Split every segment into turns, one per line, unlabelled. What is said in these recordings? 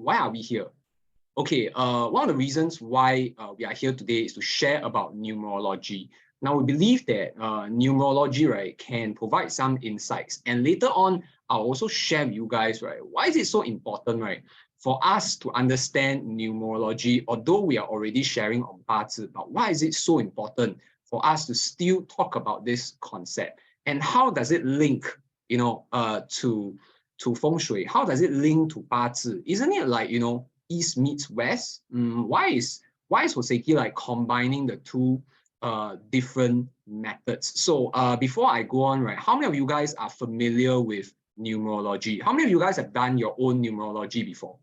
why are we here? Okay, one of the reasons why we are here today is to share about numerology. Now, we believe that numerology, right, can provide some insights. And later on, I'll also share with you guys, right, why is it so important, right, for us to understand numerology, although we are already sharing on 八字, but why is it so important for us to still talk about this concept? And how does it link, to feng shui? How does it link to 八字? Isn't it like, East meets West? Why is Hoseki like combining the two different methods? So before I go on, right, how many of you guys are familiar with numerology? How many of you guys have done your own numerology before?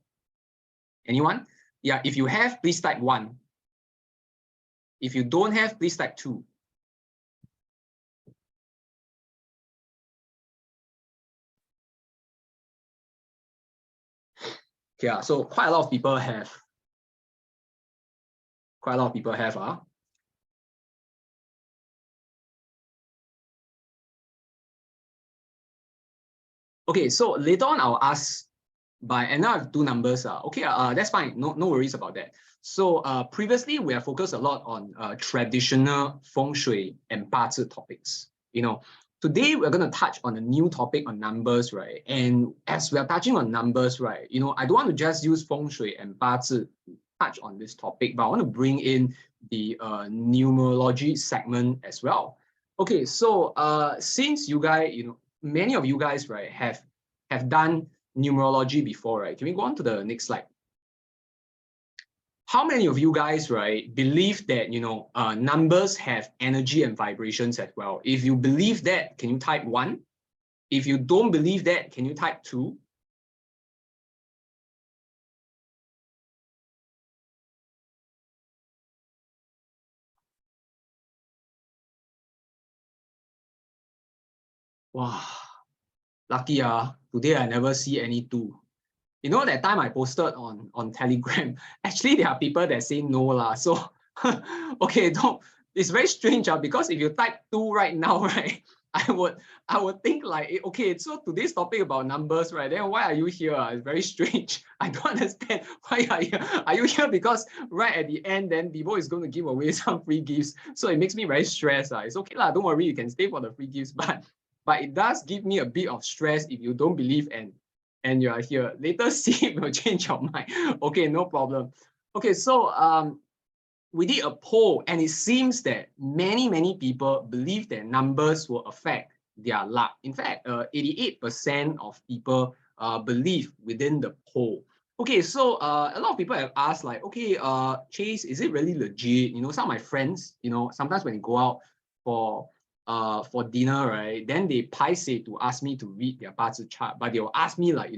Anyone? Yeah, if you have, please type 1. If you don't have, please type 2. Yeah, so quite a lot of people have. Okay, so later on I'll ask and now I have 2 numbers. Okay, that's fine. No worries about that. So previously we have focused a lot on traditional feng shui and 八字 topics. Today we're going to touch on a new topic on numbers, right? And as we are touching on numbers, right, I don't want to just use feng shui and 八字to touch on this topic, but I want to bring in the numerology segment as well. Okay, so since you guys, many of you guys, right, have done numerology before, right? Can we go on to the next slide? How many of you guys, right, believe that, numbers have energy and vibrations as well? If you believe that, can you type 1? If you don't believe that, can you type 2? Wow, lucky today I never see any 2. That time I posted on Telegram, actually there are people that say no lah. So okay, it's very strange because if you type 2 right now, right, I would think like, okay, so today's topic about numbers, right? Then why are you here? It's very strange. I don't understand why are you here. Are you here because right at the end, then Bibo is going to give away some free gifts? So it makes me very stressed. It's okay lah, don't worry, you can stay for the free gifts, but it does give me a bit of stress if you don't believe and you are here. Later, see if you'll change your mind. Okay, no problem. Okay, so we did a poll, and it seems that many people believe that numbers will affect their luck. In fact, 88% of people believe within the poll. Okay, so a lot of people have asked like, okay, Chase, is it really legit? Some of my friends, sometimes when they go out for dinner, right, then they paise to ask me to read their 八字 chart, but they will ask me like,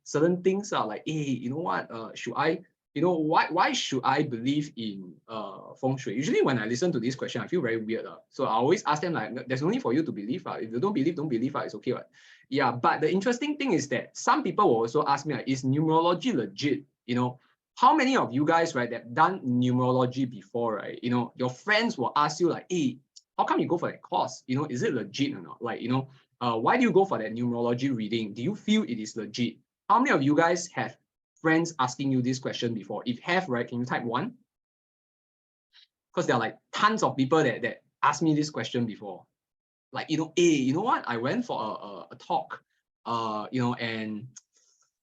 certain things are like, hey, you know what, should I, why should I believe in feng shui? Usually when I listen to this question, I feel very weird. So I always ask them like, there's no need for you to believe. If you don't believe, don't believe. It's okay. Yeah, but the interesting thing is that some people will also ask me, like, is numerology legit? How many of you guys, right, that done numerology before, right? Your friends will ask you like, hey, how come you go for that course? Is it legit or not? Like, why do you go for that numerology reading? Do you feel it is legit? How many of you guys have friends asking you this question before? If have, right, can you type 1? Because there are like tons of people that asked me this question before. Like, hey, you know what? I went for a talk, and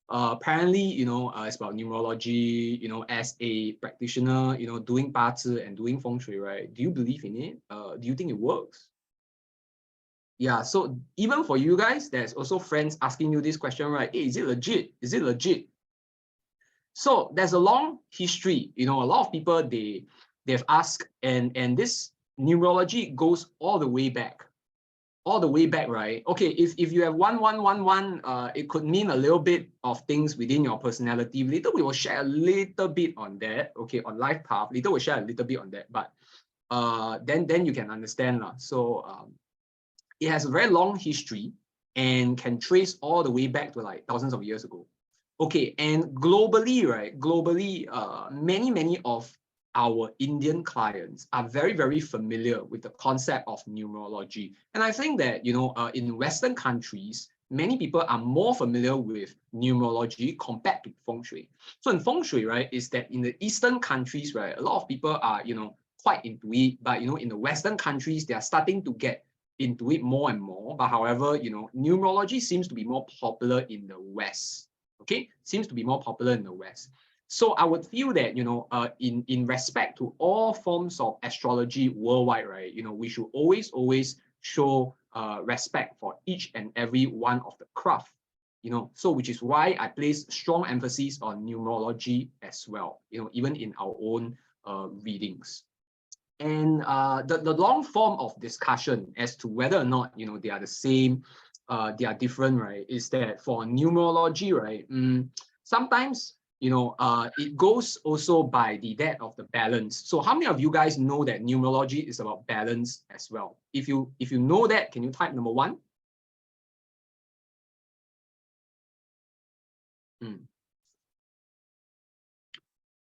apparently, it's about numerology, as a practitioner, doing 八字 and doing feng shui, right? Do you believe in it? Do you think it works? Yeah, so even for you guys, there's also friends asking you this question, right? Hey, is it legit? Is it legit? So there's a long history, a lot of people, they've asked, and this numerology goes all the way back, right? Okay, if you have 1111, it could mean a little bit of things within your personality. Later we will share a little bit on that, okay, on life path. Later we'll share a little bit on that, but then you can understand. So it has a very long history and can trace all the way back to like thousands of years ago. Okay, and globally, right? Globally, many of our Indian clients are very familiar with the concept of numerology. And I think that, in Western countries, many people are more familiar with numerology compared to feng shui. So in feng shui, right, is that in the Eastern countries, right, a lot of people are, quite into it, but, in the Western countries, they are starting to get into it more and more. But however, numerology seems to be more popular in the West. Okay, seems to be more popular in the West. So I would feel that, in respect to all forms of astrology worldwide, right, we should always show respect for each and every one of the craft, so which is why I place strong emphasis on numerology as well, even in our own readings. And the long form of discussion as to whether or not, they are the same, they are different, right, is that for numerology, right, sometimes, it goes also by that of the balance. So how many of you guys know that numerology is about balance as well? If you know that, can you type number 1?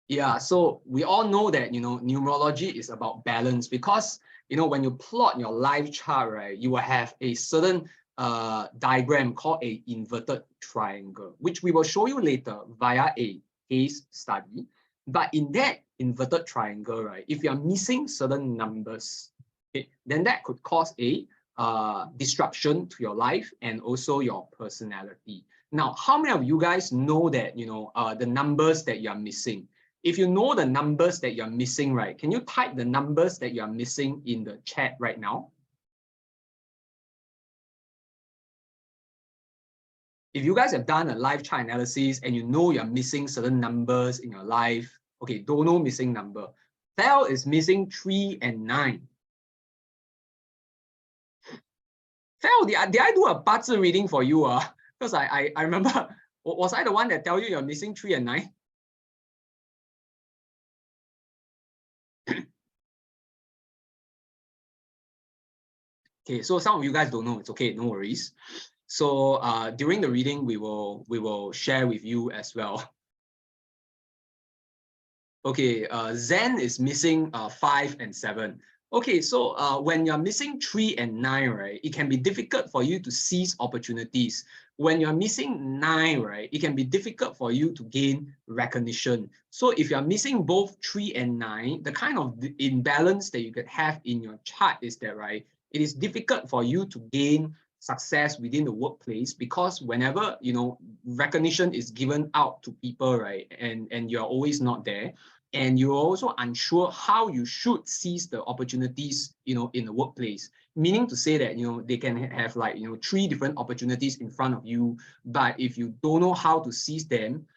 Yeah, so we all know that, numerology is about balance because, when you plot your life chart, right, you will have a certain diagram called a inverted triangle, which we will show you later via a case study. But in that inverted triangle, right, if you're missing certain numbers, okay, then that could cause a disruption to your life and also your personality. Now, how many of you guys know that, the numbers that you're missing? If you know the numbers that you're missing, right, can you type the numbers that you're missing in the chat right now? If you guys have done a life chart analysis and you know you're missing certain numbers in your life, okay, don't know missing number. Fel is missing 3 and 9. Fel, did I do a 八字 reading for you? Because I remember, was I the one that tell you you're missing 3 and 9? Okay, so some of you guys don't know, it's okay, no worries. So during the reading, we will share with you as well. Okay, Zen is missing 5 and 7. Okay, so when you're missing 3 and 9, right, it can be difficult for you to seize opportunities. When you're missing 9, right, it can be difficult for you to gain recognition. So if you're missing both 3 and 9, the kind of imbalance that you could have in your chart is that, right, it is difficult for you to gain success within the workplace because whenever, recognition is given out to people, right, and you're always not there, and you're also unsure how you should seize the opportunities, in the workplace. Meaning to say that, they can have like, 3 different opportunities in front of you, but if you don't know how to seize them,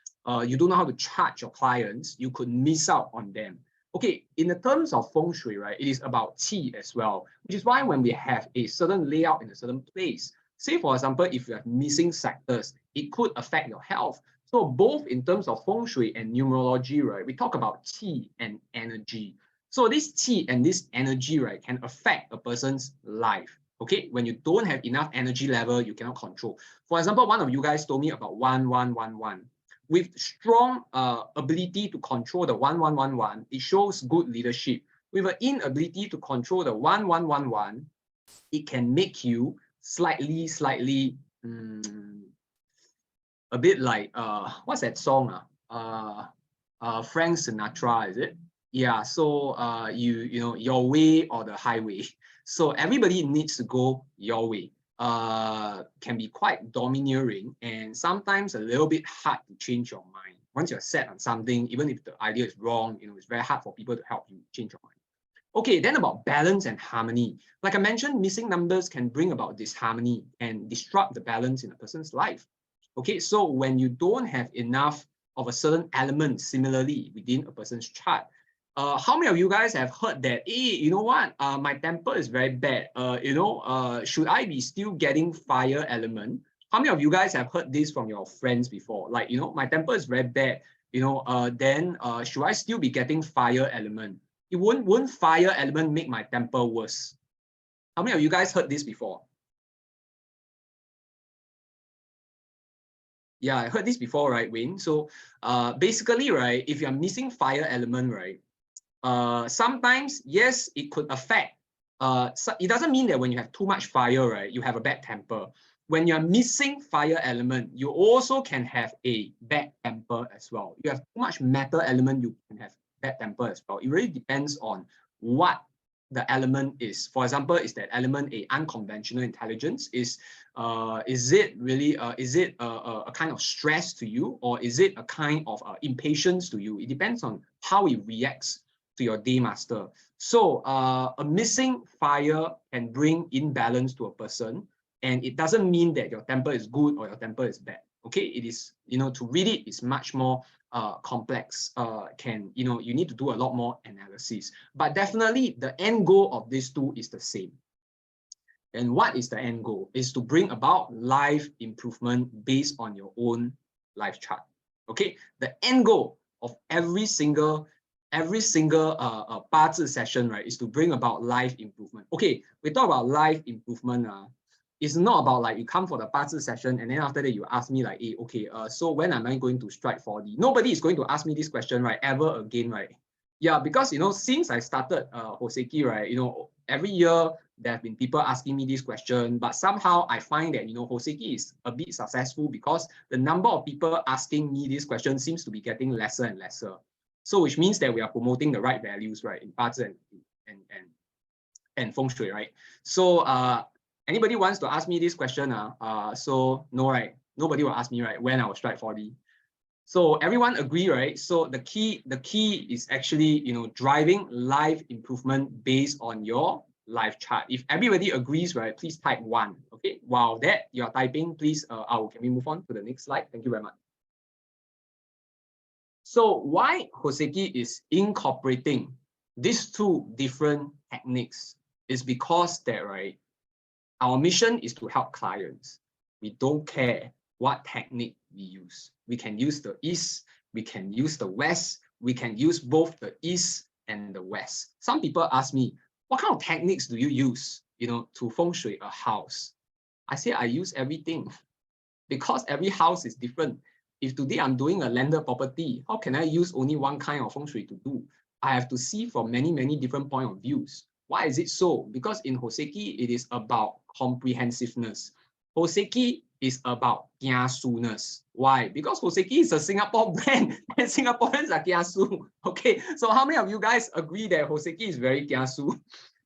you don't know how to charge your clients, you could miss out on them. Okay, in the terms of feng shui, right, it is about qi as well, which is why when we have a certain layout in a certain place, say for example, if you have missing sectors, it could affect your health. So both in terms of feng shui and numerology, right, we talk about qi and energy. So this qi and this energy, right, can affect a person's life. Okay, when you don't have enough energy level, you cannot control. For example, one of you guys told me about 1111. With strong ability to control the 1111, it shows good leadership. With an inability to control the 1111, it can make you slightly a bit like what's that song? Frank Sinatra, is it? Yeah, so you know, your way or the highway. So everybody needs to go your way. Can be quite domineering and sometimes a little bit hard to change your mind. Once you're set on something, even if the idea is wrong, it's very hard for people to help you change your mind. Okay, then about balance and harmony. Like I mentioned, missing numbers can bring about disharmony and disrupt the balance in a person's life. Okay, so when you don't have enough of a certain element similarly within a person's chart, how many of you guys have heard that, hey, you know what, my temper is very bad, should I be still getting fire element? How many of you guys have heard this from your friends before? Like, my temper is very bad, then should I still be getting fire element? It won't fire element make my temper worse? How many of you guys heard this before? Yeah, I heard this before, right, Wayne? So basically, right, if you're missing fire element, right, sometimes, yes, it could affect. So it doesn't mean that when you have too much fire, right, you have a bad temper. when you're missing fire element, you also can have a bad temper as well. You have too much metal element, you can have bad temper as well. It really depends on what the element is. For example, is that element a unconventional intelligence? Is it really a kind of stress to you, or is it a kind of impatience to you? It depends on how it reacts to your day master. So a missing fire can bring imbalance to a person, and it doesn't mean that your temper is good or your temper is bad. Okay, it is, to read it is much more complex. You need to do a lot more analysis. But definitely the end goal of these two is the same. And what is the end goal? Is to bring about life improvement based on your own life chart. Okay, the end goal of every single 八字 session, right, is to bring about life improvement. Okay, we talk about life improvement. It's not about like you come for the 八字 session and then after that you ask me like, hey, okay, so when am I going to strike 4D? Nobody is going to ask me this question, right, ever again, right? Yeah, because since I started Hoseki, right, every year there have been people asking me this question, but somehow I find that Hoseki is a bit successful because the number of people asking me this question seems to be getting lesser and lesser. So which means that we are promoting the right values, right, in 八字and feng shui, right? So anybody wants to ask me this question? So no, right? Nobody will ask me, right, when I will strike 4D. So everyone agree, right? So the key is actually driving life improvement based on your life chart. If everybody agrees, right, please type 1. Okay. While that you're typing, please can we move on to the next slide? Thank you very much. So why Hoseki is incorporating these two different techniques is because that, right, our mission is to help clients. We don't care what technique we use. We can use the East, we can use the West, we can use both the East and the West. Some people ask me, what kind of techniques do you use, to feng shui a house? I say I use everything because every house is different. If today I'm doing a landed property, how can I use only one kind of feng shui to do? I have to see from many, many different point of views. Why is it so? Because in Hoseki, it is about comprehensiveness. Hoseki is about kiasu-ness. Why? Because Hoseki is a Singapore brand and Singaporeans are kiasu. Okay, so how many of you guys agree that Hoseki is very kiasu?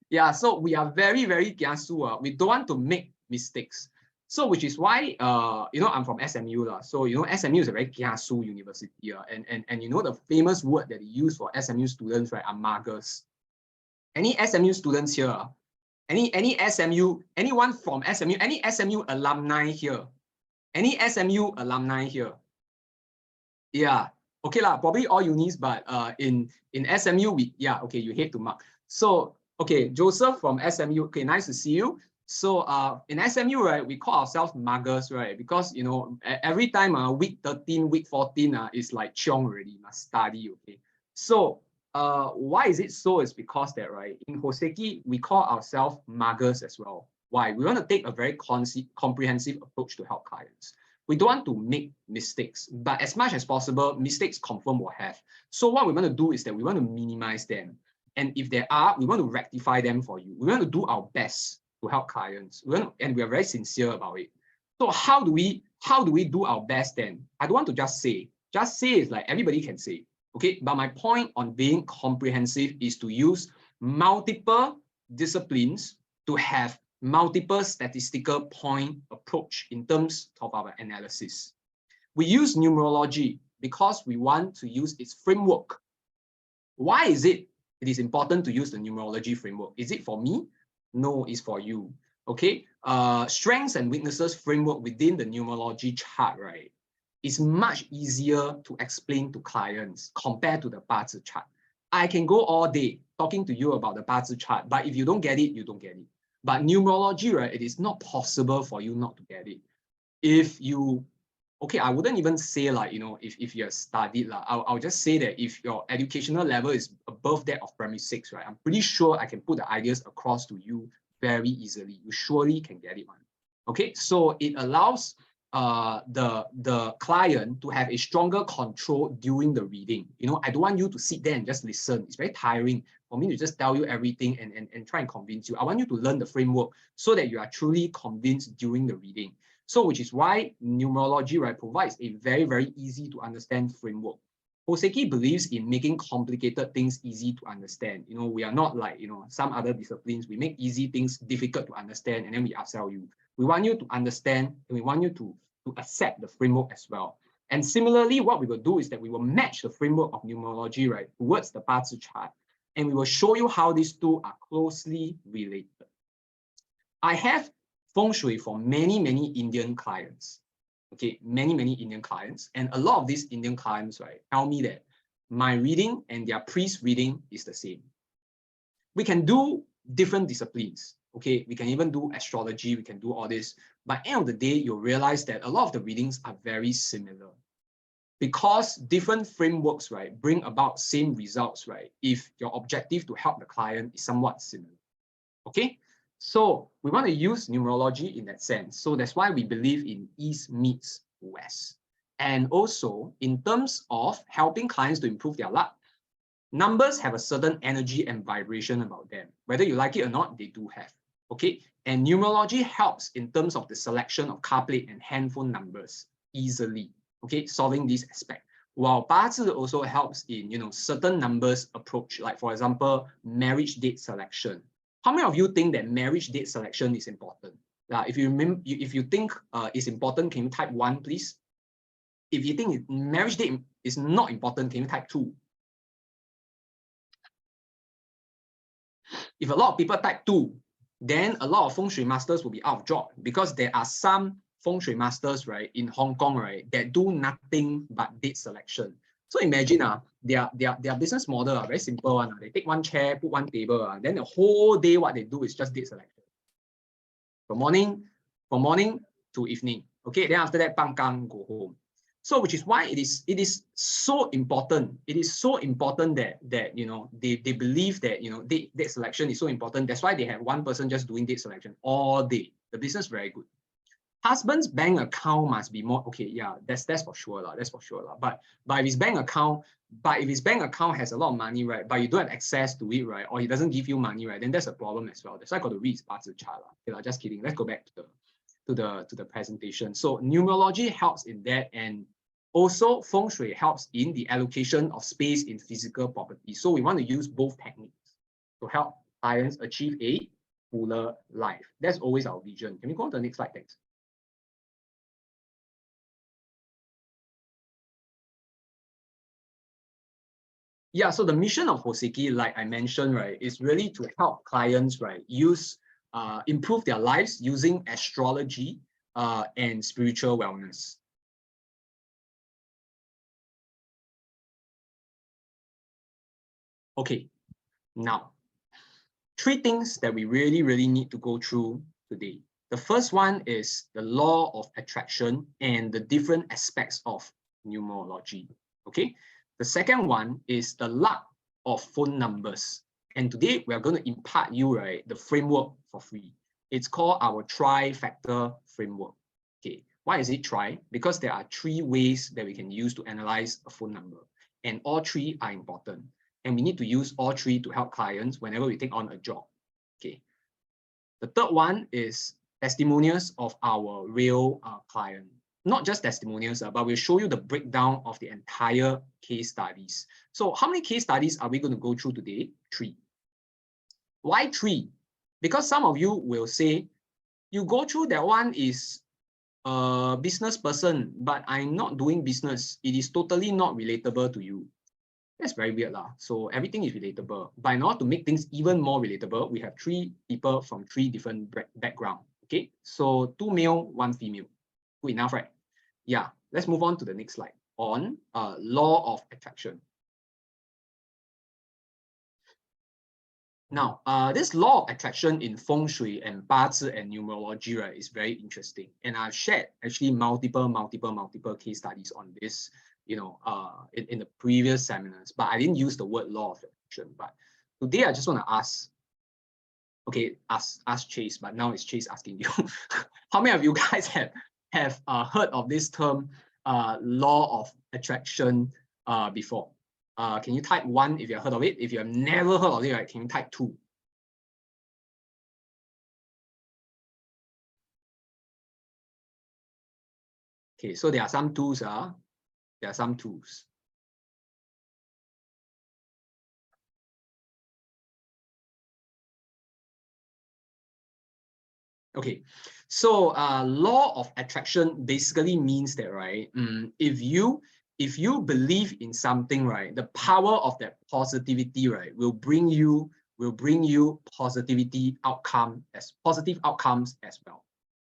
Yeah, so we are very, very kiasu. We don't want to make mistakes. So which is why I'm from SMU. So SMU is a very kiasu university. And the famous word that they use for SMU students, right, are muggers. Any SMU students here? Any SMU, anyone from SMU, any SMU alumni here? Any SMU alumni here? Yeah, okay lah, probably all unis, but in SMU, okay, you hate to mug. So, okay, Joseph from SMU, okay, nice to see you. So in SMU, right, we call ourselves muggers, right? Because, every time week 13, week 14 is like chiong already, must study, okay? So why is it so? It's because that, right, in Hoseki, we call ourselves muggers as well. Why? We want to take a very comprehensive approach to help clients. We don't want to make mistakes, but as much as possible, mistakes confirm will have. So what we want to do is that we want to minimize them. And if there are, we want to rectify them for you. We want to do our best to help clients. And we are very sincere about it. So how do we do our best then? I don't want to just say is like everybody can say, okay? But my point on being comprehensive is to use multiple disciplines to have multiple statistical point approach in terms of our analysis. We use numerology because we want to use its framework. Why is it important to use the numerology framework? Is it for me? No, it's for you. Okay. Strengths and weaknesses framework within the numerology chart, right, is much easier to explain to clients compared to the 八字 chart. I can go all day talking to you about the 八字 chart, but if you don't get it, you don't get it. But numerology, right, it is not possible for you not to get it. If you, okay, I wouldn't even say like, if you have studied, I'll just say that if your educational level is above that of primary 6, right, I'm pretty sure I can put the ideas across to you very easily. You surely can get it, man. Okay, so it allows the client to have a stronger control during the reading. I don't want you to sit there and just listen. It's very tiring for me to just tell you everything and try and convince you. I want you to learn the framework so that you are truly convinced during the reading. So which is why numerology, right, provides a very, very easy to understand framework. Hoseki believes in making complicated things easy to understand. We are not like, some other disciplines. We make easy things difficult to understand and then we upsell you. We want you to understand and we want you to accept the framework as well. And similarly, what we will do is that we will match the framework of numerology, right, towards the 八字 chart. And we will show you how these two are closely related. I have feng shui for many, many Indian clients. Okay, many Indian clients. And a lot of these Indian clients, right, tell me that my reading and their priest reading is the same. We can do different disciplines. Okay, we can even do astrology, we can do all this. By the end of the day, you'll realize that a lot of the readings are very similar. Because different frameworks, right, bring about same results, right, if your objective to help the client is somewhat similar. Okay, so we want to use numerology in that sense. So that's why we believe in East meets West. And also, in terms of helping clients to improve their luck, numbers have a certain energy and vibration about them. Whether you like it or not, they do have. Okay, and numerology helps in terms of the selection of car plate and handphone numbers easily. Okay, solving this aspect. While 八字 also helps in certain numbers approach, like for example, marriage date selection. How many of you think that marriage date selection is important? If you think it's important, can you type 1, please? If you think marriage date is not important, can you type 2? If a lot of people type 2, then a lot of feng shui masters will be out of job because there are some feng shui masters, right, in Hong Kong, right, that do nothing but date selection. So imagine their business model very simple one. They take one chair, put one table, then the whole day what they do is just date selection. From morning to evening. Okay, then after that, bang gang, go home. So which is why it is so important. It is so important that they believe that date selection is so important. That's why they have one person just doing date selection all day. The business is very good. Husband's bank account must be more okay. Yeah, that's for sure lah. That's for sure lah. But if his bank account has a lot of money, right? But you don't have access to it, right? Or he doesn't give you money, right? Then that's a problem as well. That's why I got to read his 八字 chart lah. Okay, just kidding. Let's go back to the presentation. So numerology helps in that, and also feng shui helps in the allocation of space in physical property. So we want to use both techniques to help clients achieve a fuller life. That's always our vision. Can we go on to the next slide, thanks? Yeah, so the mission of Hoseki, like I mentioned, right, is really to help clients, right, improve their lives using astrology and spiritual wellness. Okay, now, 3 things that we really need to go through today. The first one is the law of attraction and the different aspects of numerology. Okay. The second one is the luck of phone numbers. And today we are going to impart you, right, the framework for free. It's called our trifactor framework. Okay. Why is it tri? Because there are 3 ways that we can use to analyze a phone number. And all 3 are important. And we need to use all 3 to help clients whenever we take on a job. Okay. The third one is testimonials of our real client. Not just testimonials, but we'll show you the breakdown of the entire case studies. So how many case studies are we going to go through today? 3. Why 3? Because some of you will say, you go through that one is a business person, but I'm not doing business. It is totally not relatable to you. That's very weird lah. So everything is relatable. But in order to make things even more relatable, we have 3 people from 3 different backgrounds. Okay, so 2 male, 1 female. Good enough, right? Yeah, let's move on to the next slide on law of attraction. Now, this law of attraction in feng shui and 八字 and numerology, right, is very interesting. And I've shared actually multiple case studies on this, in the previous seminars, but I didn't use the word law of attraction. But today I just want to ask, okay, ask Chase, but now it's Chase asking you. How many of you guys have heard of this term, law of attraction before? Can you type 1 if you've heard of it? If you have never heard of it, right, can you type 2? Okay, so there are some tools. There are some tools. Okay, so law of attraction basically means that, right, if you believe in something, right, the power of that positivity, right, will bring you positive outcomes as well.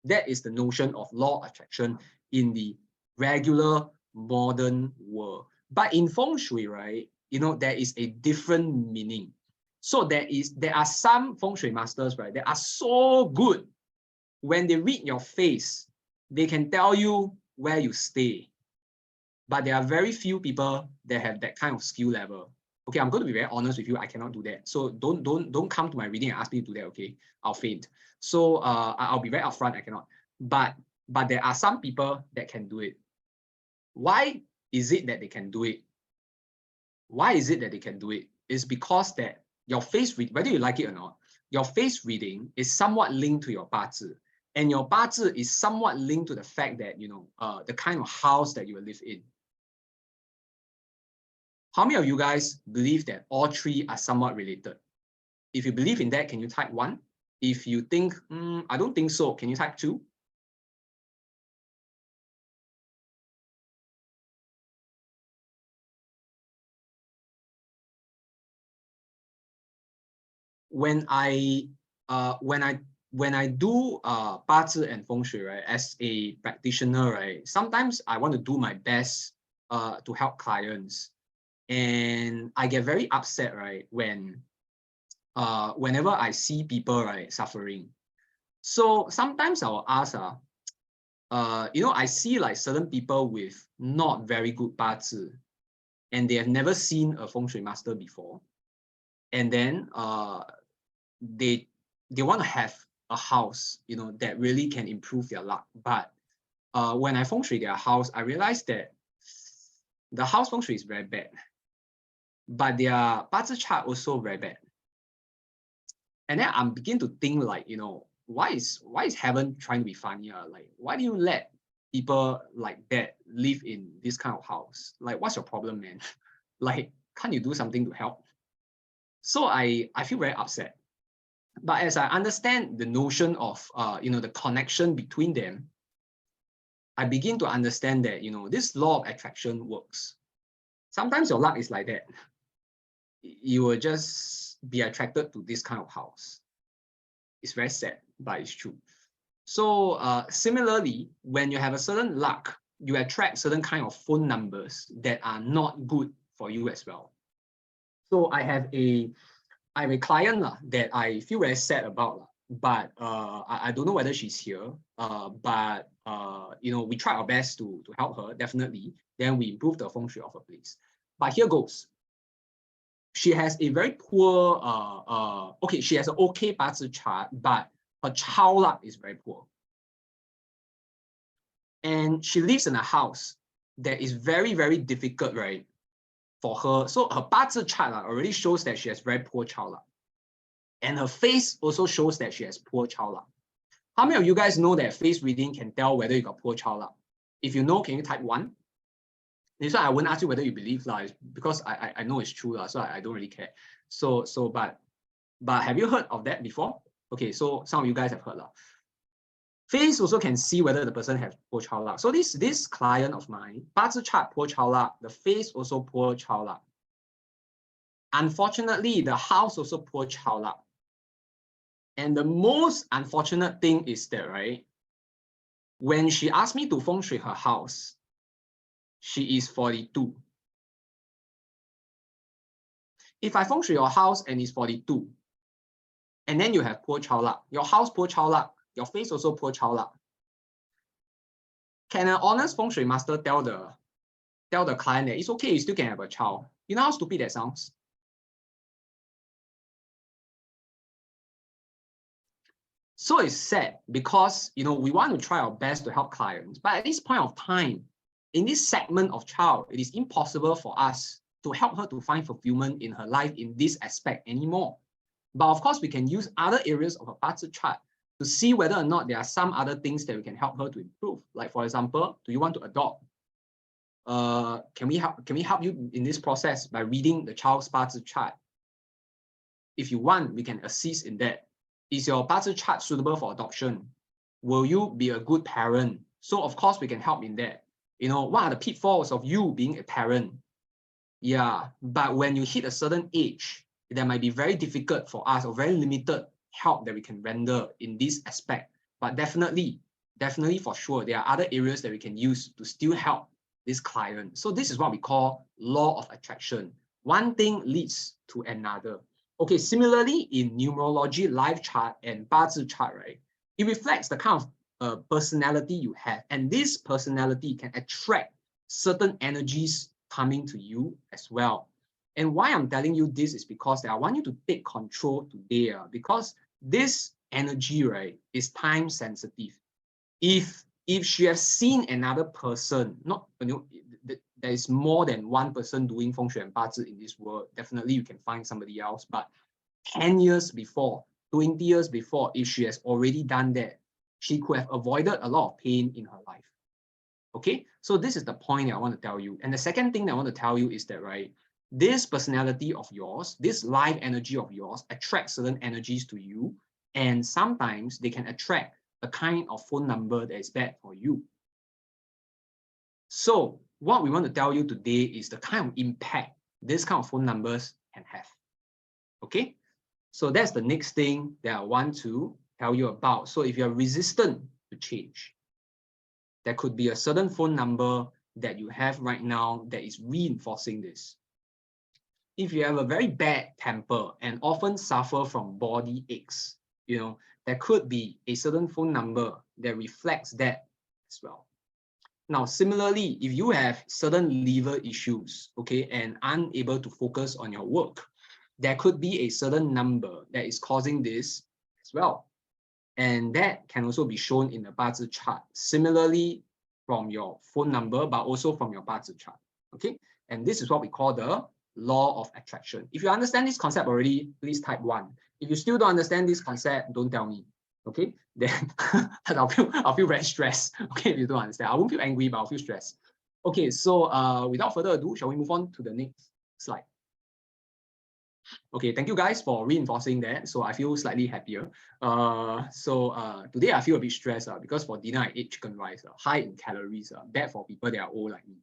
That is the notion of law of attraction in the regular modern world. But in feng shui, right, there is a different meaning. So there are some feng shui masters, right, that are so good. When they read your face, they can tell you where you stay. But there are very few people that have that kind of skill level. Okay, I'm going to be very honest with you. I cannot do that. So don't come to my reading and ask me to do that. Okay, I'll faint. So I'll be very upfront. I cannot. But there are some people that can do it. Why is it that they can do it? Why is it that they can do it? It's because that your face read, whether you like it or not, your face reading is somewhat linked to your 八字. And your 八字 is somewhat linked to the fact that, the kind of house that you will live in. How many of you guys believe that all three are somewhat related? If you believe in that, can you type 1? If you think, I don't think so, can you type 2? When I do 八字 and feng shui, right, as a practitioner, right, sometimes I want to do my best to help clients, and I get very upset, right, whenever I see people, right, suffering. So sometimes I will ask, I see like certain people with not very good 八字, and they have never seen a feng shui master before, and then they want to have a house, that really can improve their luck. But when I feng shui their house, I realized that the house feng shui is very bad, but their 八字 chart also very bad. And then I'm beginning to think like, why is heaven trying to be funny? Like, why do you let people like that live in this kind of house? Like, what's your problem, man? Like, can't you do something to help? So I feel very upset. But as I understand the notion of the connection between them, I begin to understand that this law of attraction works. Sometimes your luck is like that. You will just be attracted to this kind of house. It's very sad, but it's true. So similarly, when you have a certain luck, you attract certain kind of phone numbers that are not good for you as well. So I have a client that I feel very sad about, but I don't know whether she's here. But we try our best to help her, definitely. Then we improve the feng shui of her place. But here goes. She has a very poor, okay, she has an okay 八字 chart, but her child luck is very poor. And she lives in a house that is very, very difficult, right, for her. So her 八字 chart already shows that she has very poor child luck. And her face also shows that she has poor child luck. How many of you guys know that face reading can tell whether you got poor child luck? If you know, can you type 1? This one I won't ask you whether you believe, because I know it's true, so I don't really care. But have you heard of that before? Okay, so some of you guys have heard. Face also can see whether the person has poor child luck. So this client of mine, 八字 chart poor child luck, the face also poor child luck. Unfortunately, the house also poor child luck. And the most unfortunate thing is that, right, when she asked me to feng shui her house, she is 42. If I feng shui your house and it's 42, and then you have poor child luck, your house poor child luck, your face also poor child luck, can an honest feng shui master tell the client that it's okay, you still can have a child? You know how stupid that sounds? So it's sad because we want to try our best to help clients, but at this point of time, in this segment of child, it is impossible for us to help her to find fulfillment in her life in this aspect anymore. But of course, we can use other areas of her 八字 chart to see whether or not there are some other things that we can help her to improve. Like, for example, do you want to adopt? Can we help you in this process by reading the child's 八字 chart? If you want, we can assist in that. Is your 八字 chart suitable for adoption? Will you be a good parent? So of course we can help in that. You know, what are the pitfalls of you being a parent? Yeah, but when you hit a certain age, that might be very difficult for us, or very limited help that we can render in this aspect. But definitely for sure, there are other areas that we can use to still help this client. So this is what we call law of attraction. One thing leads to another. Okay, similarly in numerology, life chart and 八字 chart, right? It reflects the kind of personality you have, and this personality can attract certain energies coming to you as well. And why I'm telling you this is because I want you to take control today, because this energy, right, is time sensitive. If she has seen another person, not, you know, there is more than one person doing feng shui and 八字 in this world, definitely you can find somebody else. But 10 years before, 20 years before, if she has already done that, she could have avoided a lot of pain in her life. Okay, so this is the point I want to tell you. And the second thing I want to tell you is that, right, this personality of yours, this life energy of yours attracts certain energies to you, and sometimes they can attract the kind of phone number that is bad for you. So what we want to tell you today is the kind of impact this kind of phone numbers can have. Okay, so that's the next thing that I want to tell you about. So if you're resistant to change, there could be a certain phone number that you have right now that is reinforcing this. If you have a very bad temper and often suffer from body aches, you know, there could be a certain phone number that reflects that as well. Now, similarly, if you have certain liver issues, okay, and unable to focus on your work, there could be a certain number that is causing this as well. And that can also be shown in the 八字 chart, similarly from your phone number, but also from your 八字 chart, okay? And this is what we call the law of attraction. If you understand this concept already, please type 1. If you still don't understand this concept, don't tell me, okay? Then I'll feel very stressed, okay, if you don't understand. I won't feel angry, but I'll feel stressed. Okay, so without further ado, shall we move on to the next slide? Okay, thank you guys for reinforcing that. So I feel slightly happier. Today I feel a bit stressed because for dinner I ate chicken rice, high in calories, bad for people that are old like me.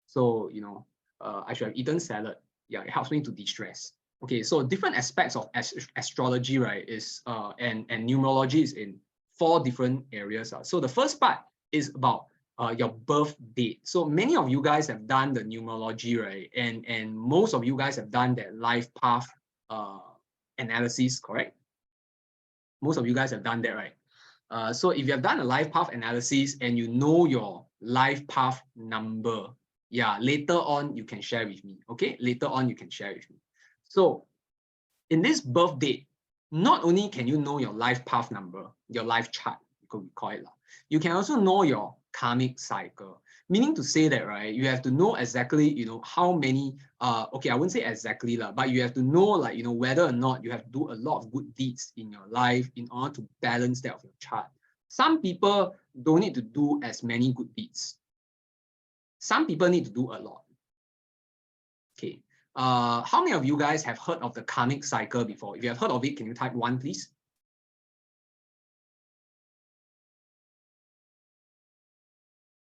So, you know, I should have eaten salad. Yeah, it helps me to de-stress. Okay, so different aspects of astrology, right, is and numerology is in 4 different areas. So the first part is about your birth date. So many of you guys have done the numerology, right? And most of you guys have done that life path analysis, correct? Most of you guys have done that, right? So if you have done a life path analysis and you know your life path number, yeah, later on you can share with me, okay? Later on you can share with me. So in this birth date, not only can you know your life path number, your life chart, you could call it, you can also know your karmic cycle. Meaning to say that, right, you have to know exactly, you know, how many, okay, I wouldn't say exactly, but you have to know, like, you know, whether or not you have to do a lot of good deeds in your life in order to balance that of your chart. Some people don't need to do as many good deeds. Some people need to do a lot. Okay. How many of you guys have heard of the karmic cycle before? If you have heard of it, can you type 1, please?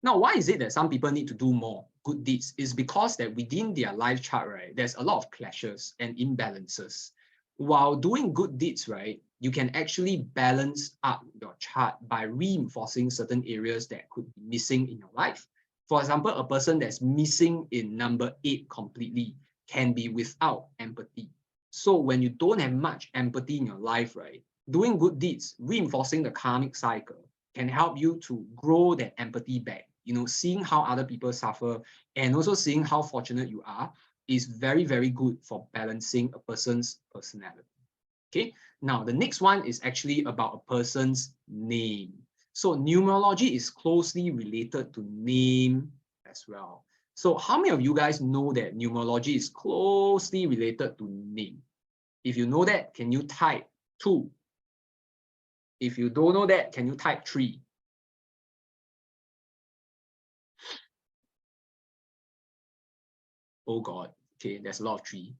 Now, why is it that some people need to do more good deeds? Is because that within their life chart, right, there's a lot of clashes and imbalances. While doing good deeds, right, you can actually balance up your chart by reinforcing certain areas that could be missing in your life. For example, a person that's missing in number 8 completely can be without empathy. So when you don't have much empathy in your life, right, doing good deeds, reinforcing the karmic cycle, can help you to grow that empathy back. You know, seeing how other people suffer and also seeing how fortunate you are is very, very good for balancing a person's personality. Okay, now the next one is actually about a person's name. So numerology is closely related to name as well. So how many of you guys know that numerology is closely related to name? If you know that, can you type 2? If you don't know that, can you type 3? Oh God, okay, there's a lot of 3.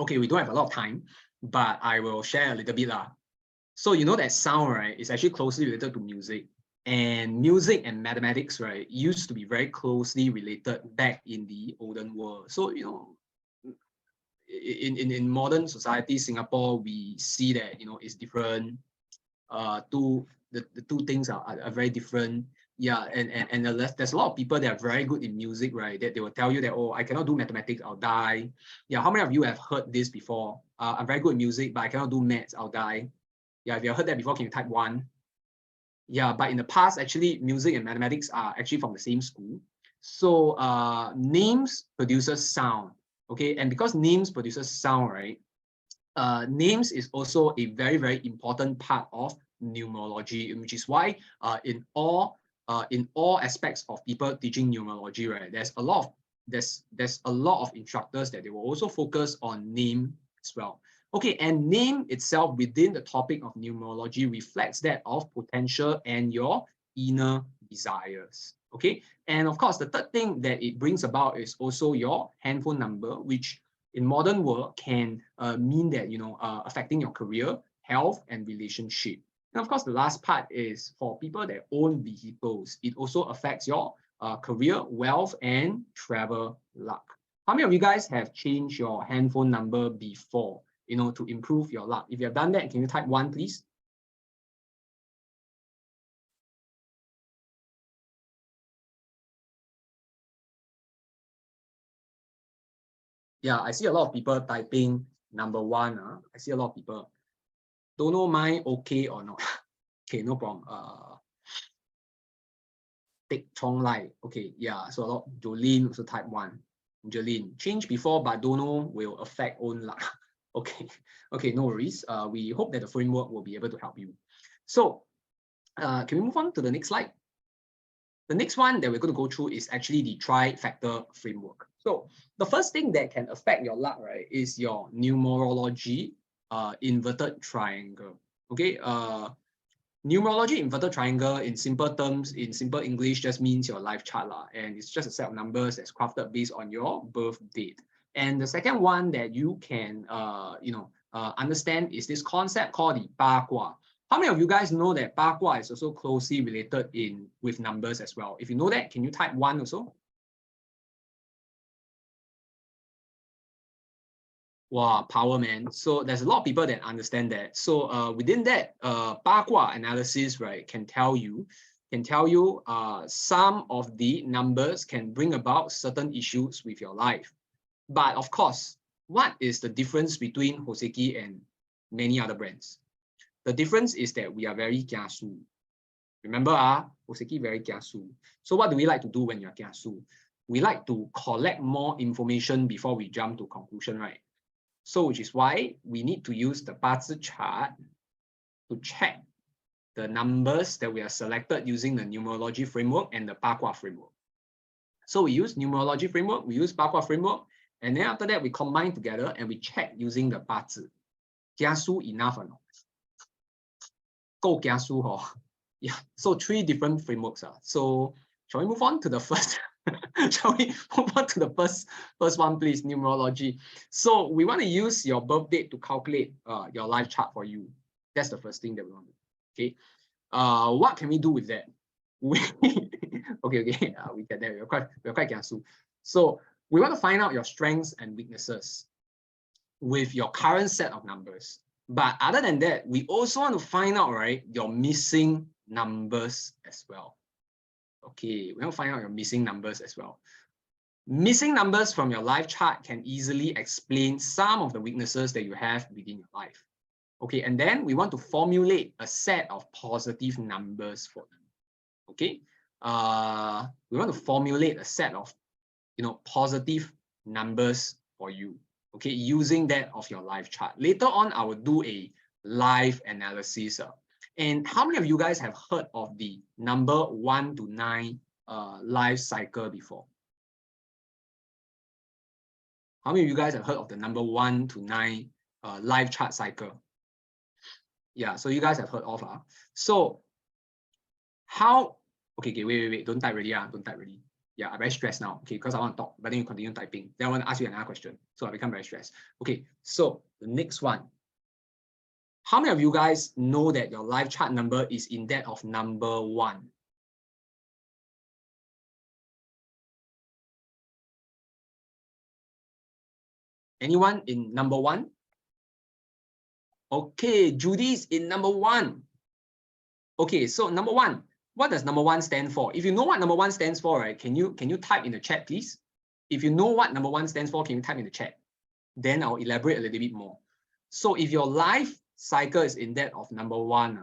Okay, we don't have a lot of time, but I will share a little bit lah. So you know that sound, right, is actually closely related to music. And music and mathematics, right, used to be very closely related back in the olden world. So, you know, in modern society, Singapore, we see that, you know, it's different. The two things are very different. Yeah, and there's a lot of people that are very good in music, right? That they will tell you that, oh, I cannot do mathematics, I'll die. Yeah, how many of you have heard this before? I'm very good in music, but I cannot do maths, I'll die. Yeah, if you have heard that before, can you type 1? Yeah, but in the past, actually, music and mathematics are actually from the same school. So names produces sound, okay? And because names produces sound, right? Names is also a very, very important part of numerology, which is why in all aspects of people teaching numerology, right, there's a lot of instructors that they will also focus on name as well. Okay, and name itself within the topic of numerology reflects that of potential and your inner desires. Okay, and of course, the third thing that it brings about is also your handphone number, which in modern world can mean that, you know, affecting your career, health, and relationship. And of course, the last part is for people that own vehicles. It also affects your career, wealth, and travel luck. How many of you guys have changed your handphone number before, you know, to improve your luck? If you have done that, can you type 1, please? Yeah, I see a lot of people typing number 1. I see a lot of people. Don't know mine okay or not. Okay, no problem. Take Chong Lai. Okay, yeah. So a lot. Jolene also type 1. Jolene, change before but don't know will affect own luck. Okay, okay, no worries. We hope that the framework will be able to help you. So can we move on to the next slide? The next one that we're going to go through is actually the tri-factor framework. So the first thing that can affect your luck, right, is your numerology inverted triangle. Okay, numerology inverted triangle in simple terms, in simple English, just means your life chart lah, and it's just a set of numbers that's crafted based on your birth date. And the second one that you can understand is this concept called the 八卦. How many of you guys know that 八卦 is also closely related with numbers as well? If you know that, can you type 1 also? Wow, power, man. So there's a lot of people that understand that. So within that, 八卦 analysis, right, can tell you some of the numbers can bring about certain issues with your life. But of course, what is the difference between Hoseki and many other brands? The difference is that we are very kiasu. Remember, Hoseki very kiasu. So what do we like to do when you're kiasu? We like to collect more information before we jump to conclusion, right? So which is why we need to use the 八字 chart to check the numbers that we are selected using the numerology framework and the 八卦 framework. So we use numerology framework, we use 八卦 framework, and then after that we combine together and we check using the 八字. Kiasu enough or not? Go kiasu ho. Yeah. So 3 different frameworks. So shall we move on to the first? Shall we move on to the first one, please? Numerology. So we want to use your birth date to calculate your life chart for you. That's the first thing that we want to do. Okay. What can we do with that? Okay. We get there. We're quite kiasu. So we want to find out your strengths and weaknesses with your current set of numbers. But other than that, we also want to find out, right, your missing numbers as well. Okay, we want to find out your missing numbers as well. Missing numbers from your life chart can easily explain some of the weaknesses that you have within your life. Okay, and then we want to formulate a set of positive numbers for you. Okay, we want to formulate a set of, positive numbers for you. Okay, using that of your life chart. Later on, I will do a live analysis. And how many of you guys have heard of the number 1 to 9 life cycle before? How many of you guys have heard of the number 1 to 9 life chart cycle. Yeah, so you guys have heard of. So how, okay, wait, don't type really, don't type really. Yeah, I'm very stressed now, okay, because I want to talk, but then you continue typing. Then I want to ask you another question, so I become very stressed. Okay, so the next one. How many of you guys know that your life chart number is in that of number 1? Anyone in number 1? Okay, Judy's in number 1. Okay, so number 1, what does number 1 stand for? If you know what number 1 stands for, right, can you type in the chat, please? If you know what number 1 stands for, can you type in the chat? Then I'll elaborate a little bit more. So if your life cycle is in that of number 1,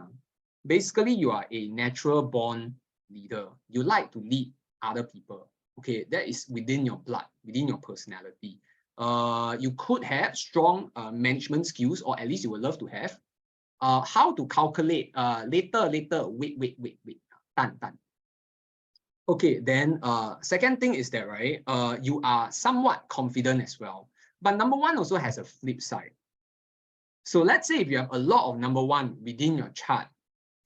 basically you are a natural born leader. You like to lead other people. Okay, that is within your blood, within your personality. You could have strong management skills, or at least you would love to have. How to calculate? Later. Wait. Done. Okay, then second thing is that, right, you are somewhat confident as well. But number 1 also has a flip side. So let's say if you have a lot of number 1 within your chart,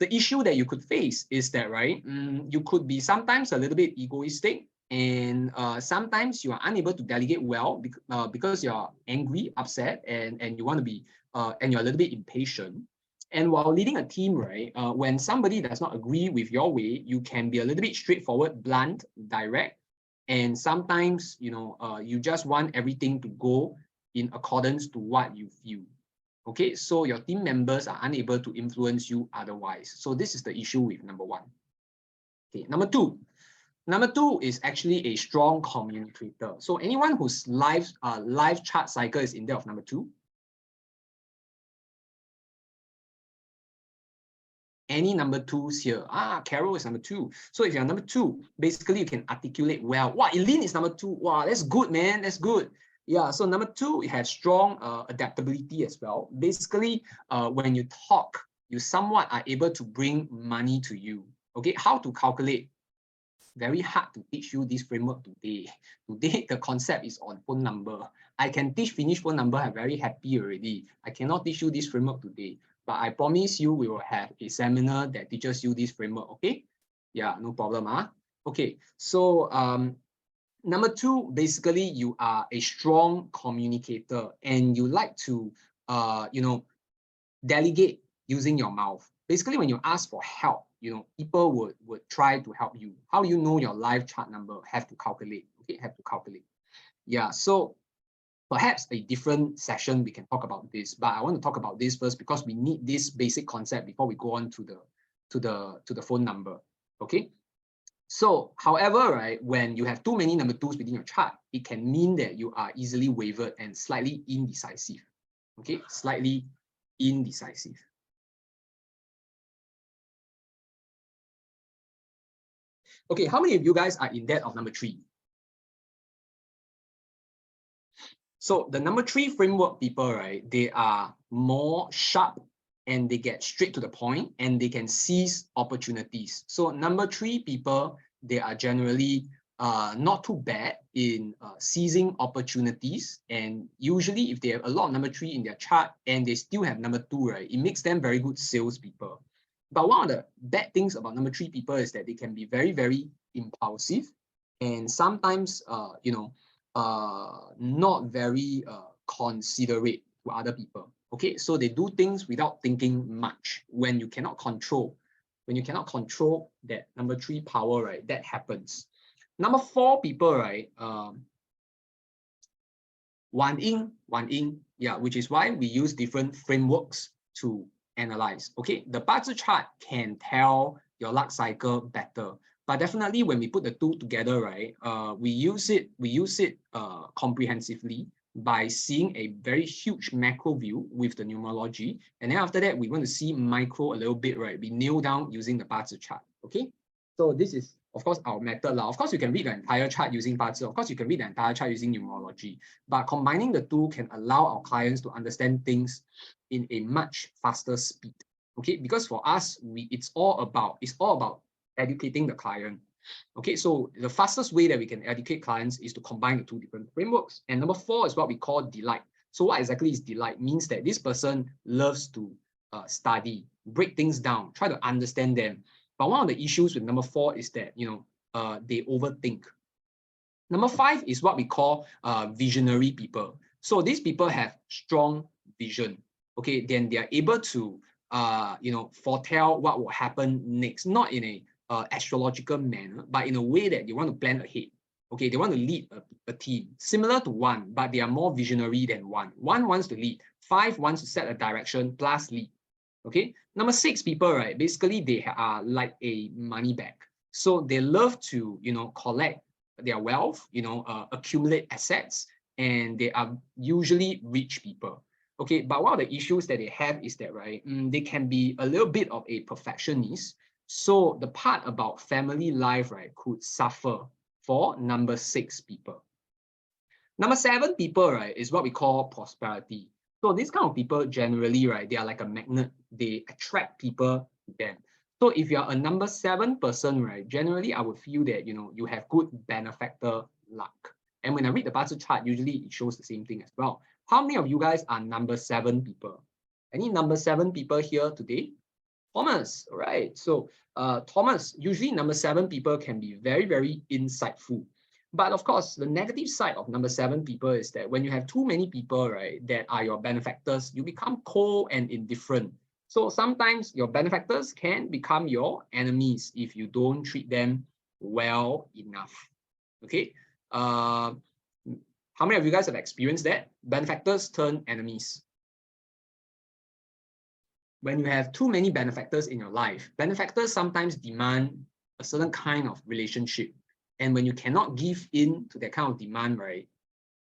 the issue that you could face is that, right, you could be sometimes a little bit egoistic, and sometimes you are unable to delegate well because you're angry, upset, and you want to be, and you're a little bit impatient. And while leading a team, right, when somebody does not agree with your way, you can be a little bit straightforward, blunt, direct, and sometimes, you just want everything to go in accordance to what you feel. Okay, so your team members are unable to influence you otherwise. So this is the issue with number 1. Okay, number 2. Number 2 is actually a strong communicator. So anyone whose life chart cycle is in there of number 2? Any number 2s here? Carol is number 2. So if you're number 2, basically you can articulate well. Wow, Eileen is number 2. Wow, that's good, man. That's good. Yeah, so number 2, it has strong adaptability as well. Basically, when you talk, you somewhat are able to bring money to you. Okay, how to calculate? Very hard to teach you this framework today. Today, the concept is on phone number. I can teach finish phone number, I'm very happy already. I cannot teach you this framework today, but I promise you we will have a seminar that teaches you this framework, okay? Yeah, no problem. Okay, so number 2, basically you are a strong communicator and you like to, delegate using your mouth. Basically, when you ask for help, people would try to help you. How do you know your life chart number? Have to calculate. Okay, have to calculate. Yeah, so perhaps a different session we can talk about this, but I want to talk about this first because we need this basic concept before we go on to the phone number. Okay. So, however, right, when you have too many number 2s within your chart, it can mean that you are easily wavered and slightly indecisive. Okay, slightly indecisive. Okay, how many of you guys are in that of number 3? So the number 3 framework people, right, they are more sharp and they get straight to the point and they can seize opportunities. So number 3 people, they are generally not too bad in seizing opportunities. And usually if they have a lot of number 3 in their chart and they still have number 2, right, it makes them very good salespeople. But one of the bad things about number 3 people is that they can be very, very impulsive and sometimes, not very considerate to other people. Okay, so they do things without thinking much. When you cannot control that number 3 power, right, that happens. Number 4 people, right, 晚音, yeah, which is why we use different frameworks to analyze. Okay, the 八字 chart can tell your luck cycle better. But definitely when we put the 2 together, right, we use it comprehensively by seeing a very huge macro view with the numerology. And then after that, we want to see micro a little bit, right? We nail down using the 八字 chart, okay? So this is, of course, our method. Of course, you can read the entire chart using 八字. Of course, you can read the entire chart using numerology. But combining the 2 can allow our clients to understand things in a much faster speed, okay? Because for us, it's all about educating the client. Okay, so the fastest way that we can educate clients is to combine the 2 different frameworks. And number 4 is what we call delight. So what exactly is delight? Means that this person loves to study, break things down, try to understand them. But one of the issues with number 4 is that, they overthink. Number 5 is what we call visionary people. So these people have strong vision. Okay, then they are able to foretell what will happen next, not in a astrological manner, but in a way that they want to plan ahead. Okay, they want to lead a team, similar to 1, but they are more visionary than 1. 1 wants to lead, 5 wants to set a direction plus lead. Okay, number 6 people, right? Basically, they are like a money bag. So they love to, collect their wealth, accumulate assets, and they are usually rich people. Okay, but one of the issues that they have is that, right, they can be a little bit of a perfectionist. So the part about family life, right, could suffer for number 6 people. Number 7 people, right, is what we call prosperity. So these kind of people generally, right, they are like a magnet. They attract people to them. So if you're a number 7 person, right, generally I would feel that, you have good benefactor luck. And when I read the Bazi chart, usually it shows the same thing as well. How many of you guys are number 7 people? Any number 7 people here today? Thomas, all right. So Thomas, usually number 7 people can be very, very insightful. But of course, the negative side of number 7 people is that when you have too many people, right, that are your benefactors, you become cold and indifferent. So sometimes your benefactors can become your enemies if you don't treat them well enough. Okay. How many of you guys have experienced that? Benefactors turn enemies. When you have too many benefactors in your life, benefactors sometimes demand a certain kind of relationship. And when you cannot give in to that kind of demand, right,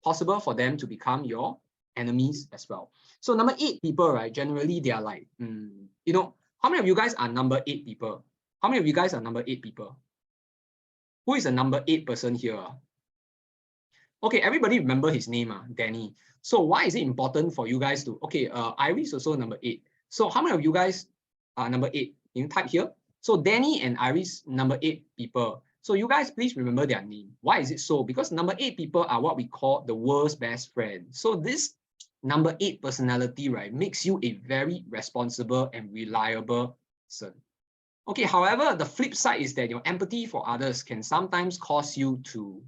possible for them to become your enemies as well. So number 8 people, right, generally they are like, how many of you guys are number 8 people? How many of you guys are number 8 people? Who is a number 8 person here? Okay, everybody remember his name, Danny. So why is it important for you guys to, okay, Iris also number 8. So how many of you guys are number 8? Can you type here? So Danny and Iris, number 8 people. So you guys please remember their name. Why is it so? Because number 8 people are what we call the world's best friend. So this number 8 personality, right, makes you a very responsible and reliable person. Okay, however, the flip side is that your empathy for others can sometimes cause you to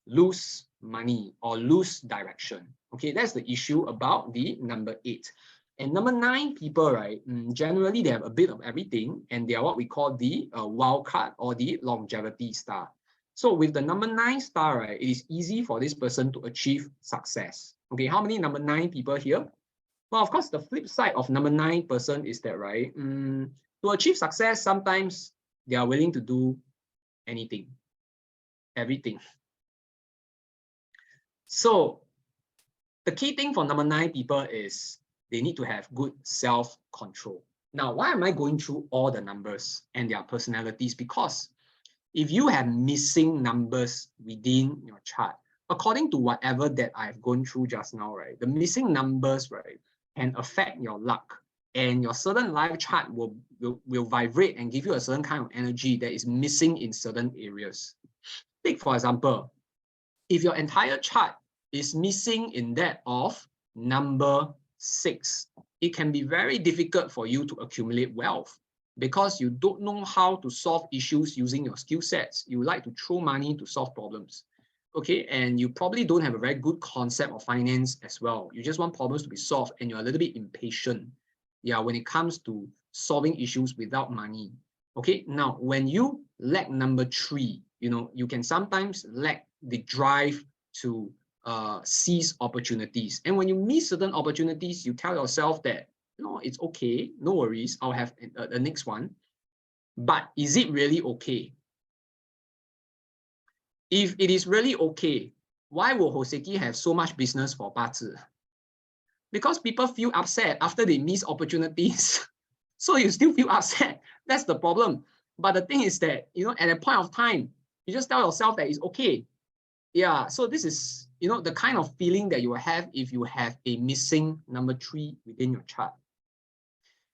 lose money or lose direction. Okay, that's the issue about the number 8. And number 9 people, right, generally they have a bit of everything, and they are what we call the wild card or the longevity star. So with the number 9 star, right, it is easy for this person to achieve success. Okay, how many number 9 people here? Well, of course, the flip side of number 9 person is that, right, to achieve success, sometimes they are willing to do anything, everything. So the key thing for number 9 people is they need to have good self-control. Now, why am I going through all the numbers and their personalities? Because if you have missing numbers within your chart, according to whatever that I've gone through just now, right, the missing numbers, right, can affect your luck, and your certain life chart will vibrate and give you a certain kind of energy that is missing in certain areas. Take, for example, if your entire chart is missing in that of number 6, it can be very difficult for you to accumulate wealth because you don't know how to solve issues using your skill sets. You like to throw money to solve problems. Okay, and you probably don't have a very good concept of finance as well. You just want problems to be solved and you're a little bit impatient. Yeah, when it comes to solving issues without money. Okay, now when you lack number 3, you can sometimes lack the drive to seize opportunities. And when you miss certain opportunities, you tell yourself that, it's okay, no worries, I'll have the next one. But is it really okay? If it is really okay, why will Hoseki have so much business for Bazi? Because people feel upset after they miss opportunities. So you still feel upset. That's the problem. But the thing is that, at a point of time, you just tell yourself that it's okay. Yeah, so this is, the kind of feeling that you will have if you have a missing number 3 within your chart.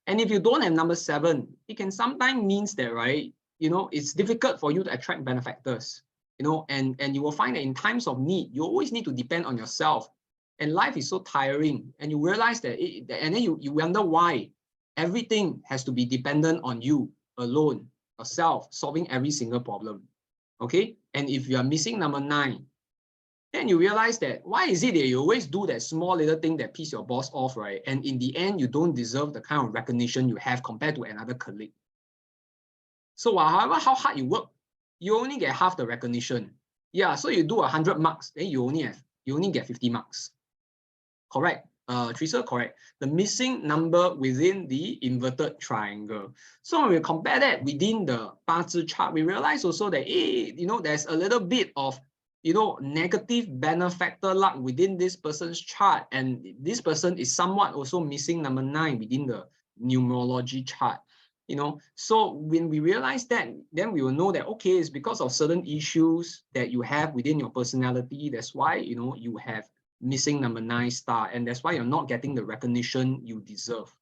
And if you don't have number 7, it can sometimes means that, right, it's difficult for you to attract benefactors, and you will find that in times of need, you always need to depend on yourself. and life is so tiring, and you realize that, and then you wonder why everything has to be dependent on you alone, yourself, solving every single problem. Okay, and if you are missing number 9, then you realize that why is it that you always do that small little thing that piss your boss off, right? And in the end, you don't deserve the kind of recognition you have compared to another colleague. So however, how hard you work, you only get half the recognition. Yeah, so you do 100 marks, then you only get 50 marks. Correct. Teresa, correct. The missing number within the inverted triangle. So when we compare that within the 八字 chart, we realize also that, there's a little bit of, negative benefactor luck within this person's chart. And this person is somewhat also missing number 9 within the numerology chart. So when we realize that, then we will know that, okay, it's because of certain issues that you have within your personality. That's why, you have missing number 9 star, and that's why you're not getting the recognition you deserve.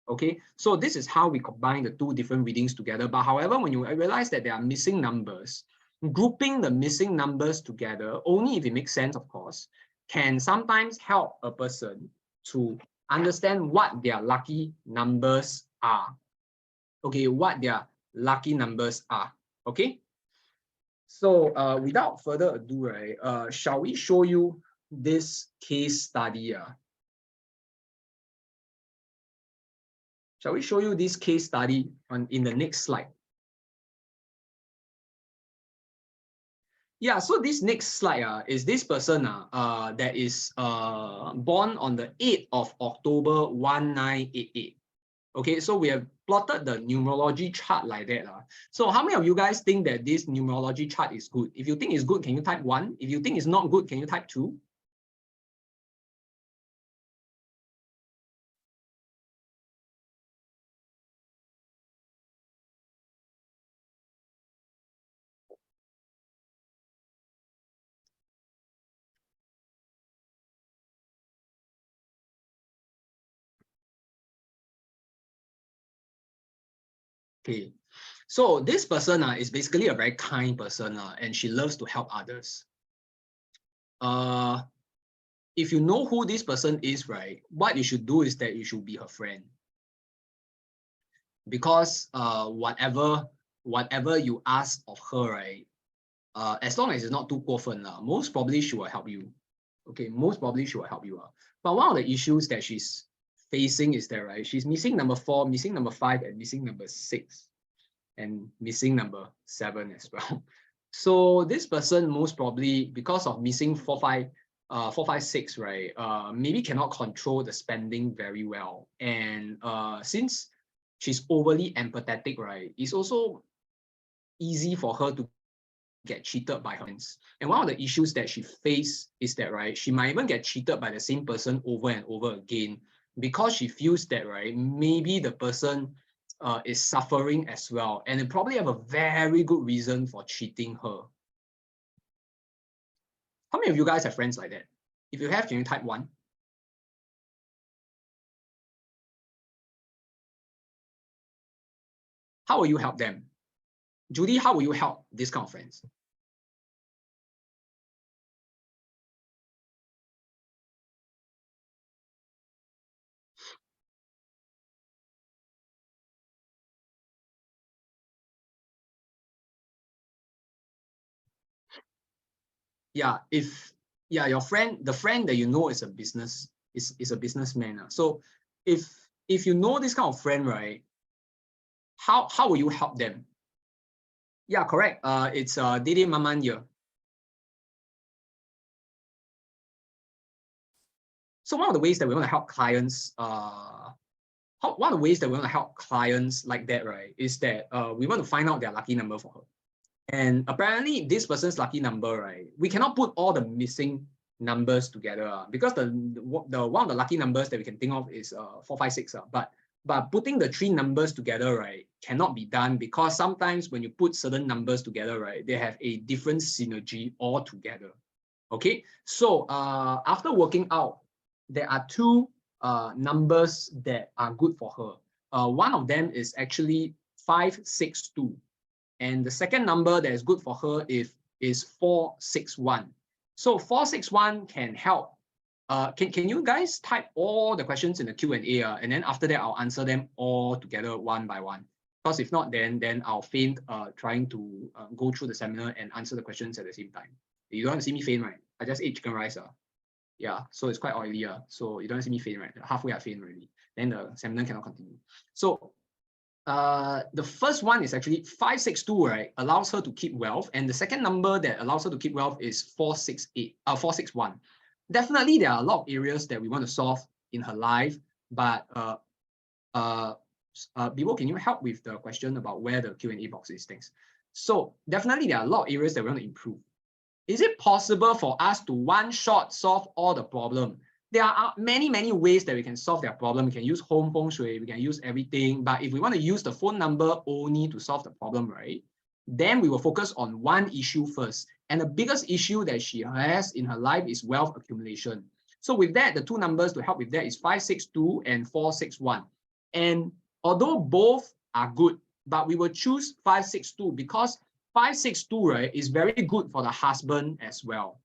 Okay, so this is how we combine the 2 different readings together. But however, when you realize that there are missing numbers, grouping the missing numbers together, only if it makes sense, of course, can sometimes help a person to understand what their lucky numbers are. Okay, what their lucky numbers are. Okay, so without further ado, right, shall we show you this case study? Shall we show you this case study in the next slide? Yeah, so this next slide is this person that is born on the 8th of October 1988. Okay, so we have plotted the numerology chart like that. So how many of you guys think that this numerology chart is good? If you think it's good, can you type 1? If you think it's not good, can you type 2? Okay, so this person is basically a very kind person and she loves to help others. If you know who this person is, right, what you should do is that you should be her friend. Because whatever you ask of her, right, as long as it's not too 过分, most probably she will help you. Okay, most probably she will help you. But one of the issues that she's facing is that, right, she's missing number 4, missing number 5, and missing number 6, and missing number 7 as well. So this person most probably, because of missing 4, 5, 6, right, maybe cannot control the spending very well. And since she's overly empathetic, right, it's also easy for her to get cheated by her friends. And one of the issues that she faces is that, right, she might even get cheated by the same person over and over again because she feels that, right, maybe the person is suffering as well, and they probably have a very good reason for cheating her. How many of you guys have friends like that? If you have, can you type 1? How will you help them? Judy, how will you help this kind of friends? Yeah, your friend, the friend that you know is a businessman. So if you know this kind of friend, right, how will you help them? Yeah, correct. It's Didi Maman here. So one of the ways that we want to help clients, one of the ways that we want to help clients like that, right, is that we want to find out their lucky number for her. And apparently this person's lucky number, right, we cannot put all the missing numbers together because the one of the lucky numbers that we can think of is 4, 5, 6. But putting the 3 numbers together, right, cannot be done because sometimes when you put certain numbers together, right, they have a different synergy altogether. Okay, so after working out, there are 2 numbers that are good for her. One of them is actually 562. And the second number that is good for her is 461. So 461 can help can you guys type all the questions in the Q&A, and then after that, I'll answer them all together one by one. Because if not, then I'll faint trying to go through the seminar and answer the questions at the same time. You don't want to see me faint, right? I just ate chicken rice. Yeah, so it's quite oily. So you don't want to see me faint, right? Halfway I faint already. Then the seminar cannot continue. So the first one is actually 562, right? Allows her to keep wealth. And the second number that allows her to keep wealth is 461. Definitely, there are a lot of areas that we want to solve in her life, but Bibo, can you help with the question about where the Q&A box is? Thanks. So definitely, there are a lot of areas that we want to improve. Is it possible for us to one-shot solve all the problem? There are many, many ways that we can solve their problem. We can use home feng shui, we can use everything. But if we want to use the phone number only to solve the problem, right, then we will focus on one issue first. And the biggest issue that she has in her life is wealth accumulation. So with that, the two numbers to help with that is 562 and 461. And although both are good, but we will choose 562 because 562, right, is very good for the husband as well.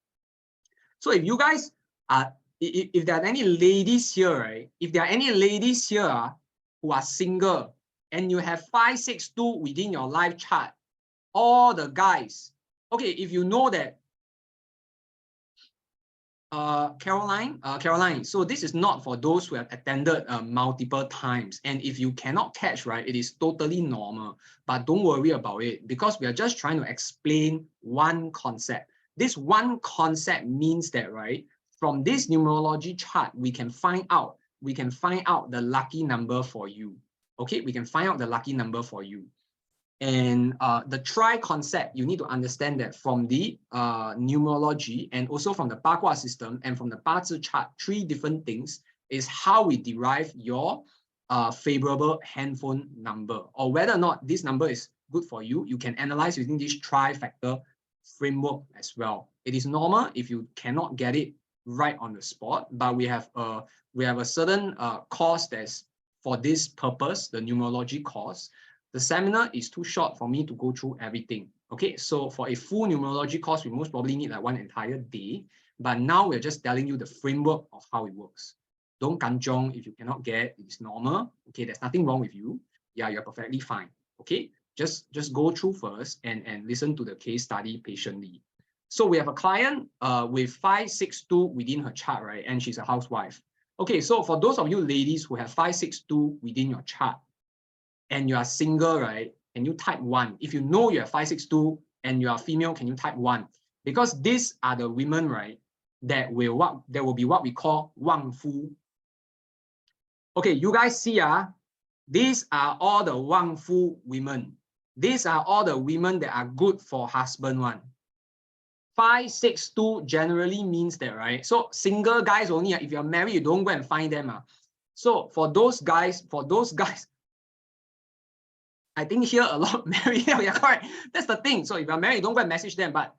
So if you guys are, if there are any ladies here, right, if there are any ladies here who are single and you have 562 within your life chart, all the guys, okay, if you know that, Caroline, so this is not for those who have attended multiple times. And if you cannot catch, right, it is totally normal. But don't worry about it because we are just trying to explain one concept. This one concept means that, right, from this numerology chart, we can find out the lucky number for you. Okay, we can find out the lucky number for you. And the try concept, you need to understand that from the numerology and also from the Bagua system and from the Bazi chart, three different things is how we derive your favorable handphone number, or whether or not this number is good for you. You can analyze using this tri-factor framework as well. It is normal if you cannot get it right on the spot, but we have a certain course that's for this purpose, the numerology course. The seminar is too short for me to go through everything. Okay, so for a full numerology course, we most probably need like one entire day. But now we're just telling you the framework of how it works. Don't kanjong if you cannot get, it's normal. Okay, there's nothing wrong with you. Yeah, you're perfectly fine. Okay, just go through first and listen to the case study patiently. So we have a client with 562 within her chart, right? And she's a housewife. Okay, so for those of you ladies who have 562 within your chart, and you are single, right? And you type 1. If you know you have 562 and you are female, can you type 1? Because these are the women, right? That will be what we call Wang Fu. Okay, you guys see, these are all the Wang Fu women. These are all the women that are good for husband one. 562 generally means that, right? So single guys only, if you're married, you don't go and find them. So for those guys, I think here a lot married. Yeah, correct. That's the thing. So if you're married, don't go and message them. But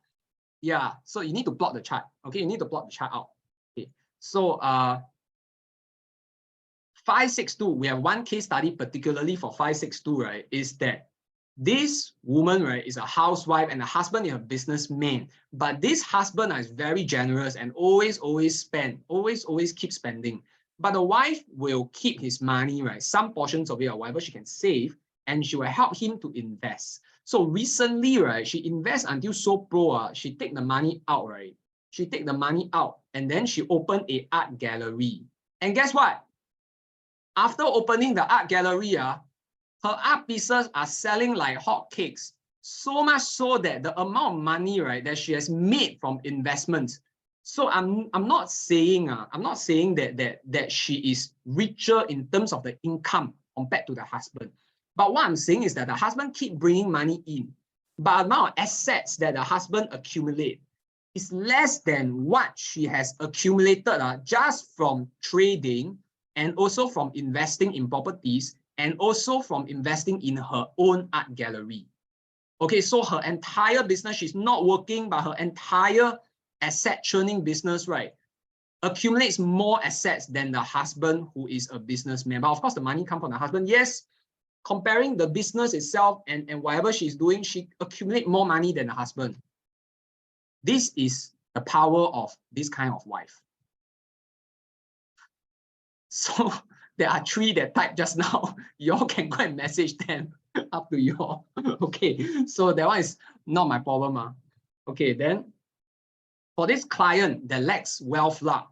yeah, so you need to plot the chart. Okay, you need to plot the chart out. Okay, so 562, we have one case study particularly for 562, right? Is that this woman, right, is a housewife and the husband is a businessman. But this husband is very generous and always spend, always keep spending. But the wife will keep his money, right? Some portions of it or whatever she can save, and she will help him to invest. So recently, right, she invests until so pro, she take the money out, right? She take the money out and then she opened an art gallery. And guess what? After opening the art gallery, her art pieces are selling like hotcakes. So much so that the amount of money, right, that she has made from investments. So I'm not saying that she is richer in terms of the income compared to the husband. But what I'm saying is that the husband keep bringing money in, but the amount of assets that the husband accumulate is less than what she has accumulated just from trading and also from investing in properties and also from investing in her own art gallery. Okay, so her entire business, she's not working, but her entire asset churning business, right, accumulates more assets than the husband who is a businessman. But of course, the money comes from the husband. Yes, comparing the business itself and whatever she's doing, she accumulates more money than the husband. This is the power of this kind of wife. So there are 3 that typed just now. You all can go and message them. Up to you all. Okay, so that one is not my problem. Okay, then for this client that lacks wealth luck,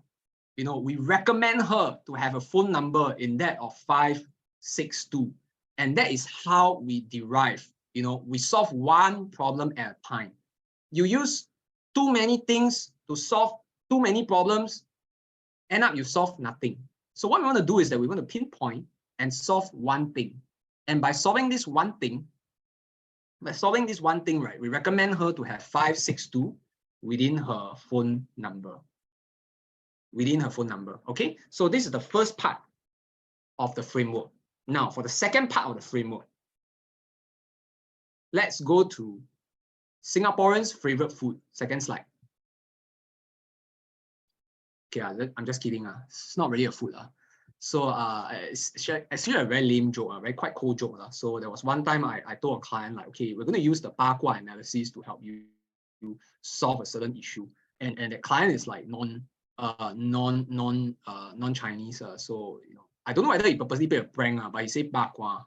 we recommend her to have a phone number in that of 562. And that is how we derive, we solve one problem at a time. You use too many things to solve too many problems, end up you solve nothing. So what we want to do is that we want to pinpoint and solve one thing. And by solving this one thing, right, we recommend her to have 562 within her phone number. Okay? So this is the first part of the framework. Now, for the second part of the framework, let's go to Singaporeans' favorite food. Second slide. Okay, I'm just kidding. It's not really a food. So it's actually a very lame joke, very quite cold joke. So there was one time I told a client, like, okay, we're going to use the Bakwa analysis to help you solve a certain issue. And the client is like non-Chinese. So I don't know whether he purposely played a prank, but he said Bakwa.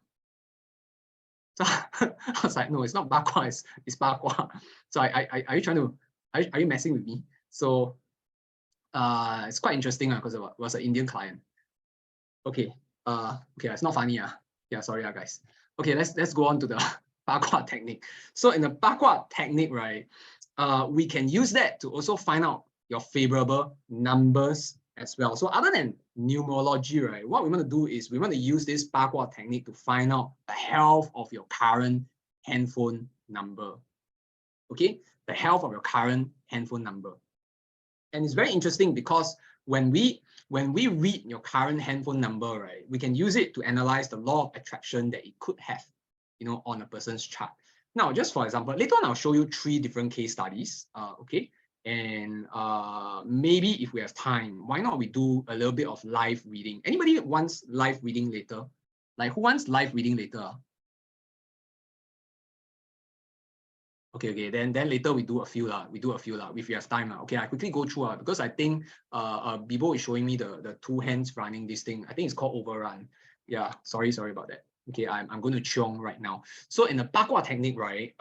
So I was like, no, it's not Bakwa, it's Bakwa. So are you trying to, are you messing with me? So it's quite interesting because it was an Indian client. Okay, okay, it's not funny. Yeah, sorry, guys. Okay, let's go on to the Bakwa technique. So in the Bakwa technique, right, we can use that to also find out your favorable numbers as well. So other than numerology, right, what we want to do is we want to use this Bakwa technique to find out the health of your current handphone number. Okay, the health of your current handphone number. And it's very interesting because when we read your current handphone number, right, we can use it to analyze the law of attraction that it could have, on a person's chart. Now, just for example, later on I'll show you 3 different case studies. Okay, and maybe if we have time, why not we do a little bit of live reading? Anybody wants live reading later? Like, who wants live reading later? Okay, then later we do a few if you have time. Okay, I quickly go through because I think Bibo is showing me the 2 hands running this thing. I think it's called overrun. Yeah, sorry about that. Okay, I'm going to chiong right now. So in the Bakwa technique, right,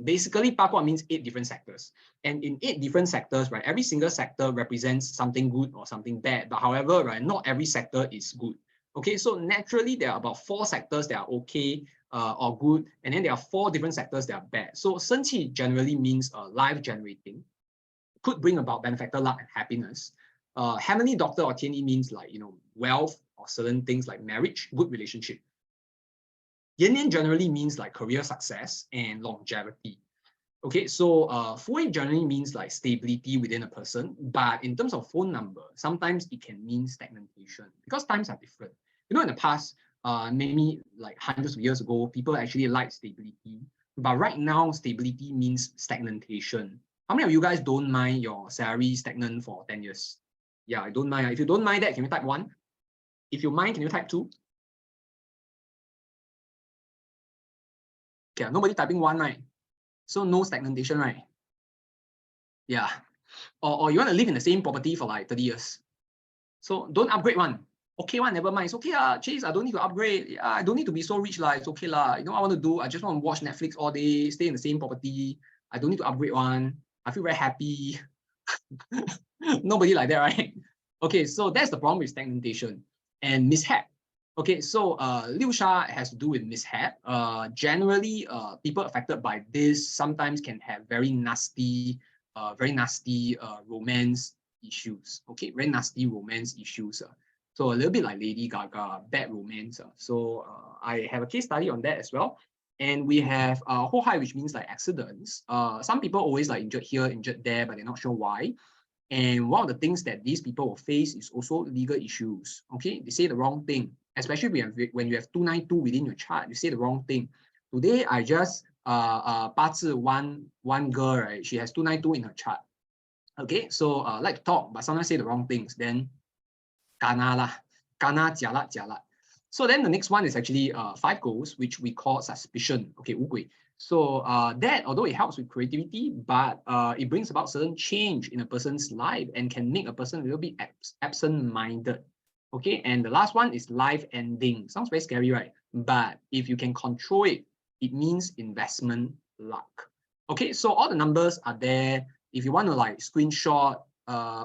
basically Bakwa means 8 different sectors. And in 8 different sectors, right, every single sector represents something good or something bad. But however, right, not every sector is good. Okay, so naturally there are about 4 sectors that are okay, or good, and then there are 4 different sectors that are bad. So Shen Qi generally means life generating, could bring about benefactor luck and happiness. Heavenly Doctor or Tian Yi means like wealth or certain things like marriage, good relationship. Yin Yin generally means like career success and longevity. Okay, so Fu Yin generally means like stability within a person, but in terms of phone number, sometimes it can mean stagnation because times are different. In the past, maybe like hundreds of years ago, people actually liked stability. But right now, stability means stagnation. How many of you guys don't mind your salary stagnant for 10 years? Yeah, I don't mind. If you don't mind that, can you type 1? If you mind, can you type 2? Okay, nobody typing 1, right? So no stagnation, right? Yeah. Or you want to live in the same property for like 30 years. So don't upgrade one. Okay, one, never mind. It's okay, Chase, I don't need to upgrade. Yeah, I don't need to be so rich. It's okay. What I want to do, I just want to watch Netflix all day, stay in the same property. I don't need to upgrade one. I feel very happy. Nobody like that, right? Okay, so that's the problem with stagnation and mishap. Okay, so Liu Sha has to do with mishap. Generally, people affected by this sometimes can have very nasty romance issues. Okay, very nasty romance issues. So a little bit like Lady Gaga, bad romance. So I have a case study on that as well. And we have Ho Hai, which means like accidents. Some people always like injured here, injured there, but they're not sure why. And one of the things that these people will face is also legal issues. Okay, they say the wrong thing, especially when you have 292 within your chart, you say the wrong thing. Today I just one girl, right? She has 292 in her chart. Okay, so like to talk, but sometimes say the wrong things. Then kana jialat. So then the next one is actually 5 goals, which we call suspicion. Okay, 五鬼. So that, although it helps with creativity, but it brings about certain change in a person's life and can make a person a little bit absent-minded. Okay, and the last one is life ending. Sounds very scary, right? But if you can control it, it means investment luck. Okay, so all the numbers are there. If you want to like screenshot,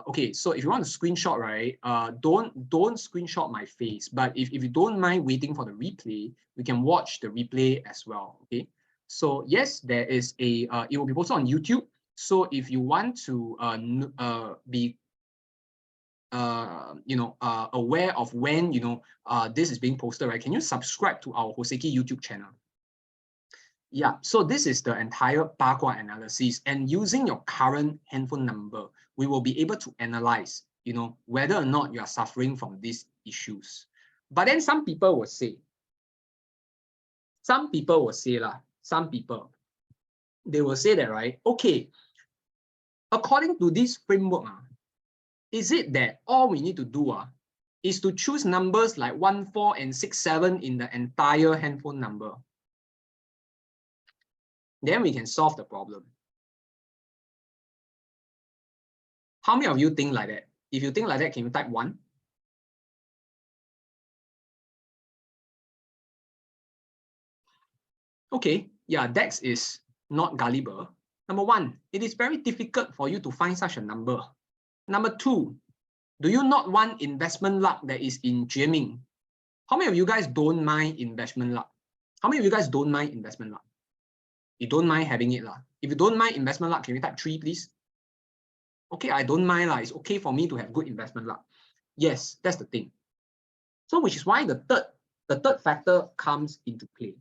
okay, so if you want to screenshot, right, don't screenshot my face. But if you don't mind waiting for the replay, we can watch the replay as well. Okay, so yes, there is a it will be posted on YouTube. So if you want to be aware of when this is being posted, right? Can you subscribe to our Hoseki YouTube channel? Yeah, so this is the entire Bagua analysis, and using your current handphone number, we will be able to analyze, whether or not you are suffering from these issues. But then some people will say, they will say that, right? Okay, according to this framework, is it that all we need to do is to choose numbers like 1, 4, and 6, 7 in the entire handphone number? Then we can solve the problem. How many of you think like that? If you think like that, can you type 1? Okay, yeah, Dex is not gullible. Number 1, it is very difficult for you to find such a number. Number 2, do you not want investment luck that is in jamming? How many of you guys don't mind investment luck? How many of you guys don't mind investment luck? You don't mind having it. If you don't mind investment luck, can you type 3, please? Okay, I don't mind. It's okay for me to have good investment luck. Yes, that's the thing. So which is why the third factor comes into play.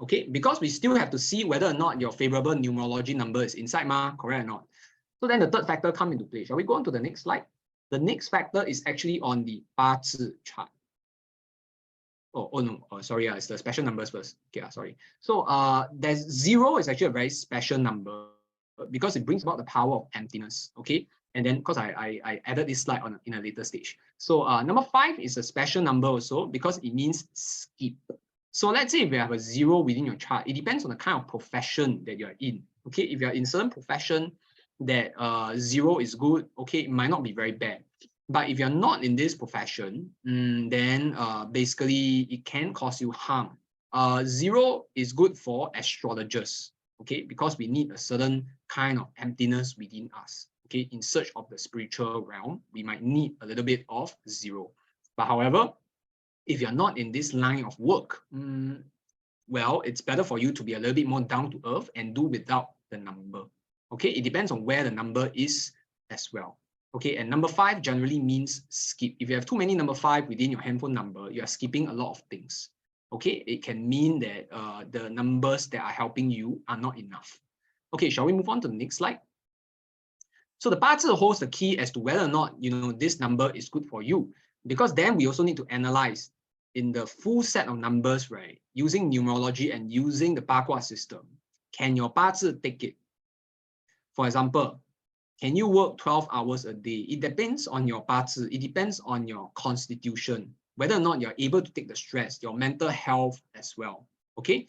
Okay, because we still have to see whether or not your favorable numerology number is inside, correct or not? So then the third factor comes into play. Shall we go on to the next slide? The next factor is actually on the 八字 chart. Oh no, sorry, it's the special numbers first. Okay, sorry. So there's 0 is actually a very special number because it brings about the power of emptiness. Okay, and then because I added this slide in a later stage. So number 5 is a special number also because it means skip. So let's say if you have a 0 within your chart, it depends on the kind of profession that you're in. Okay, if you're in certain profession that 0 is good, okay, it might not be very bad. But if you're not in this profession, then basically it can cause you harm. 0 is good for astrologers, okay, because we need a certain kind of emptiness within us. Okay, in search of the spiritual realm, we might need a little bit of 0. But however, if you're not in this line of work, well, it's better for you to be a little bit more down to earth and do without the number. Okay, it depends on where the number is as well. Okay, and number 5 generally means skip. If you have too many number 5 within your handphone number, you are skipping a lot of things. Okay, it can mean that the numbers that are helping you are not enough. Okay, shall we move on to the next slide? So the 八字 holds the key as to whether or not this number is good for you, because then we also need to analyze in the full set of numbers, right? Using numerology and using the Bagua system, can your 八字 take it? For example, can you work 12 hours a day? It depends on your 八字. It depends on your constitution, whether or not you're able to take the stress, your mental health as well. Okay,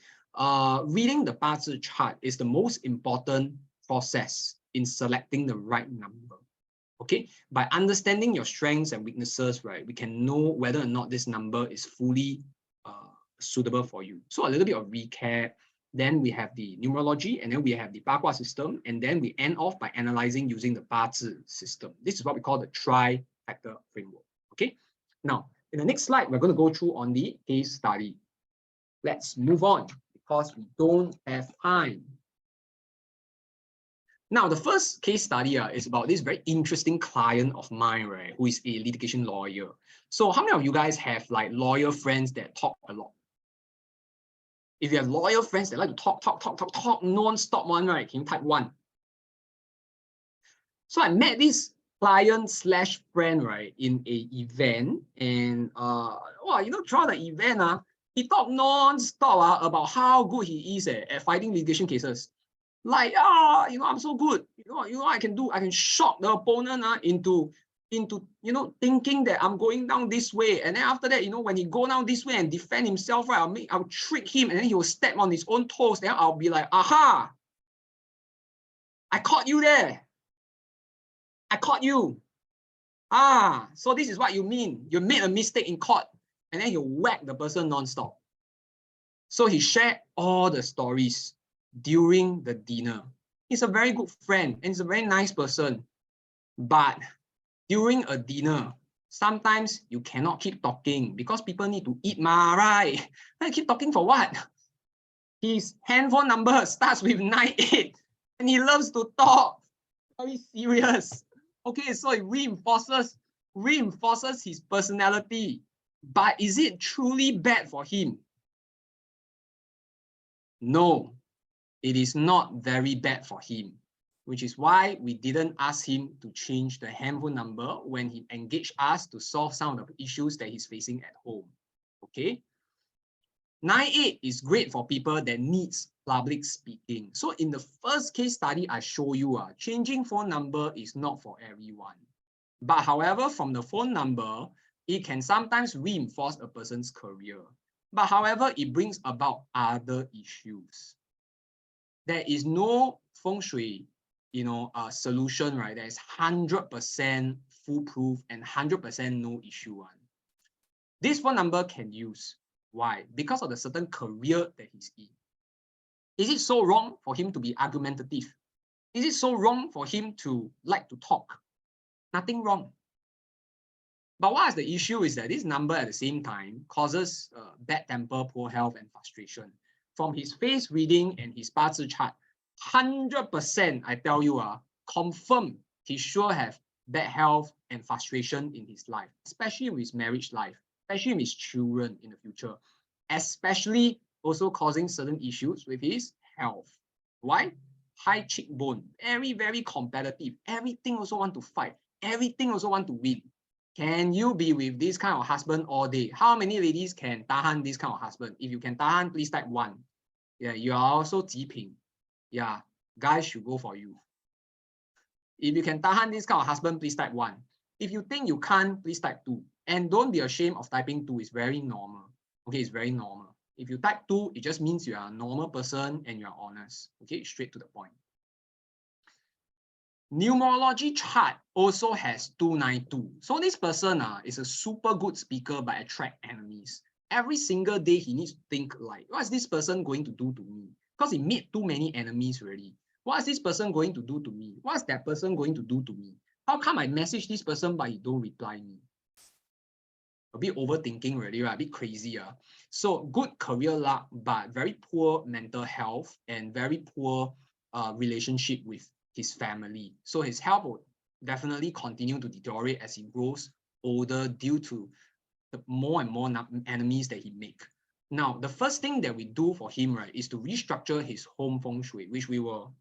reading the 八字 chart is the most important process in selecting the right number. Okay, by understanding your strengths and weaknesses, right, we can know whether or not this number is fully suitable for you. So a little bit of recap. Then we have the numerology, and then we have the Bagua system, and then we end off by analyzing using the 八字 system. This is what we call the tri-factor framework. Okay. Now, in the next slide, we're going to go through on the case study. Let's move on because we don't have time. Now, the first case study is about this very interesting client of mine, right, who is a litigation lawyer. So how many of you guys have like lawyer friends that talk a lot? If you have lawyer friends that like to talk non-stop one, right, can you type 1? So I met this client / friend, right, in a event, and throughout the event, he talked non-stop about how good he is at fighting litigation cases. Like, I'm so good. I can shock the opponent into thinking that I'm going down this way, and then after that, when he go down this way and defend himself, right, I'll trick him, and then he will step on his own toes. Then I'll be like, aha, I caught you there. I caught you. So this is what you mean. You made a mistake in court, and then you whack the person non-stop. So he shared all the stories during the dinner. He's a very good friend and he's a very nice person. But during a dinner, sometimes you cannot keep talking because people need to eat, right? I keep talking for what? His handphone number starts with 98 and he loves to talk. Very serious. Okay, so it reinforces his personality. But is it truly bad for him? No, it is not very bad for him, which is why we didn't ask him to change the handphone number when he engaged us to solve some of the issues that he's facing at home. Okay. 98 is great for people that needs public speaking. So in the first case study I show you, changing phone number is not for everyone. But however, from the phone number, it can sometimes reinforce a person's career. But however, it brings about other issues. There is no feng shui, solution, right? That is 100% foolproof and 100% no issue one. This phone number can use. Why? Because of the certain career that he's in. Is it so wrong for him to be argumentative? Is it so wrong for him to like to talk? Nothing wrong. But what is the issue is that this number at the same time causes bad temper, poor health, and frustration. From his face reading and his 八字 chart, 100%, I tell you, confirm he sure have bad health and frustration in his life, especially with his marriage life, especially with his children in the future, especially also causing certain issues with his health. Why? High cheekbone, very, very competitive. Everything also want to fight. Everything also want to win. Can you be with this kind of husband all day? How many ladies can tahan this kind of husband? If you can tahan, please type 1. Yeah, you are also jiping. Yeah, guys should go for you. If you can tahan this kind of husband, please type 1. If you think you can't, please type 2. And don't be ashamed of typing 2. It's very normal. Okay, it's very normal. If you type 2, it just means you are a normal person and you are honest. Okay, straight to the point. Numerology chart also has 292. So this person is a super good speaker but attract enemies. Every single day he needs to think like, what is this person going to do to me? Because he made too many enemies already. What is this person going to do to me? What is that person going to do to me? How come I message this person but he don't reply me? A bit overthinking already, right? A bit crazy. So good career luck, but very poor mental health and very poor relationship with his family. So his health will definitely continue to deteriorate as he grows older due to the more and more enemies that he make. Now, the first thing that we do for him, right, is to restructure his home feng shui, which we will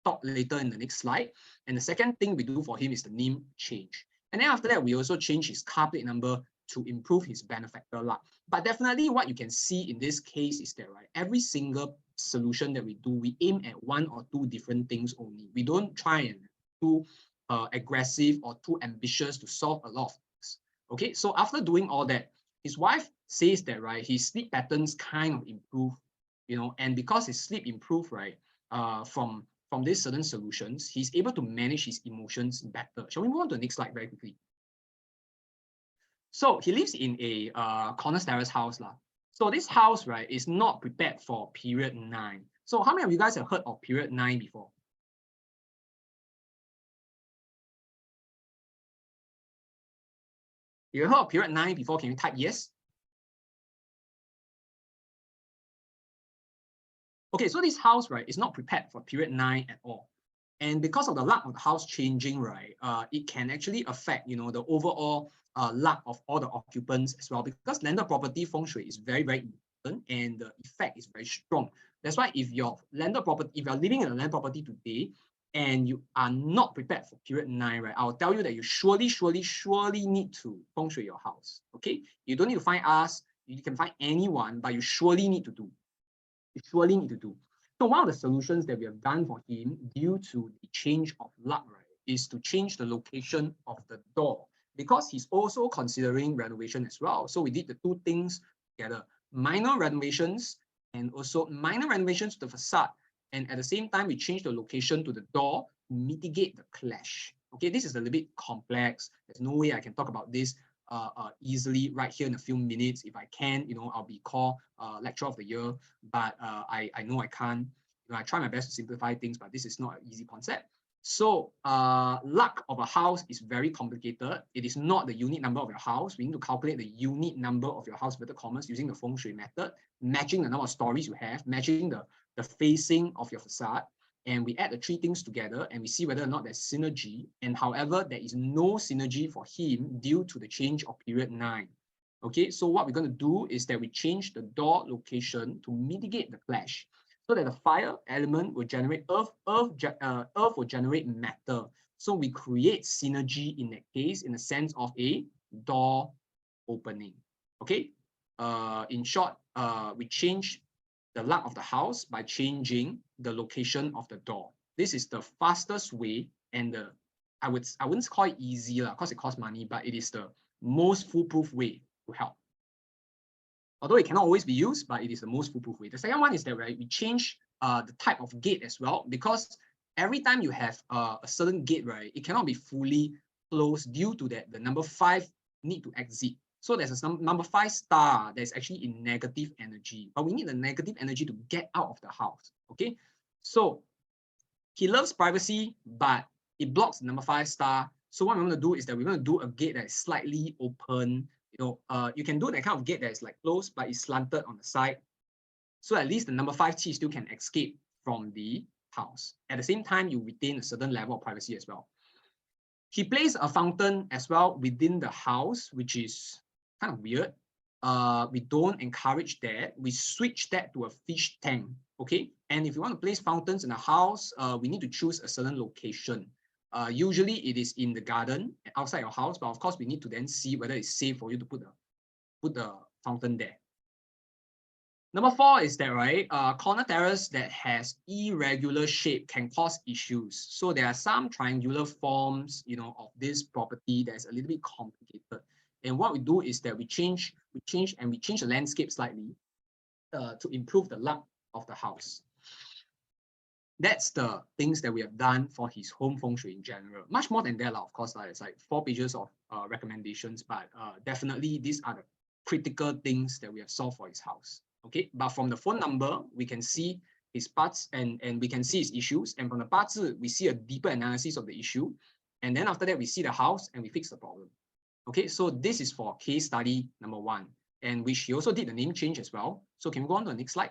talk later in the next slide. And the second thing we do for him is the name change. And then after that, we also change his car plate number to improve his benefactor luck. But definitely what you can see in this case is that, right, every single solution that we do, we aim at 1 or 2 different things only. We don't try and too aggressive or too ambitious to solve a lot of things. Okay, so after doing all that, his wife says that, right, his sleep patterns kind of improve, and because his sleep improved, right, from these certain solutions, he's able to manage his emotions better. Shall we move on to the next slide very quickly? So he lives in a corner terrace house. So this house, right, is not prepared for period 9. So how many of you guys have heard of period 9 before? You heard of period 9 before? Can you type yes? Okay, so this house, right, is not prepared for period 9 at all. And because of the luck of the house changing, right, it can actually affect, the overall luck of all the occupants as well. Because landed property feng shui is very, very important and the effect is very strong. That's why if you're living in a land property today and you are not prepared for period 9, right, I'll tell you that you surely need to feng shui your house. Okay, you don't need to find us. You can find anyone, but you surely need to do. So one of the solutions that we have done for him due to the change of luck, right, is to change the location of the door because he's also considering renovation as well. So we did the 2 things together, minor renovations and also minor renovations to the facade And at the same time, we change the location to the door to mitigate the clash. Okay, this is a little bit complex. There's no way I can talk about this easily right here in a few minutes. If I can, I'll be called lecturer of the year, but I know I can't. I try my best to simplify things, but this is not an easy concept. So luck of a house is very complicated. It is not the unit number of your house. We need to calculate the unit number of your house inverted commas using the feng shui method, matching the number of stories you have, matching the facing of your facade. And we add the three things together and we see whether or not there's synergy. And however, there is no synergy for him due to the change of period 9. Okay, so what we're going to do is that we change the door location to mitigate the clash, so that the fire element will generate earth will generate matter. So we create synergy in that case in the sense of a door opening. Okay, in short, we change the luck of the house by changing the location of the door. This is the fastest way, and I wouldn't call it easy because it costs money, but it is the most foolproof way to help. Although it cannot always be used, but it is the most foolproof way. The second one is that we change the type of gate as well, because every time you have a certain gate, right, it cannot be fully closed due to that the number 5 need to exit. So there's a number 5 star that's actually in negative energy, but we need the negative energy to get out of the house. Okay, so he loves privacy, but it blocks the number 5 star. So what we're going to do is that we're going to do a gate that is slightly open. You can do that kind of gate that is like closed, but it's slanted on the side. So at least the number 5 chi still can escape from the house. At the same time, you retain a certain level of privacy as well. He placed a fountain as well within the house, which is kind of weird. We don't encourage that. We switch that to a fish tank. Okay. And if you want to place fountains in a house, we need to choose a certain location. Usually it is in the garden outside your house, but of course we need to then see whether it's safe for you to put the fountain there. Number 4 is that, right, corner terrace that has irregular shape can cause issues. So there are some triangular forms, of this property that's a little bit complicated. And what we do is that we change the landscape slightly to improve the luck of the house. That's the things that we have done for his home feng shui in general. Much more than that, of course, it's like 4 pages of recommendations, but definitely these are the critical things that we have solved for his house. Okay, but from the phone number, we can see his parts and we can see his issues. And from the parts, we see a deeper analysis of the issue. And then after that, we see the house and we fix the problem. Okay, so this is for case study number 1, and which he also did the name change as well. So can we go on to the next slide?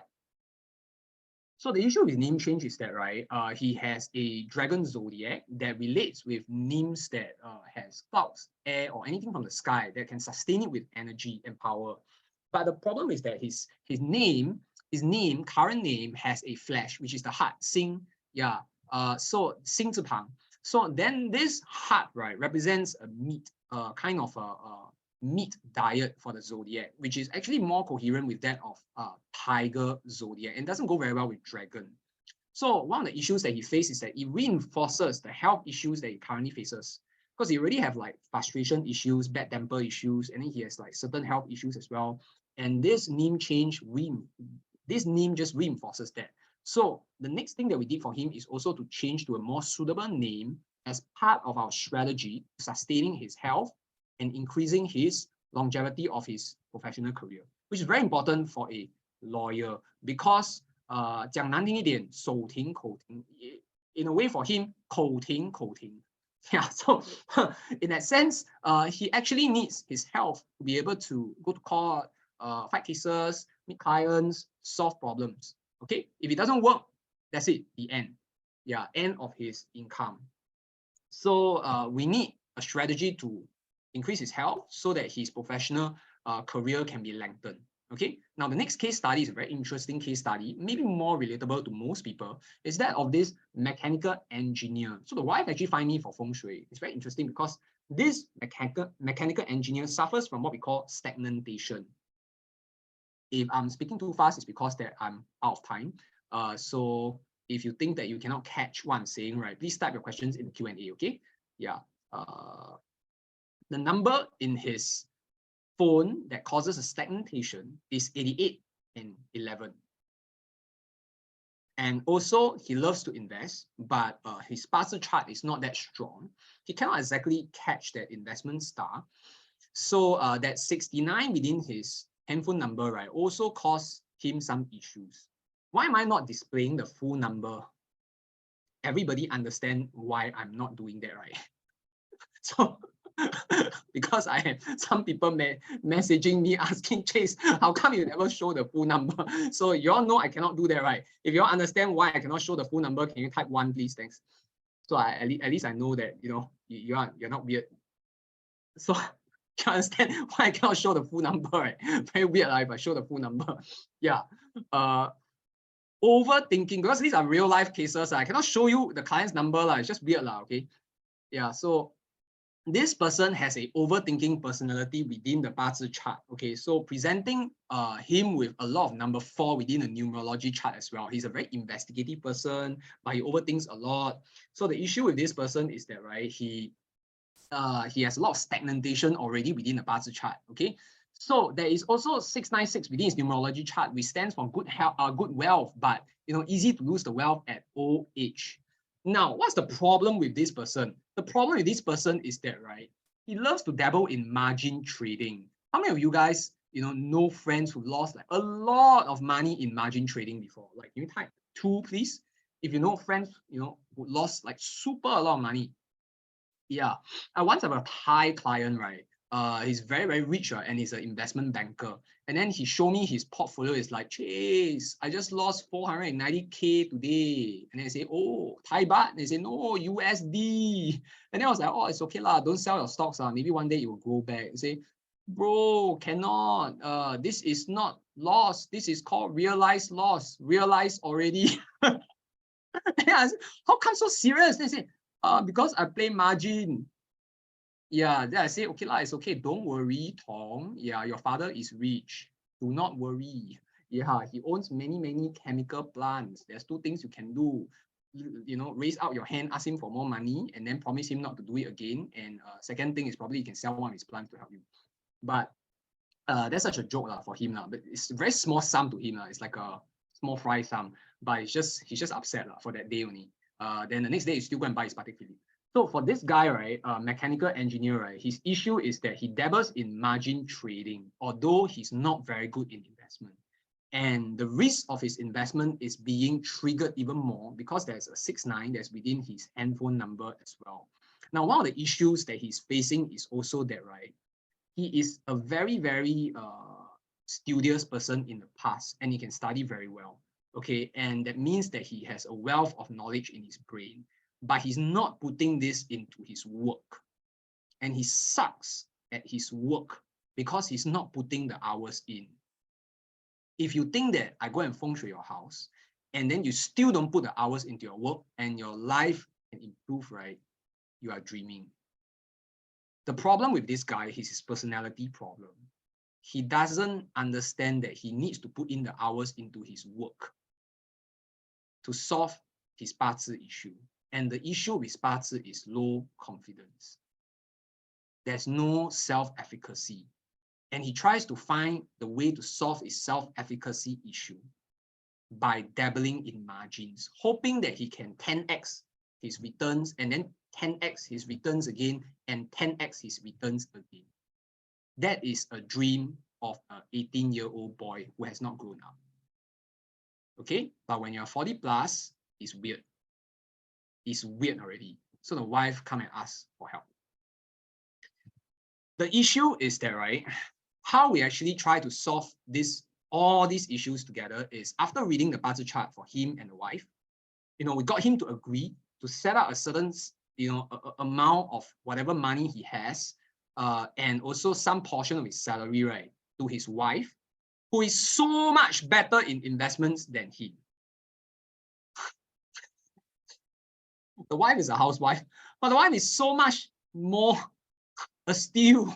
So the issue with name change is that, right, he has a dragon zodiac that relates with names that has clouds, air, or anything from the sky that can sustain it with energy and power. But the problem is that his current name has a flash, which is the heart, Xing. Yeah. So Xing 字旁. So then this heart, right, represents a meat, kind of a meat diet for the zodiac, which is actually more coherent with that of tiger zodiac and doesn't go very well with dragon. So one of the issues that he faces is that it reinforces the health issues that he currently faces, because he already have like frustration issues, bad temper issues, and then he has like certain health issues as well. And this name change, this name just reinforces that. So the next thing that we did for him is also to change to a more suitable name as part of our strategy, sustaining his health and increasing his longevity of his professional career, which is very important for a lawyer, because 讲难听一点，手停口停, in a way for him, 口停口停. Yeah, so in that sense, he actually needs his health to be able to go to court, fight cases, meet clients, solve problems. Okay, if it doesn't work, that's it, the end. Yeah, end of his income. So we need a strategy to increase his health so that his professional career can be lengthened. Okay, now the next case study is a very interesting case study, maybe more relatable to most people, is that of this mechanical engineer. So the wife actually find me for feng shui. It's very interesting because this mechanical engineer suffers from what we call stagnation. If I'm speaking too fast, it's because that I'm out of time. So if you think that you cannot catch what I'm saying, right, please type your questions in the Q&A, okay? Yeah. The number in his phone that causes a stagnation is 88 and 11. And also, he loves to invest, but his parcel chart is not that strong. He cannot exactly catch that investment star. So that 69 within his handphone number, right, also caused him some issues. Why am I not displaying the full number? Everybody understand why I'm not doing that, right? So because I have some people messaging me asking, Chase, how come you never show the full number? So you all know I cannot do that, right? If you all understand why I cannot show the full number, can you type 1, please? Thanks. So at least I know that, you know, you're not weird. So you understand why I cannot show the full number, right? Very weird if I show the full number. Yeah. Overthinking, because these are real life cases. I cannot show you the client's number. It's just weird, okay? Yeah. So this person has a overthinking personality within the Bazi chart. Okay, so presenting him with a lot of number 4 within the numerology chart as well. He's a very investigative person, but he overthinks a lot. So the issue with this person is that, right, he has a lot of stagnation already within the Bazi chart. Okay, so there is also 696 within his numerology chart, which stands for good health, good wealth, but you know, easy to lose the wealth at old age. Now, what's the problem with this person? The problem with this person is that, right, he loves to dabble in margin trading. How many of you guys, you know friends who lost like a lot of money in margin trading before? Like, can you type 2, please? If you know friends, you know, who lost like super a lot of money. Yeah, I once have a Thai client, right? He's very, very rich, and he's an investment banker. And then he showed me his portfolio. Is like, Chase, I just lost 490K today. And then I say, oh, Thai baht. And they say, no, USD. And then I was like, oh, it's okay lah. Don't sell your stocks. Maybe one day it will grow back. You say, bro, cannot. This is not loss. This is called realized loss. Realized already. Yeah, how come so serious? They say, because I play margin. Yeah, then I say, okay lah, it's okay. Don't worry, Tom. Yeah, your father is rich. Do not worry. Yeah, he owns many, many chemical plants. There's 2 things you can do. You know, raise out your hand, ask him for more money, and then promise him not to do it again. And second thing is probably you can sell one of his plants to help you. But that's such a joke for him. But it's a very small sum to him. It's like a small fry sum. But he's just upset for that day only. Then the next day, he still go and buy his Patek Philippe. So for this guy, right, mechanical engineer, right, his issue is that he dabbles in margin trading, although he's not very good in investment. And the risk of his investment is being triggered even more because there's a 69 that's within his handphone number as well. Now, one of the issues that he's facing is also that, right, he is a very, very studious person in the past, and he can study very well. Okay, and that means that he has a wealth of knowledge in his brain, but he's not putting this into his work. And he sucks at his work because he's not putting the hours in. If you think that I go and feng shui your house, and then you still don't put the hours into your work and your life can improve, right, you are dreaming. The problem with this guy is his personality problem. He doesn't understand that he needs to put in the hours into his work to solve his Bazi issue. And the issue with Bazi is low confidence. There's no self-efficacy. And he tries to find the way to solve his self-efficacy issue by dabbling in margins, hoping that he can 10x his returns and then 10x his returns again and 10x his returns again. That is a dream of an 18-year-old boy who has not grown up. Okay, but when you're 40 plus, it's weird. It's weird already. So the wife come and ask for help. The issue is that, right, how we actually try to solve all these issues together is after reading the Bazi chart for him and the wife, you know, we got him to agree to set up a certain, you know, amount of whatever money he has, and also some portion of his salary, right, to his wife, who is so much better in investments than him. The wife is a housewife, but the wife is so much more astute,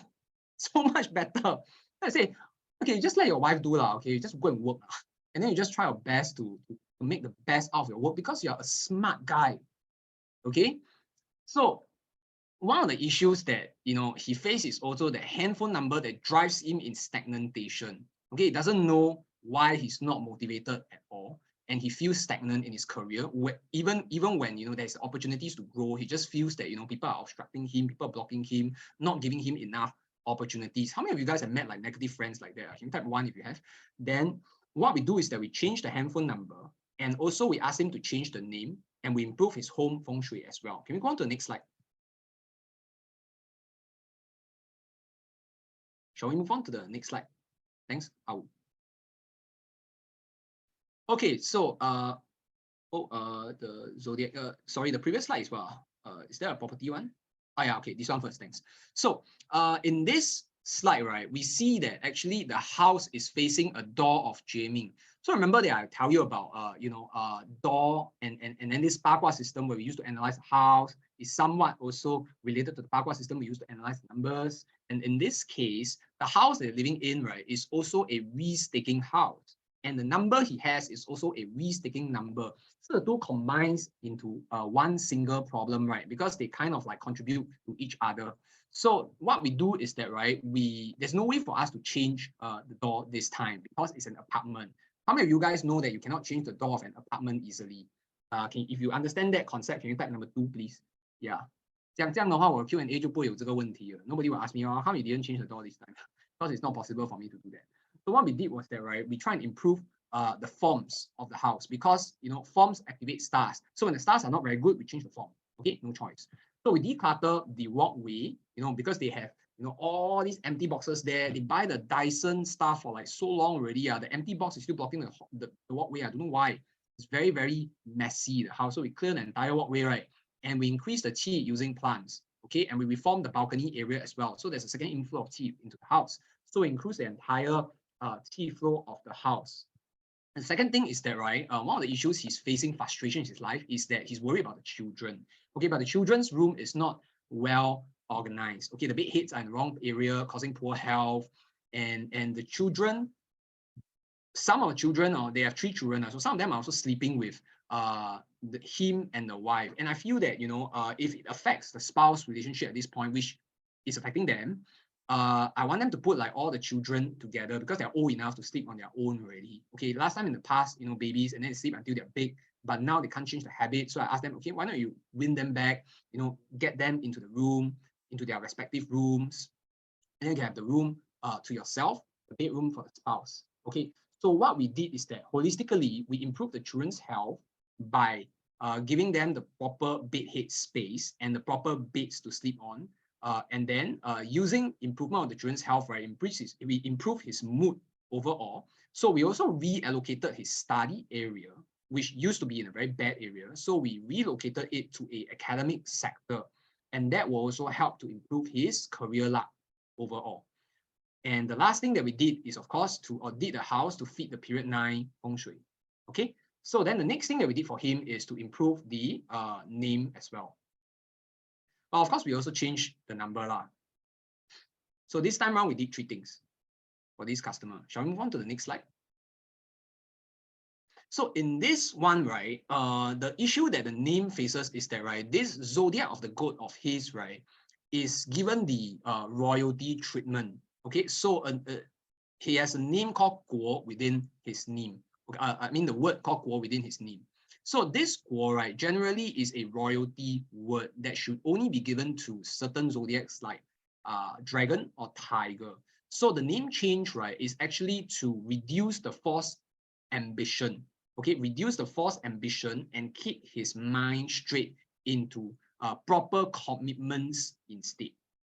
so much better. I say, okay, just let your wife do lah. Okay, just go and work, and then you just try your best to make the best out of your work because you're a smart guy. Okay, so one of the issues that he faces is also the handphone number that drives him in stagnation. Okay, he doesn't know why he's not motivated at all. and he feels stagnant in his career, even when there's opportunities to grow, he just feels that people are obstructing him, people are blocking him, not giving him enough opportunities. How many of you guys have met like negative friends like that? Can you type 1 if you have? Then what we do is that we change the handphone number, and also we ask him to change the name, and we improve his home feng shui as well. Can we go on to the next slide? Shall we move on to the next slide? Thanks. Okay, so the zodiac, sorry, the previous slide as well. Is there a property one? Oh yeah, okay, this one first, thanks. So in this slide, right, we see that actually the house is facing a door of jamming. So remember that I tell you about door and then this Bagua system where we used to analyze the house is somewhat also related to the Bagua system we used to analyze the numbers. And in this case, the house they're living in, right, is also a restaking house. And the number he has is also a restaking number. So the two combines into one single problem, right? Because they kind of like contribute to each other. So what we do is that, right, there's no way for us to change the door this time because it's an apartment. How many of you guys know that you cannot change the door of an apartment easily? If you understand that concept, can you type number 2, please? Yeah. 这样的话，我 Q&A 就不会有这个问题了。Nobody will ask me, how you didn't change the door this time? Because it's not possible for me to do that. So what we did was that, right, we try and improve the forms of the house because, forms activate stars. So when the stars are not very good, we change the form. Okay, no choice. So we declutter the walkway, because they have, all these empty boxes there. They buy the Dyson stuff for like so long already. The empty box is still blocking the walkway. I don't know why. It's very, very messy, the house. So we clear the entire walkway, right? And we increase the qi using plants. Okay, and we reform the balcony area as well. So there's a second inflow of qi into the house. So it includes the entire qi flow of the house. The second thing is that, right, one of the issues he's facing frustration in his life is that he's worried about the children. Okay, but the children's room is not well organized. Okay, the bed heads are in the wrong area, causing poor health. And the children, some of the children, they have 3 children, so some of them are also sleeping with him and the wife. And I feel that, if it affects the spouse relationship at this point, which is affecting them, I want them to put like all the children together because they're old enough to sleep on their own already. Okay, last time in the past, babies, and then they sleep until they're big, but now they can't change the habit. So I asked them, okay, why don't you win them back, get them into the room, into their respective rooms, and then you can have the room to yourself, the bedroom for the spouse. Okay, so what we did is that holistically, we improved the children's health by giving them the proper bed head space and the proper beds to sleep on. And then using improvement of the children's health, right, we improve his mood overall. So we also reallocated his study area, which used to be in a very bad area. So we relocated it to an academic sector. And that will also help to improve his career luck overall. And the last thing that we did is, of course, to audit the house to fit the period 9 feng shui. Okay, so then the next thing that we did for him is to improve the name as well. But of course, we also changed the number lah. So this time around, we did 3 things for this customer. Shall we move on to the next slide? So in this one, right, the issue that the name faces is that, right, this zodiac of the goat of his, right, is given the royalty treatment. Okay, so he has a name called Guo within his name. Okay, I mean the word called Guo within his name. So this Guo, right, generally is a royalty word that should only be given to certain zodiacs like dragon or tiger. So the name change, right, is actually to reduce the false ambition. Okay, reduce the false ambition and keep his mind straight into proper commitments instead.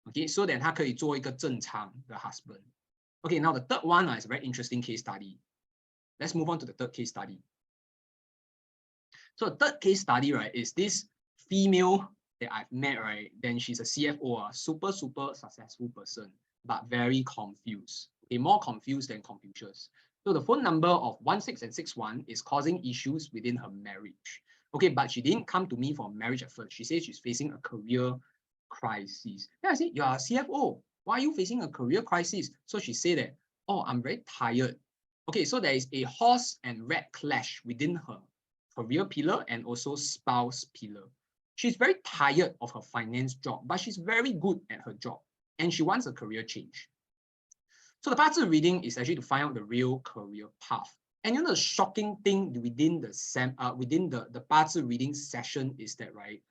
Okay, so that 他可以做一个正常的 husband. Okay, now the third one is a very interesting case study. Let's move on to the third case study. So the third case study, right, is this female that I've met, right? Then she's a CFO, a super successful person, but very confused. Okay, more confused than Confucius. So the phone number of 16 and 61 is causing issues within her marriage. Okay, but she didn't come to me for marriage at first. She says she's facing a career crisis. Then I said, you're a CFO. Why are you facing a career crisis? So she said that, oh, I'm very tired. Okay, so there is a horse and rat clash within her career pillar and also spouse pillar. She's very tired of her finance job, but she's very good at her job and she wants a career change. So the 八字 reading is actually to find out the real career path. And you know the shocking thing within the 八字 reading session is that, right?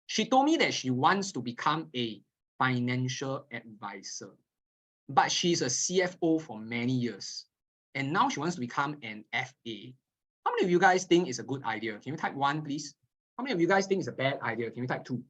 She told me that she wants to become a financial advisor, but she's a CFO for many years. And now she wants to become an FA. How many of you guys think it's a good idea? Can you type 1, please? How many of you guys think it's a bad idea? Can you type 2?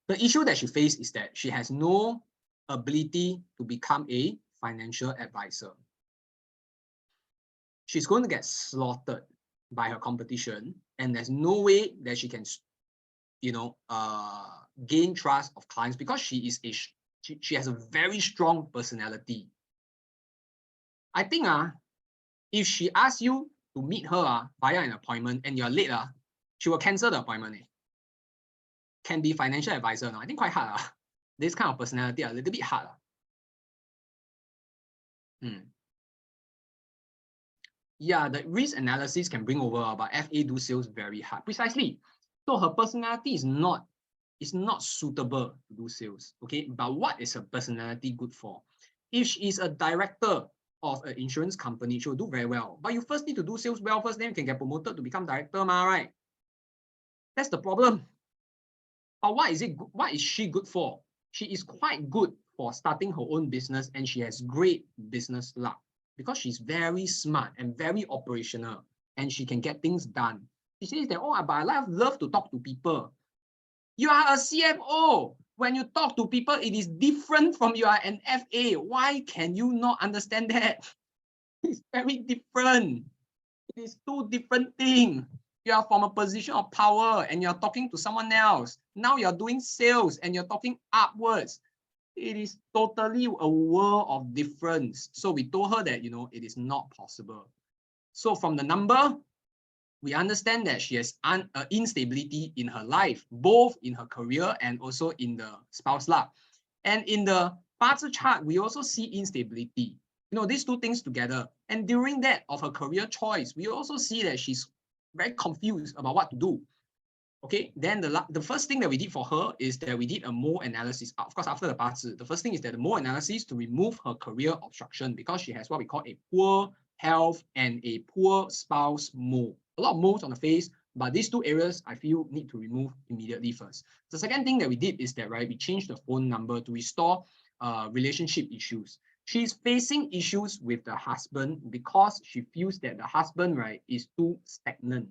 The issue that she faced is that she has no ability to become a financial advisor. She's going to get slaughtered by her competition, and there's no way that she can, gain trust of clients because she has a very strong personality. I think if she asks you to meet her via an appointment and you're late, she will cancel the appointment. Can be financial advisor now. I think quite hard. This kind of personality a little bit hard. Yeah, the risk analysis can bring over, but FA do sales very hard. Precisely. So her personality is not suitable to do sales. Okay, but what is her personality good for? If she is a director of an insurance company, she'll do very well. But you first need to do sales well first, then you can get promoted to become director, right? That's the problem. But what is she good for? She is quite good for starting her own business, and she has great business luck because she's very smart and very operational, and she can get things done. She says that, oh, but I love to talk to people. You are a CFO. When you talk to people, it is different from you are an FA. Why can you not understand that? It's very different. It is two different things. You are from a position of power and you're talking to someone else. Now you're doing sales and you're talking upwards. It is totally a world of difference. So we told her that, it is not possible. So from the number, we understand that she has instability in her life, both in her career and also in the spouse life. And in the 八字 chart, we also see instability. These two things together. And during that of her career choice, we also see that she's very confused about what to do. Okay, then the first thing that we did for her is that we did a mole analysis. Of course, after the 八字, the first thing is that the mole analysis to remove her career obstruction because she has what we call a poor health and a poor spouse mole. A lot of moles on the face, but these two areas I feel need to remove immediately first. The second thing that we did is that, right, we changed the phone number to restore relationship issues. She's facing issues with the husband because she feels that the husband, right, is too stagnant.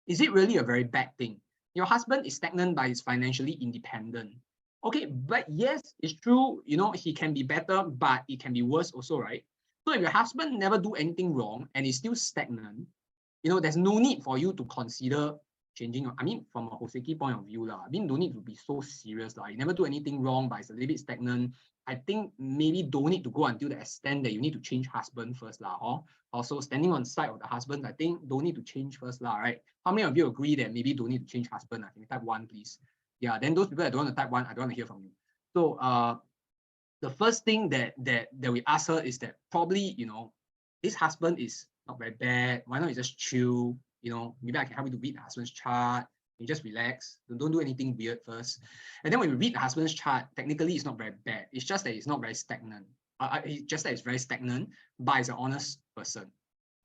Is it really a very bad thing? Your husband is stagnant but is financially independent. Okay, but yes, it's true, he can be better, but it can be worse also, right? So if your husband never do anything wrong and is still stagnant, there's no need for you to consider changing. I mean, from a Hoseki point of view, don't need to be so serious. You never do anything wrong, but it's a little bit stagnant. I think maybe don't need to go until the extent that you need to change husband first. Also, standing on the side of the husband, I think don't need to change first, right? How many of you agree that maybe don't need to change husband? Can you type 1, please? Yeah, then those people that don't want to type 1, I don't want to hear from you. So the first thing that we ask her is that probably, this husband is not very bad. Why not you just chill? Maybe I can help you to read the husband's chart. You just relax. Don't do anything weird first. And then when we read the husband's chart, technically it's not very bad. It's just that it's not very stagnant. It's just that it's very stagnant, but it's an honest person.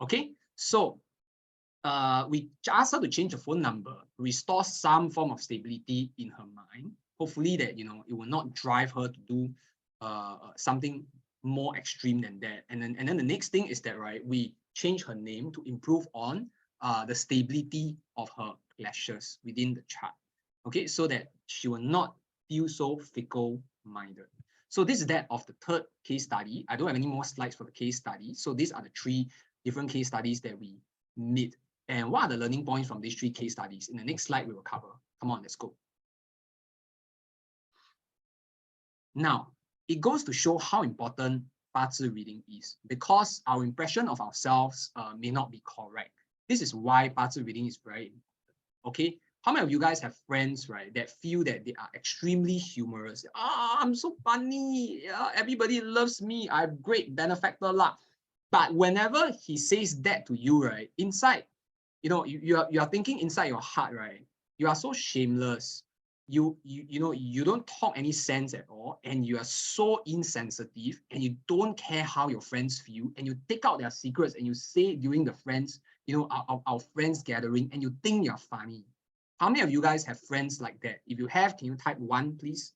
Okay, so we asked her to change the phone number, restore some form of stability in her mind. Hopefully that it will not drive her to do something more extreme than that. And then the next thing is that, right, we change her name to improve on the stability of her clashes within the chart. Okay, so that she will not feel so fickle-minded. So this is that of the third case study. I don't have any more slides for the case study. So these are the 3 different case studies that we made. And what are the learning points from these 3 case studies? In the next slide, we will cover. Come on, let's go. Now, it goes to show how important 八字 reading is because our impression of ourselves may not be correct. This is why 八字 reading is very important. Okay, how many of you guys have friends, right, that feel that they are extremely humorous? I'm so funny. Yeah, everybody loves me. I have great benefactor luck. But whenever he says that to you, right, inside, you are thinking inside your heart, right? You are so shameless. You don't talk any sense at all, and you are so insensitive, and you don't care how your friends feel, and you take out their secrets and you say during the friends, our friends gathering, and you think you're funny. How many of you guys have friends like that? If you have, can you type 1, please?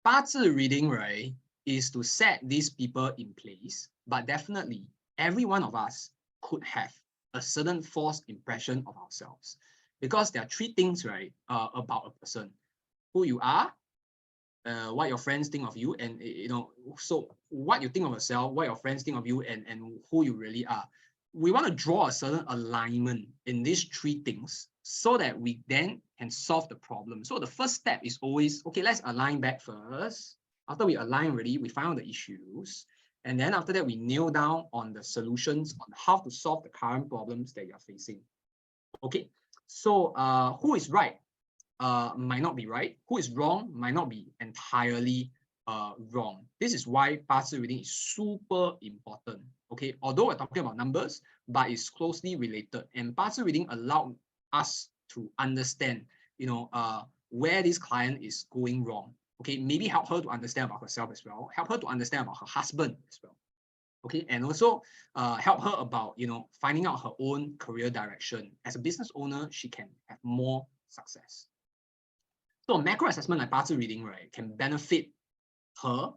Bazi reading, right, is to set these people in place, but definitely every one of us could have a certain false impression of ourselves, because there are 3 things, right, about a person: who you are, what your friends think of you, and so what you think of yourself, what your friends think of you, and who you really are. We want to draw a certain alignment in these 3 things so that we then can solve the problem. So the first step is always, okay, let's align back first. After we align already, we find out the issues, and then after that we nail down on the solutions on how to solve the current problems that you're facing. Okay, so who is right might not be right. Who is wrong might not be entirely wrong. This is why Bazi reading is super important. Okay, although we're talking about numbers, but it's closely related. And Bazi reading allowed us to understand, where this client is going wrong. Okay, maybe help her to understand about herself as well. Help her to understand about her husband as well. Okay, and also help her about finding out her own career direction. As a business owner, she can have more success. So macro assessment like Bazi reading, right, can benefit her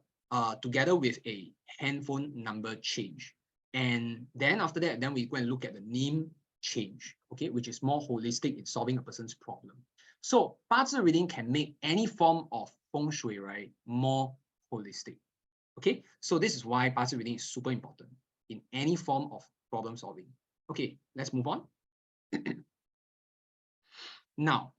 together with a handphone number change. And then after that, then we go and look at the name change, okay, which is more holistic in solving a person's problem. So Bazi reading can make any form of feng shui, right, more holistic. Okay, so this is why Bazi reading is super important in any form of problem solving. Okay, let's move on. Now,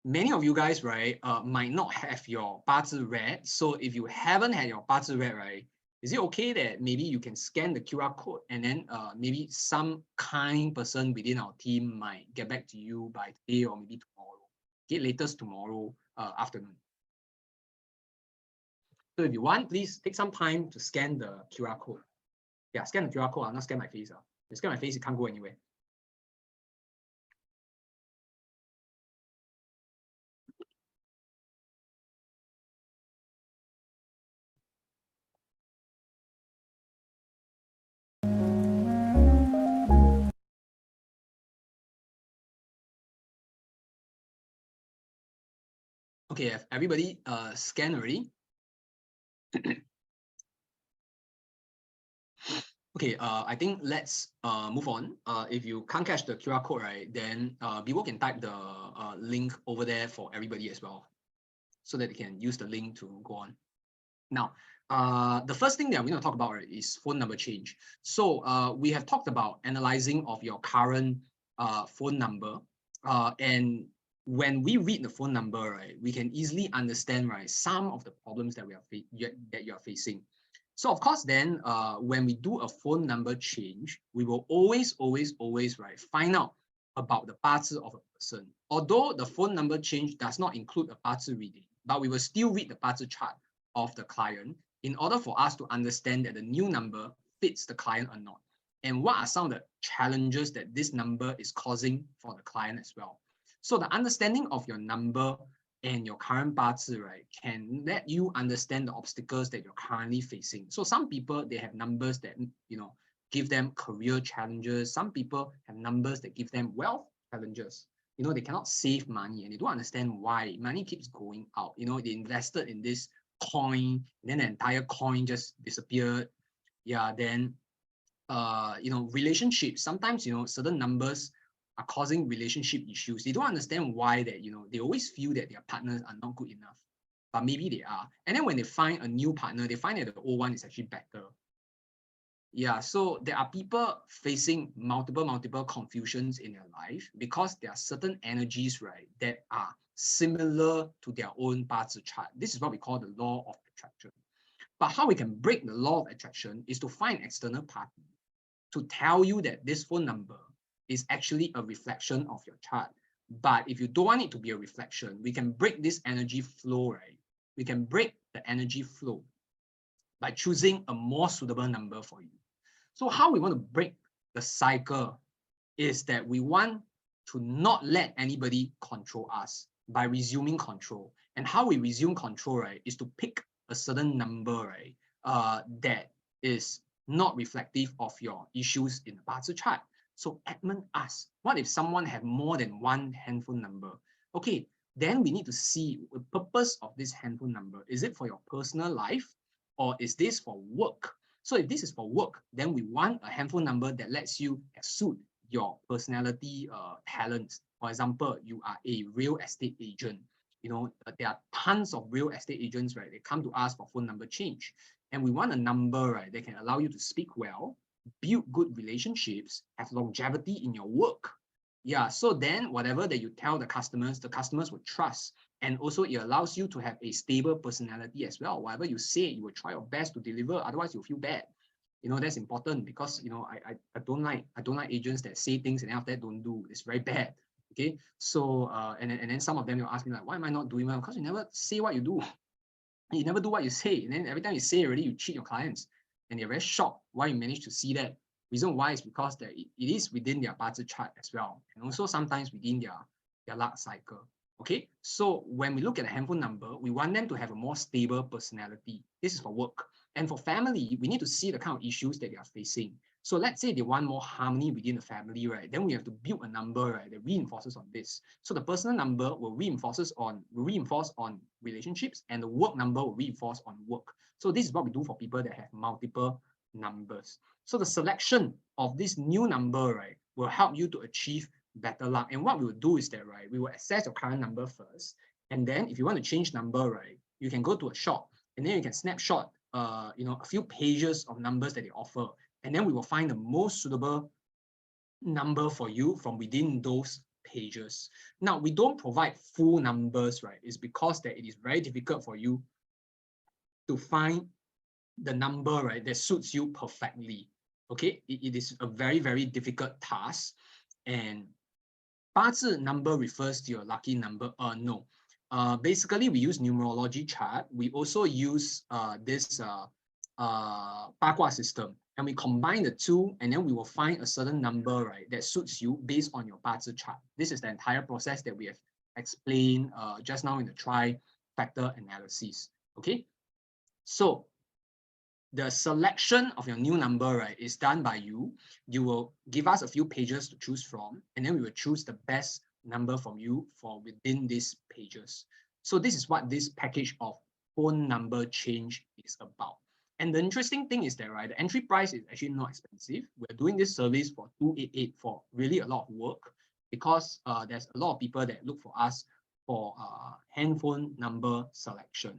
many of you guys, right, might not have your Bazi read. So if you haven't had your Bazi read, right, is it okay that maybe you can scan the QR code and then maybe some kind person within our team might get back to you by today or maybe tomorrow, okay, latest tomorrow afternoon. So if you want, please take some time to scan the QR code. Yeah, scan the QR code, not scan my face. You scan my face, it can't go anywhere. Okay, have everybody scanned already? Okay, I think let's move on. If you can't catch the QR code, right, then Bibo can type the link over there for everybody as well, so that they can use the link to go on. Now, the first thing that we're going to talk about, right, is phone number change. So we have talked about analyzing of your current phone number, and when we read the phone number, right, we can easily understand, right, some of the problems that you are facing. So of course, then when we do a phone number change, we will always, right, find out about the Bazi of a person. Although the phone number change does not include a Bazi reading, but we will still read the Bazi chart of the client in order for us to understand that the new number fits the client or not. And what are some of the challenges that this number is causing for the client as well. So the understanding of your number and your current Bazi, right, can let you understand the obstacles that you're currently facing. So some people, they have numbers that, give them career challenges. Some people have numbers that give them wealth challenges. They cannot save money and they don't understand why money keeps going out. They invested in this coin, and then the entire coin just disappeared. Yeah, then relationships, sometimes certain numbers are causing relationship issues. They don't understand why that, they always feel that their partners are not good enough, but maybe they are. And then when they find a new partner, they find that the old one is actually better. Yeah, so there are people facing multiple confusions in their life because there are certain energies, right, that are similar to their own Bazi chart. This is what we call the law of attraction. But how we can break the law of attraction is to find external party to tell you that this phone number is actually a reflection of your chart. But if you don't want it to be a reflection, we can break this energy flow, right? We can break the energy flow by choosing a more suitable number for you. So how we want to break the cycle is that we want to not let anybody control us by resuming control. And how we resume control, right, is to pick a certain number, right, that is not reflective of your issues in the Bazi chart. So Edmund asks, what if someone have more than one handphone number? Okay, then we need to see the purpose of this handphone number. Is it for your personal life or is this for work? So if this is for work, then we want a handphone number that lets you exude your personality talents. For example, you are a real estate agent. You know, there are tons of real estate agents, right? They come to us for phone number change. And we want a number, right, that can allow you to speak well, build good relationships, have longevity in your work. Yeah, so then whatever that you tell the customers will trust. And also it allows you to have a stable personality as well. Whatever you say, you will try your best to deliver, otherwise you'll feel bad. You know, that's important because, you know, I don't like agents that say things and after that don't do. It's very bad. Okay, so and then some of them will ask me like, why am I not doing well? Because you never say what you do. You never do what you say, and then every time you say already, you cheat your clients, and they're very shocked why you manage to see that. Reason why is because that it is within their budget chart as well, and also sometimes within their luck cycle. Okay, so when we look at a handphone number, we want them to have a more stable personality. This is for work. And for family, we need to see the kind of issues that they are facing. So let's say they want more harmony within the family, right? Then we have to build a number, right, that reinforces on this. So the personal number will reinforce on relationships, and the work number will reinforce on work. So this is what we do for people that have multiple numbers. So the selection of this new number, right, will help you to achieve better luck. And what we will do is that, right, we will assess your current number first. And then if you want to change number, right, you can go to a shop and then you can snapshot a few pages of numbers that they offer. And then we will find the most suitable number for you from within those pages. Now, we don't provide full numbers, right? It's because that it is very difficult for you to find the number, right, that suits you perfectly. Okay, it is a very, very difficult task. And 八字 number refers to your lucky number. No. Basically, we use numerology chart. We also use this 八卦 system, and we combine the two, and then we will find a certain number, right, that suits you based on your 八字 chart. This is the entire process that we have explained just now in the tri-factor analysis. Okay, so the selection of your new number, right, is done by you. You will give us a few pages to choose from, and then we will choose the best number from you for within these pages. So this is what this package of phone number change is about. And the interesting thing is that, right, the entry price is actually not expensive. We're doing this service for 288 for really a lot of work because there's a lot of people that look for us for handphone number selection.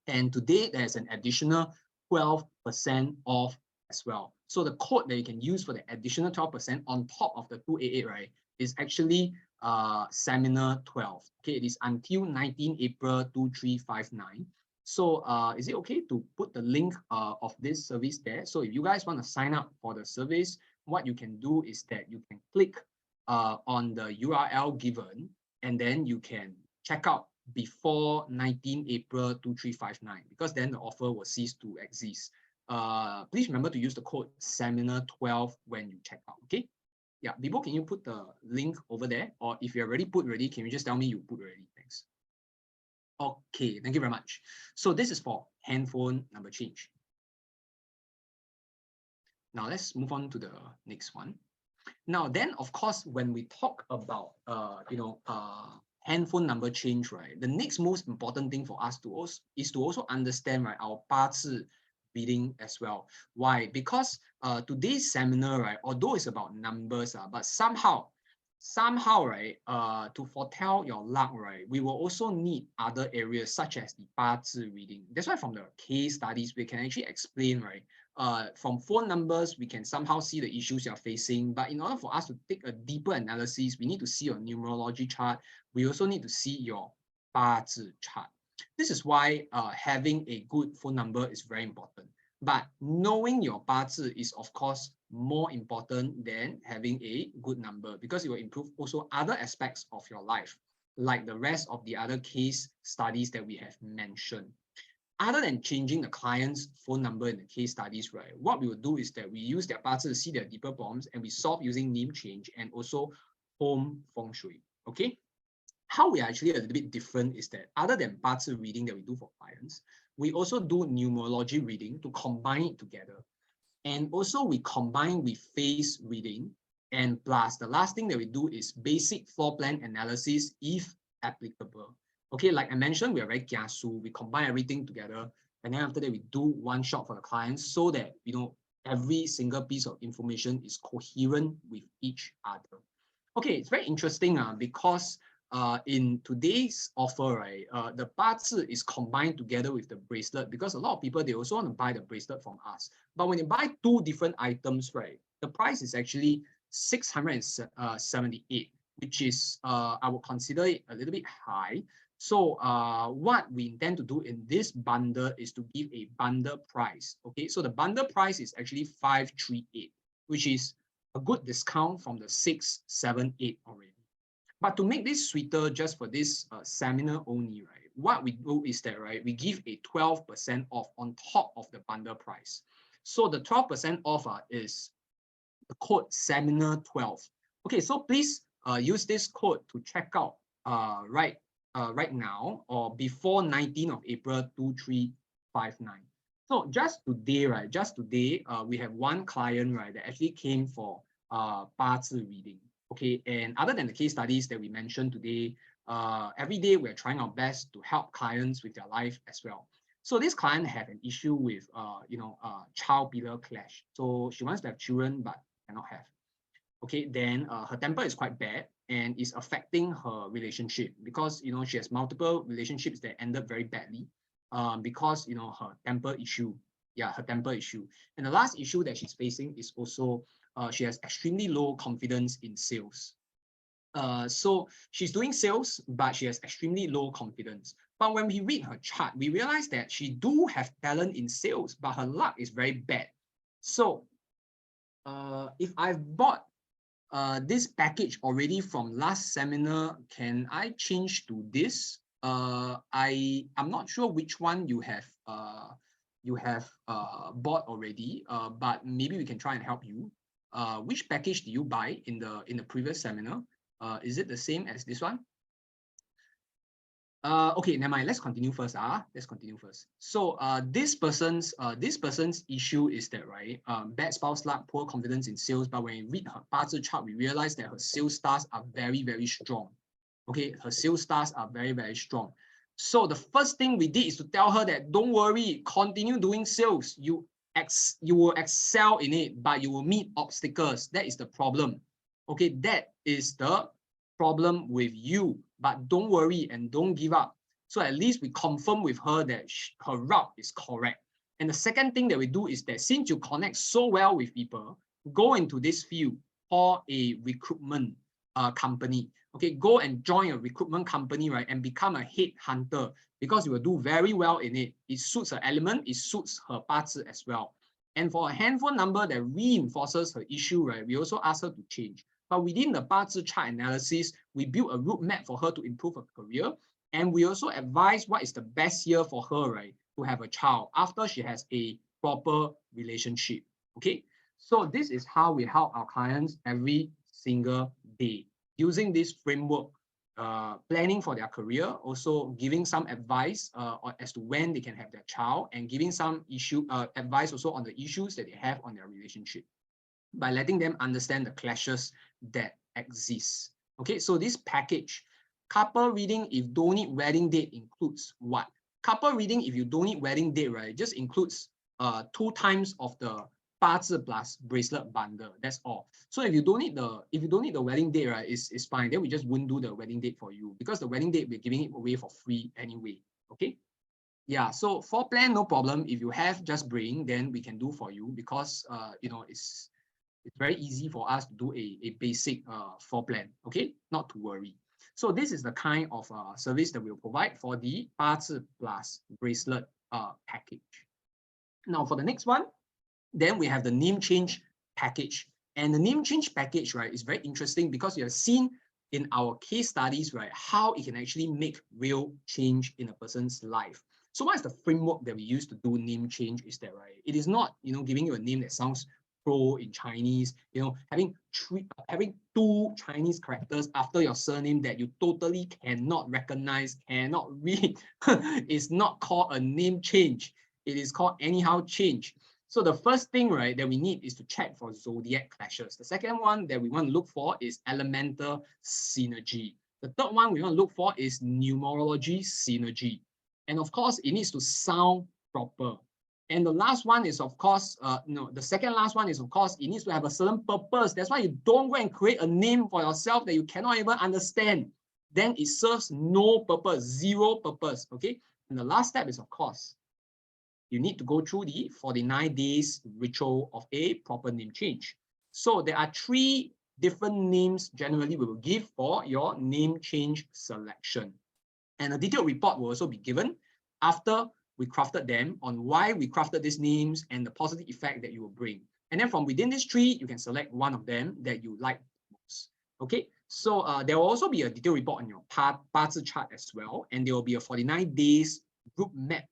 And today there's an additional 12% off as well. So the code that you can use for the additional 12% on top of the 288, right, is actually seminar 12. Okay, it is until 19 April 2359. So is it okay to put the link of this service there? So if you guys want to sign up for the service, what you can do is that you can click on the URL given, and then you can check out before 19 April 2359, because then the offer will cease to exist. Please remember to use the code seminar12 when you check out. Okay. Yeah, Bibo, can you put the link over there? Or if you already put ready, can you just tell me you put ready? Thanks. Okay, thank you very much. So this is for handphone number change. Now let's move on to the next one. Now then, of course, when we talk about handphone number change, right, the next most important thing for us to also understand, right, our 八字 reading as well. Why? Because today's seminar, right, although it's about numbers, but somehow, right, to foretell your luck, right, we will also need other areas such as the 八字 reading. That's why from the case studies, we can actually explain, right, from phone numbers, we can somehow see the issues you're facing. But in order for us to take a deeper analysis, we need to see your numerology chart. We also need to see your 八字 chart. This is why having a good phone number is very important. But knowing your 八字 is, of course, more important than having a good number, because it will improve also other aspects of your life, like the rest of the other case studies that we have mentioned. Other than changing the client's phone number in the case studies, right, what we will do is that we use their parts to see their deeper problems, and we solve using name change and also home feng shui. Okay, how we are actually a little bit different is that other than parts reading that we do for clients, we also do numerology reading to combine it together. And also we combine with face reading, and plus the last thing that we do is basic floor plan analysis if applicable. Okay, like I mentioned, we are very kiasu. We combine everything together, and then after that we do one shot for the clients so that every single piece of information is coherent with each other. Okay, it's very interesting because in today's offer, right, the 八字 is combined together with the bracelet, because a lot of people, they also want to buy the bracelet from us. But when you buy two different items, right, the price is actually 678, which is, I would consider it a little bit high. So what we intend to do in this bundle is to give a bundle price. Okay, so the bundle price is actually 538, which is a good discount from the 678 already. But to make this sweeter just for this seminar only, right, what we do is that, right, we give a 12% off on top of the bundle price. So the 12% off is the code seminar12. Okay, so please use this code to check out right now or before 19th of April 2359. So just today, right, we have one client, right, that actually came for 八字 reading. Okay, and other than the case studies that we mentioned today, every day we're trying our best to help clients with their life as well. So this client had an issue with, child pillar clash. So she wants to have children but cannot have. Okay, then her temper is quite bad and is affecting her relationship, because she has multiple relationships that ended very badly because her temper issue. Yeah, her temper issue. And the last issue that she's facing is also she has extremely low confidence in sales. So she's doing sales, but she has extremely low confidence. But when we read her chart, we realize that she do have talent in sales, but her luck is very bad. So if I've bought this package already from last seminar, can I change to this? I'm not sure which one you have bought already, but maybe we can try and help you. Which package do you buy in the previous seminar? Is it the same as this one? Okay, never mind. Let's continue first. Let's continue first. So this person's issue is that, right, bad spouse luck, poor confidence in sales. But when we read her 八字 chart, we realize that her sales stars are very, very strong. Okay, her sales stars are very, very strong. So the first thing we did is to tell her that don't worry, continue doing sales. You will excel in it, but you will meet obstacles. That is the problem. Okay, that is the problem with you. But don't worry and don't give up. So at least we confirm with her that her route is correct. And the second thing that we do is that since you connect so well with people, go into this field for a recruitment company. Okay, go and join a recruitment company, right, and become a headhunter, because you will do very well in it. It suits her element, it suits her 八字 as well. And for a handphone number that reinforces her issue, right, we also ask her to change. But within the 八字 chart analysis, we built a route map for her to improve her career. And we also advise what is the best year for her, right, to have a child after she has a proper relationship. Okay, so this is how we help our clients every single day, using this framework, planning for their career, also giving some advice as to when they can have their child, and giving some advice also on the issues that they have on their relationship, by letting them understand the clashes that exist. Okay, so this package, couple reading if don't need wedding date, includes what? Couple reading if you don't need wedding date, right, just includes 2 times of the 八字 plus bracelet bundle. That's all. So if you don't need the wedding date, right, it's fine. Then we just won't do the wedding date for you, because the wedding date we're giving it away for free anyway. Okay. Yeah, so for plan, no problem. If you have, just bring, then we can do for you, because it's very easy for us to do a basic floor plan. Okay, not to worry. So this is the kind of service that we'll provide for the 八字 plus bracelet package. Now for the next one, then we have the name change package. And the name change package, right, is very interesting because you have seen in our case studies, right, how it can actually make real change in a person's life. So what is the framework that we use to do name change is that, right, it is not, giving you a name that sounds pro in Chinese, having two Chinese characters after your surname that you totally cannot recognize, cannot read. It's not called a name change. It is called anyhow change. So the first thing, right, that we need is to check for zodiac clashes. The second one that we want to look for is elemental synergy. The third one we want to look for is numerology synergy. And of course, it needs to sound proper. And the last one is, of course, the second last one is, of course, it needs to have a certain purpose. That's why you don't go and create a name for yourself that you cannot even understand. Then it serves no purpose, zero purpose, okay? And the last step is, of course, you need to go through the 49 days ritual of a proper name change. So there are 3 different names generally we will give for your name change selection. And a detailed report will also be given after we crafted them on why we crafted these names and the positive effect that you will bring. And then from within these 3, you can select one of them that you like most. Okay, so there will also be a detailed report on your 八字 chart as well. And there will be a 49 days group map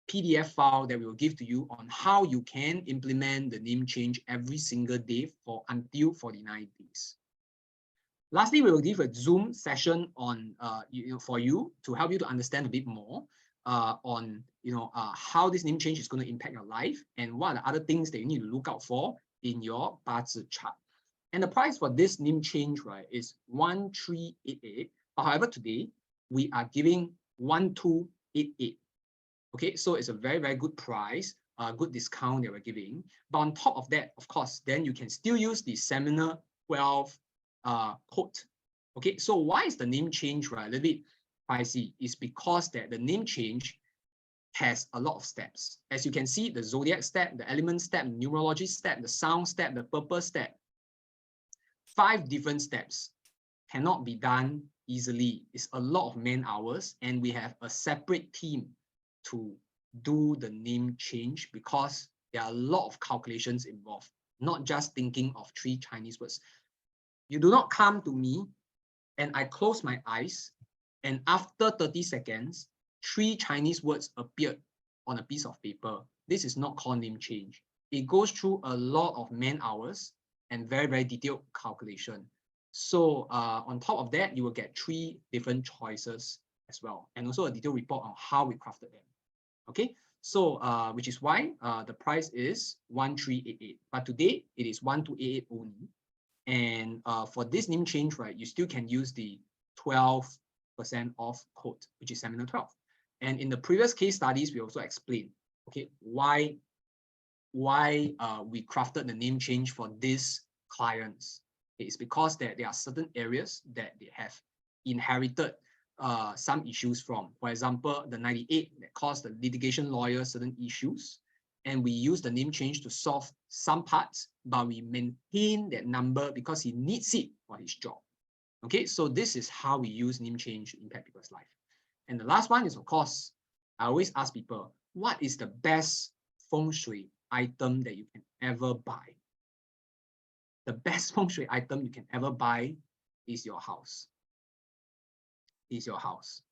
PDF file that we will give to you on how you can implement the name change every single day for until 49 days. Lastly, we will give a Zoom session on for you to help you to understand a bit more on how this name change is going to impact your life and what are the other things that you need to look out for in your 八字 chart. And the price for this name change, right, is 1388. However, today we are giving 1288. Okay, so it's a very, very good price, good discount that we're giving. But on top of that, of course, then you can still use the Seminar 12 code. Okay, so why is the name change, right, a little bit pricey? It's because that the name change has a lot of steps. As you can see, the zodiac step, the element step, the numerology step, the sound step, the purpose step. 5 different steps cannot be done easily. It's a lot of man hours, and we have a separate team to do the name change because there are a lot of calculations involved, not just thinking of 3 Chinese words. You do not come to me and I close my eyes and after 30 seconds, 3 Chinese words appeared on a piece of paper. This is not called name change. It goes through a lot of man hours and very, very detailed calculation. So on top of that, you will get 3 different choices as well, and also a detailed report on how we crafted them. Okay, so which is why the price is 1388, but today it is 1288 only. And for this name change, right, you still can use the 12% off code, which is Seminar 12. And in the previous case studies, we also explained, okay, why we crafted the name change for these clients. It's because there are certain areas that they have inherited some issues from. For example, the 98 that caused the litigation lawyer certain issues, and we use the name change to solve some parts, but we maintain that number because he needs it for his job. Okay, so this is how we use name change to impact people's life. And the last one is, of course, I always ask people, what is the best feng shui item that you can ever buy? The best feng shui item you can ever buy is your house. Is your house.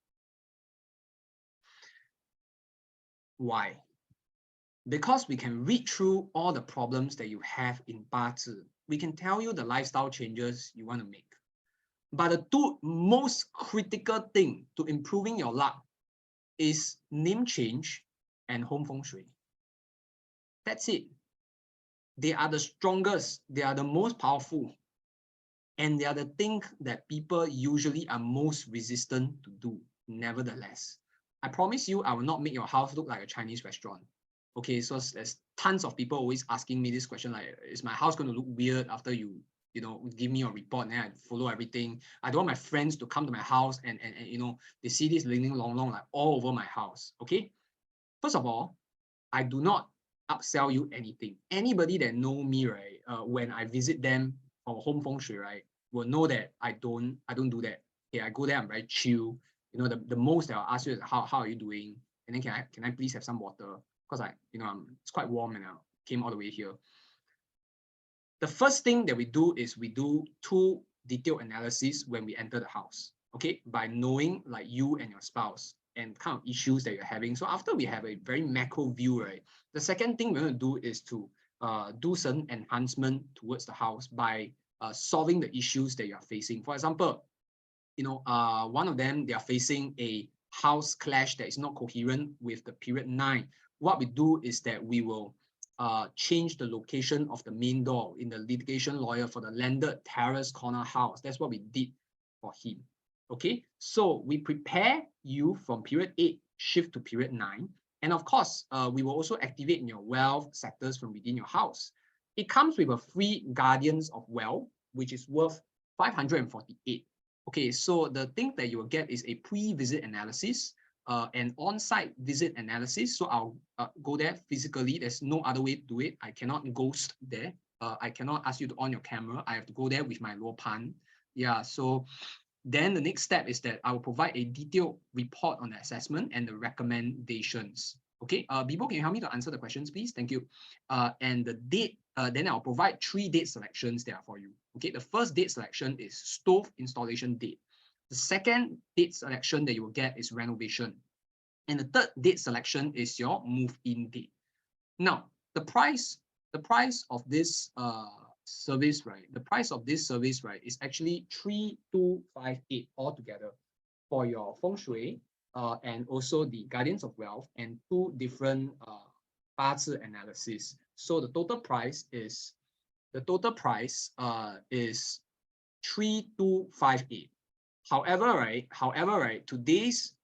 Why? Because we can read through all the problems that you have in 八字. We can tell you the lifestyle changes you want to make. But the 2 most critical thing to improving your luck is name change and home feng shui. That's it. They are the strongest, they are the most powerful, and they are the thing that people usually are most resistant to do. Nevertheless, I promise you, I will not make your house look like a Chinese restaurant. Okay, so there's tons of people always asking me this question, like, is my house going to look weird after you give me your report and I follow everything? I don't want my friends to come to my house and they see this ling long like all over my house. Okay, first of all, I do not upsell you anything. Anybody that know me, right, when I visit them for home feng shui, right, will know that I don't do that. Okay, I go there, I'm very chill. The most that I'll ask you is how are you doing, and then can I please have some water, because it's quite warm and I came all the way here. the first thing that we do is we do 2 detailed analysis when we enter the house, okay, by knowing like you and your spouse and kind of issues that you're having. So after we have a very macro view, right, the second thing we're going to do is to do some enhancement towards the house by solving the issues that you're facing. For example, one of them, they are facing a house clash that is not coherent with the period 9. What we do is that we will change the location of the main door in the litigation lawyer for the landed terrace corner house. That's what we did for him. Okay, so we prepare you from period 8, shift to period 9. And of course, we will also activate in your wealth sectors from within your house. It comes with a free Guardians of Wealth, which is worth 548. Okay, so the thing that you will get is a pre-visit analysis, an on-site visit analysis. So I'll go there physically. There's no other way to do it. I cannot ghost there. I cannot ask you to on your camera. I have to go there with my luo pan. Yeah, so then the next step is that I will provide a detailed report on the assessment and the recommendations. Okay, Bibo, can you help me to answer the questions, please? Thank you. And the date, then I'll provide 3 date selections there for you. Okay, the first date selection is stove installation date. The second date selection that you will get is renovation. And the third date selection is your move-in date. Now, the price of this service, right? The price of this service, right, is actually 3258 altogether for your feng shui and also the Guardians of Wealth and 2 different 八字 analysis. So the total price is 3258. However, right, today's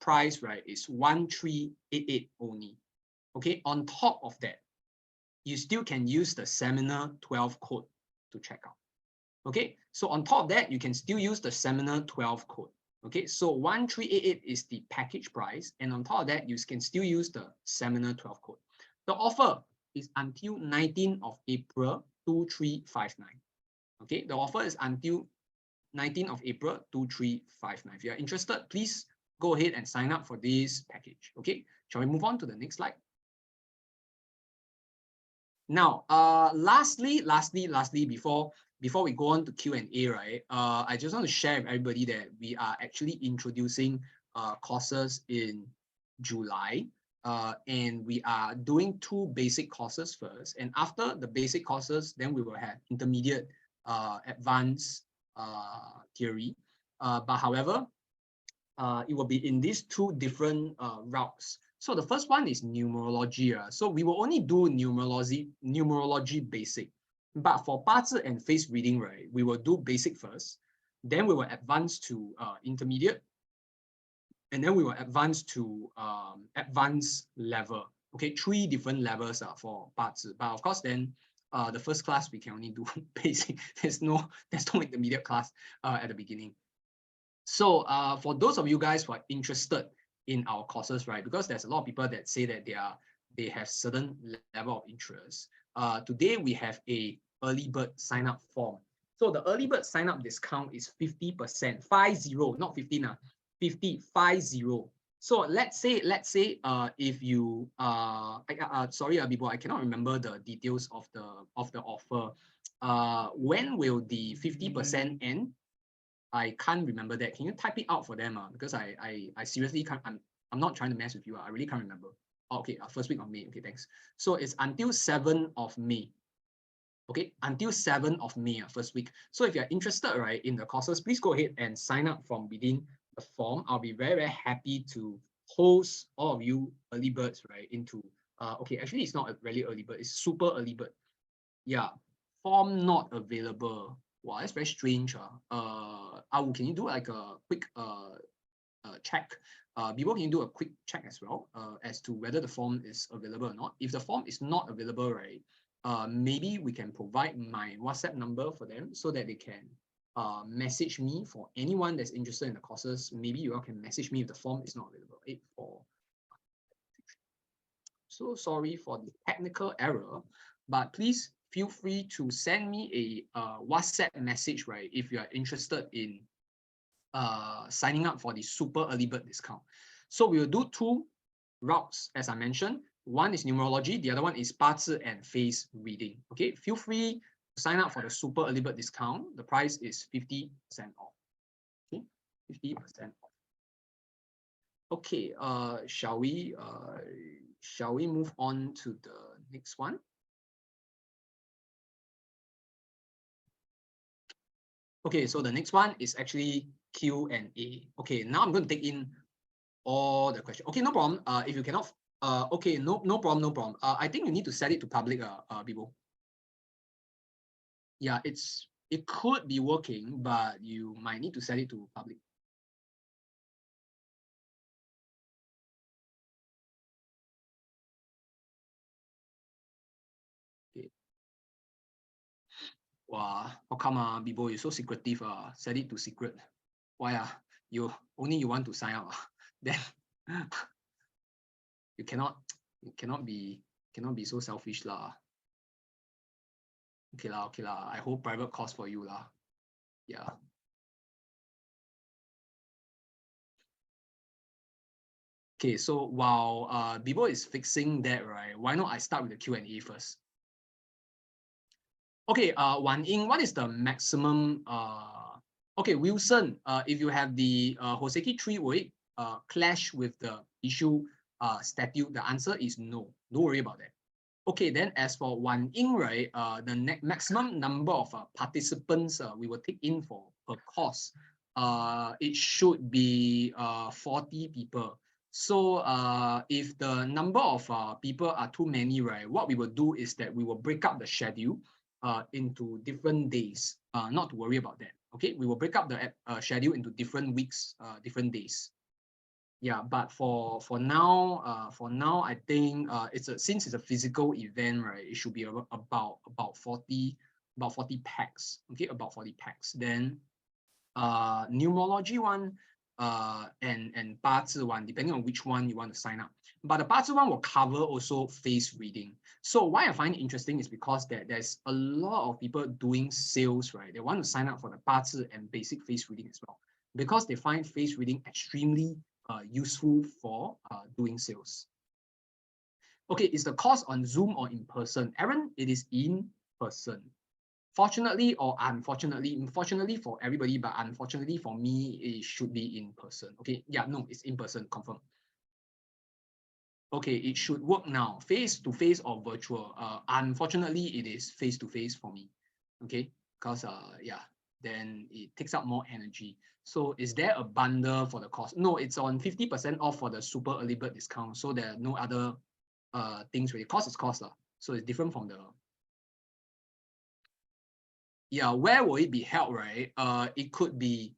price, right, is 1388 only. Okay, on top of that, you still can use the Seminar 12 code to check out. Okay, so on top of that, you can still use the Seminar 12 code. Okay, so 1388 is the package price, and on top of that, you can still use the Seminar 12 code. The offer is until 19th of April 2359. Okay, the offer is until 19th of April 2359. If you are interested, please go ahead and sign up for this package. Okay, shall we move on to the next slide? Now, lastly, before we go on to Q&A, right? I just want to share with everybody that we are actually introducing courses in July. And we are doing 2 basic courses first. And after the basic courses, then we will have intermediate, advanced theory. But however, it will be in these 2 different routes. So the first one is numerology. So we will only do numerology basic. But for 八字 and face reading, right, we will do basic first. Then we will advance to intermediate. And then we will advance to advanced level. Okay, 3 different levels for 八字. But of course, then the first class we can only do basic. There's no intermediate class at the beginning. So for those of you guys who are interested in our courses, right, because there's a lot of people that say that they have certain level of interest. Today we have a early bird sign up form. So the early bird sign up discount is 50%, 50, not 15, 50. So let's say if you sorry, Bibo, I cannot remember the details of the offer. When will the 50% end? I can't remember that. Can you type it out for them? Because I seriously can't. I'm not trying to mess with you. I really can't remember. Oh, okay, first week of May. Okay, thanks. So it's until 7th of May. Okay, until 7th of May, first week. So if you're interested, right, in the courses, please go ahead and sign up from within the form. I'll be very, very happy to host all of you early birds, right, into okay, actually it's not a really early bird, it's super early bird. Yeah, form not available. Wow, that's very strange. Can you do like a quick check? Bibo, can you do a quick check as well as to whether the form is available or not? If the form is not available, right, maybe we can provide my WhatsApp number for them so that they can message me. For anyone that's interested in the courses, maybe you all can message me if the form is not available. 84. So sorry for the technical error, but please feel free to send me a WhatsApp message, right, if you are interested in signing up for the super early bird discount. So we will do 2 routes, as I mentioned. One is numerology, the other one is 八字 and face reading. Okay, feel free sign up for the super early bird discount, the price is 50% off. Okay, 50% off. Okay, shall we move on to the next one? Okay, so the next one is actually Q&A. Okay, now I'm going to take in all the questions. Okay, no problem. If you cannot, okay, no problem, no problem. I think you need to set it to public, Bibo. Yeah, it could be working, but you might need to set it to public. Okay. Wow, how come Bibo, you're so secretive? Set it to secret. Why you want to sign up? Then you cannot be so selfish lah. Okay lah. I hold private course for you lah. Yeah. Okay, so while Bibo is fixing that, right? Why not I start with the Q&A first? Okay, Wan Ying, what is the maximum? Okay, Wilson, if you have the Hoseki 3 will it clash with the issue statute? The answer is no. Don't worry about that. Okay, then as for Wan Ying, right, the maximum number of participants we will take in for per course, it should be 40 people. So if the number of people are too many, right, what we will do is that we will break up the schedule into different days. Not to worry about that. Okay, we will break up the schedule into different weeks, different days. Yeah, but for now, I think since it's a physical event, right? It should be about 40 packs. Okay, about 40 packs. Then numerology one and 八字 one, depending on which one you want to sign up. But the 八字 one will cover also face reading. So why I find it interesting is because there's a lot of people doing sales, right? They want to sign up for the 八字 and basic face reading as well, because they find face reading extremely useful for doing sales. Okay, is the course on Zoom or in person? Aaron, it is in person. Fortunately or unfortunately, fortunately for everybody, but unfortunately for me, it should be in person. Okay, yeah, no, it's in person, confirm. Okay, it should work now, face-to-face or virtual. Unfortunately, it is face-to-face for me. Okay, because yeah, then it takes up more energy. So is there a bundle for the cost? No, it's on 50% off for the super early bird discount. So there are no other things really. Cost is cost. So it's different from the. Yeah, where will it be held, right? It could be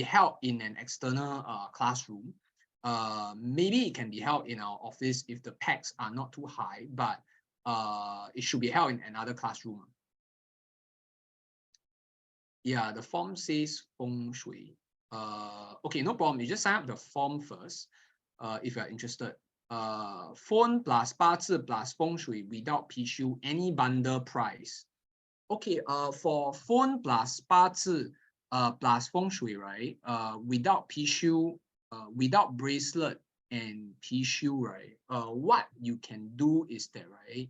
held in an external classroom. Maybe it can be held in our office if the packs are not too high, but it should be held in another classroom. Yeah, the form says feng shui. Okay, no problem. You just sign up the form first if you're interested. Phone plus 八字 plus feng shui without PSU, any bundle price. Okay, for phone plus 八字plus feng shui, right? Without PSU, without bracelet and PSU, right? What you can do is that, right?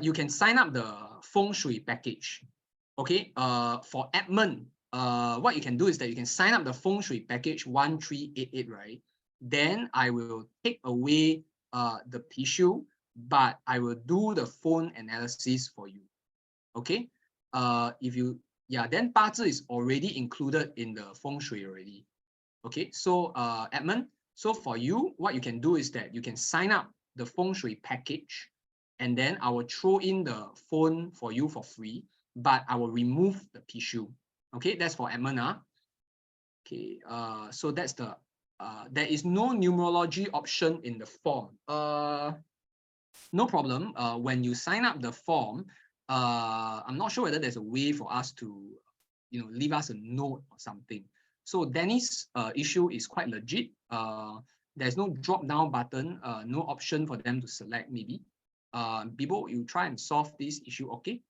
You can sign up the feng shui package. Okay, for admin, what you can do is that you can sign up the feng shui package 1388, right? Then I will take away the PSU, but I will do the phone analysis for you. Okay, if you, yeah, then 八字 is already included in the feng shui already. Okay, so admin, so for you, what you can do is that you can sign up the feng shui package, and then I will throw in the phone for you for free, but I will remove the PSU. Okay, that's for admin. Okay, so that's the there is no numerology option in the form. No problem. When you sign up the form, I'm not sure whether there's a way for us to, leave us a note or something. So Danny's issue is quite legit. There's no drop down button, no option for them to select maybe. Bibo, you try and solve this issue, okay?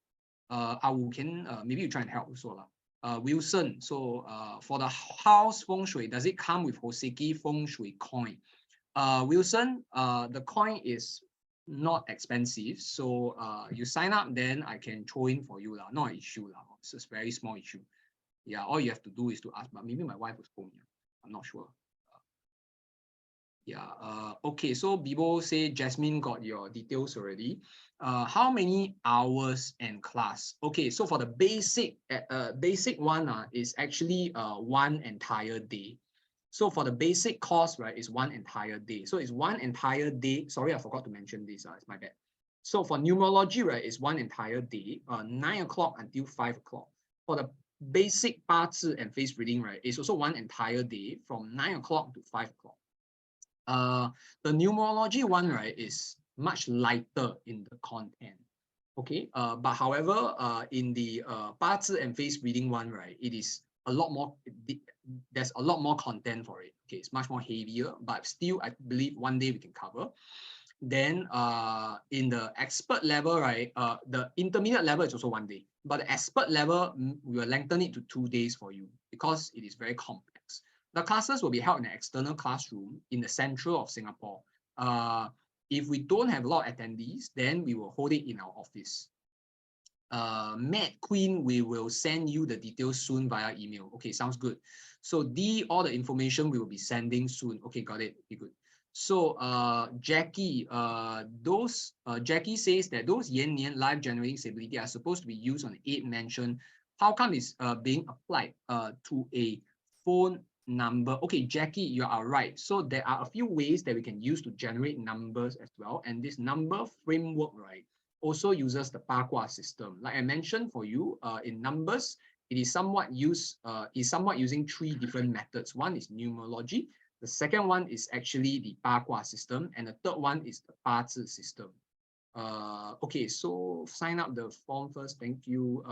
Maybe you try and help also. Wilson, so for the house feng shui, does it come with Hoseki feng shui coin? Wilson, the coin is not expensive. So you sign up, then I can throw in for you. Not an issue. It's a very small issue. Yeah, all you have to do is to ask, but maybe my wife was home. Yeah. I'm not sure. Yeah. Okay. So Bibo say Jasmine got your details already. How many hours and class? Okay. So for the basic one is actually one entire day. So for the basic course, right, is one entire day. So it's one entire day. Sorry, I forgot to mention this. It's my bad. So for numerology, right, it's one entire day, 9 o'clock until 5 o'clock. For the basic 八字 and face reading, right, it's also one entire day from 9 o'clock to 5 o'clock. The numerology one, right, is much lighter in the content. Okay, but however, in the 八字 and face reading one, right, it is a lot more, there's a lot more content for it. Okay, it's much more heavier, but still, I believe one day we can cover. Then in the expert level, right, the intermediate level is also one day, but the expert level, we will lengthen it to 2 days for you because it is very complex. The classes will be held in an external classroom in the central of Singapore. If we don't have a lot of attendees, then we will hold it in our office. Matt Queen, we will send you the details soon via email. Okay, sounds good. So D, all the information we will be sending soon. Okay, got it. Okay, good. So Jackie, Jackie says that those yen life generating stability are supposed to be used on the 8th mention. How come it's being applied to a phone number? Okay, Jackie, you are right. So there are a few ways that we can use to generate numbers as well. And this number framework, right, also uses the 八卦 system. Like I mentioned for you, in numbers, it is somewhat using 3 different methods. One is numerology. The second one is actually the 八卦 system. And the third one is the 八字 system. Okay, so sign up the form first. Thank you.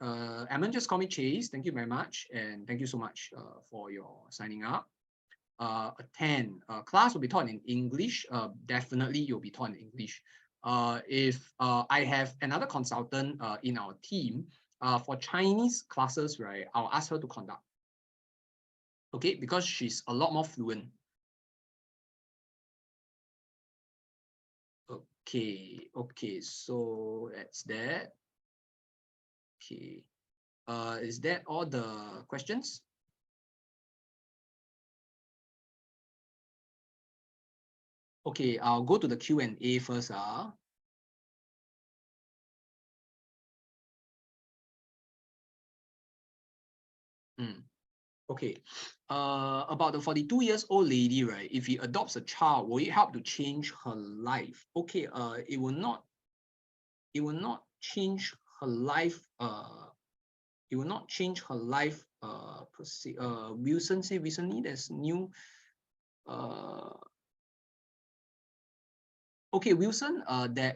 Eamon, just call me Chase. Thank you very much. And thank you so much for your signing up. Attend. Class will be taught in English. Definitely you'll be taught in English. If I have another consultant in our team for Chinese classes, right, I'll ask her to conduct. Okay, because she's a lot more fluent. Okay, so that's that. Okay, is that all the questions? Okay, I'll go to the Q&A first. Okay, about the 42 years old lady, right? If he adopts a child, will it help to change her life? Okay, it will not change her life. It will not change her life per se. Wilson said recently there's new. Okay, Wilson, there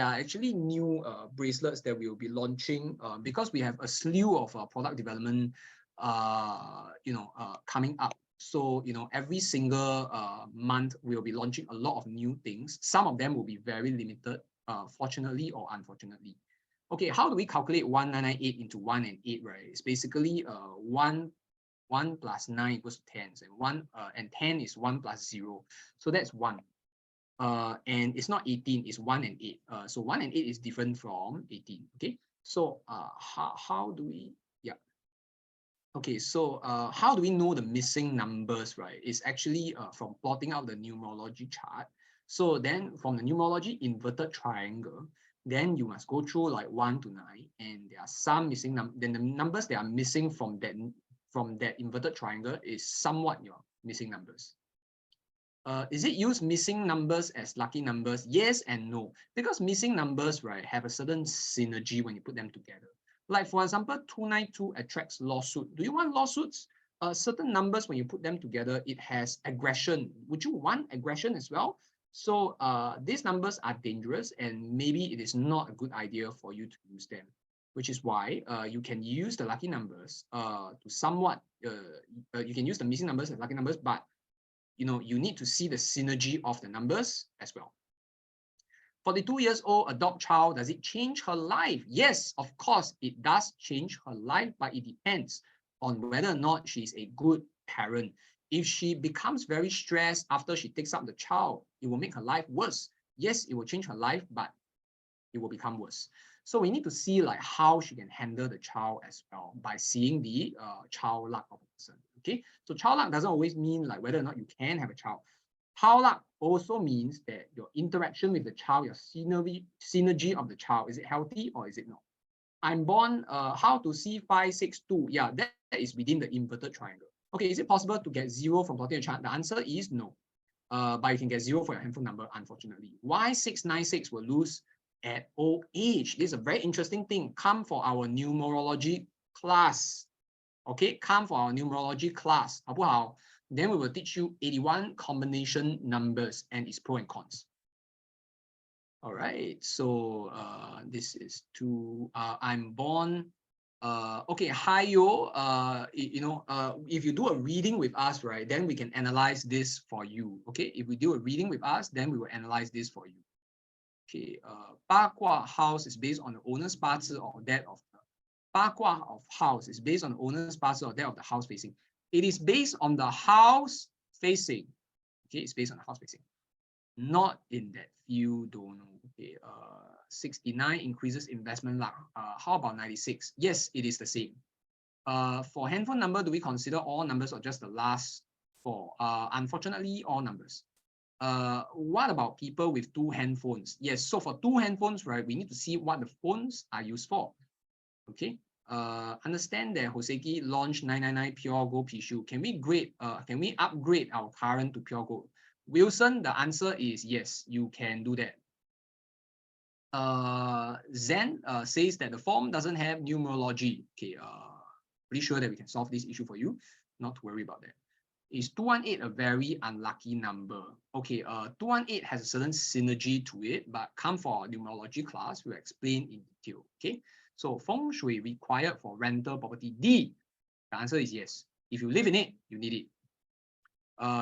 are actually new bracelets that we will be launching because we have a slew of product development coming up. So every single month we'll be launching a lot of new things. Some of them will be very limited, fortunately or unfortunately. Okay, how do we calculate 1998 into 1 and 8, right? It's basically 1 plus 9 equals 10, and 10 is 1 plus 0. So that's 1. And it's not 18, it's 1 and 8. So 1 and 8 is different from 18. Okay, so how do we, yeah. Okay, so how do we know the missing numbers, right? It's actually from plotting out the numerology chart. So then from the numerology inverted triangle, then you must go through like 1 to 9, and there are some missing numbers. Then the numbers that are missing from that inverted triangle is somewhat your missing numbers. Is it use missing numbers as lucky numbers? Yes and no, because missing numbers, right, have a certain synergy when you put them together. Like for example, 292 attracts lawsuit. Do you want lawsuits? Certain numbers, when you put them together, it has aggression. Would you want aggression as well? So these numbers are dangerous, and maybe it is not a good idea for you to use them, which is why you can use the lucky numbers to somewhat, you can use the missing numbers as lucky numbers, but you need to see the synergy of the numbers as well. 42 years old, adopt child, does it change her life? Yes, of course, it does change her life, but it depends on whether or not she's a good parent. If she becomes very stressed after she takes up the child, it will make her life worse. Yes, it will change her life, but it will become worse. So we need to see like how she can handle the child as well by seeing the child luck of a person. Okay, so child luck doesn't always mean like whether or not you can have a child. Child luck also means that your interaction with the child, your synergy of the child, is it healthy or is it not? I'm born, how to see 562? Yeah, that is within the inverted triangle. Okay, is it possible to get 0 from plotting a chart? The answer is no. But you can get 0 for your handphone number, unfortunately. Why 696 will lose at old age? This is a very interesting thing. Come for our numerology class. Okay, come for our numerology class. 好不好? Then we will teach you 81 combination numbers and its pros and cons. All right, so this is I'm born. Okay, hi yo. If you do a reading with us, right, then we can analyze this for you. Okay, if we do a reading with us, then we will analyze this for you. Okay, 八卦 house is based on the owner's 八字 or that of the 八卦 of house is based on the owner's 八字 or that of the house facing. It is based on the house facing. Okay, it's based on the house facing. Not in that you don't know. Okay, 69 increases investment luck. How about 96? Yes, it is the same. For handphone number, do we consider all numbers or just the last 4? Unfortunately, all numbers. What about people with 2 handphones? Yes, so for 2 handphones, right, we need to see what the phones are used for. Okay. Understand that Hoseki launched 999 Pure Gold Pishu. Can we upgrade our current to Pure Gold? Wilson, the answer is yes, you can do that. Zen says that the form doesn't have numerology. Okay, pretty sure that we can solve this issue for you. Not to worry about that. Is 218 a very unlucky number? Okay, 218 has a certain synergy to it, but come for our numerology class, we'll explain in detail. Okay, so feng shui required for rental property. D, the answer is yes. If you live in it, you need it.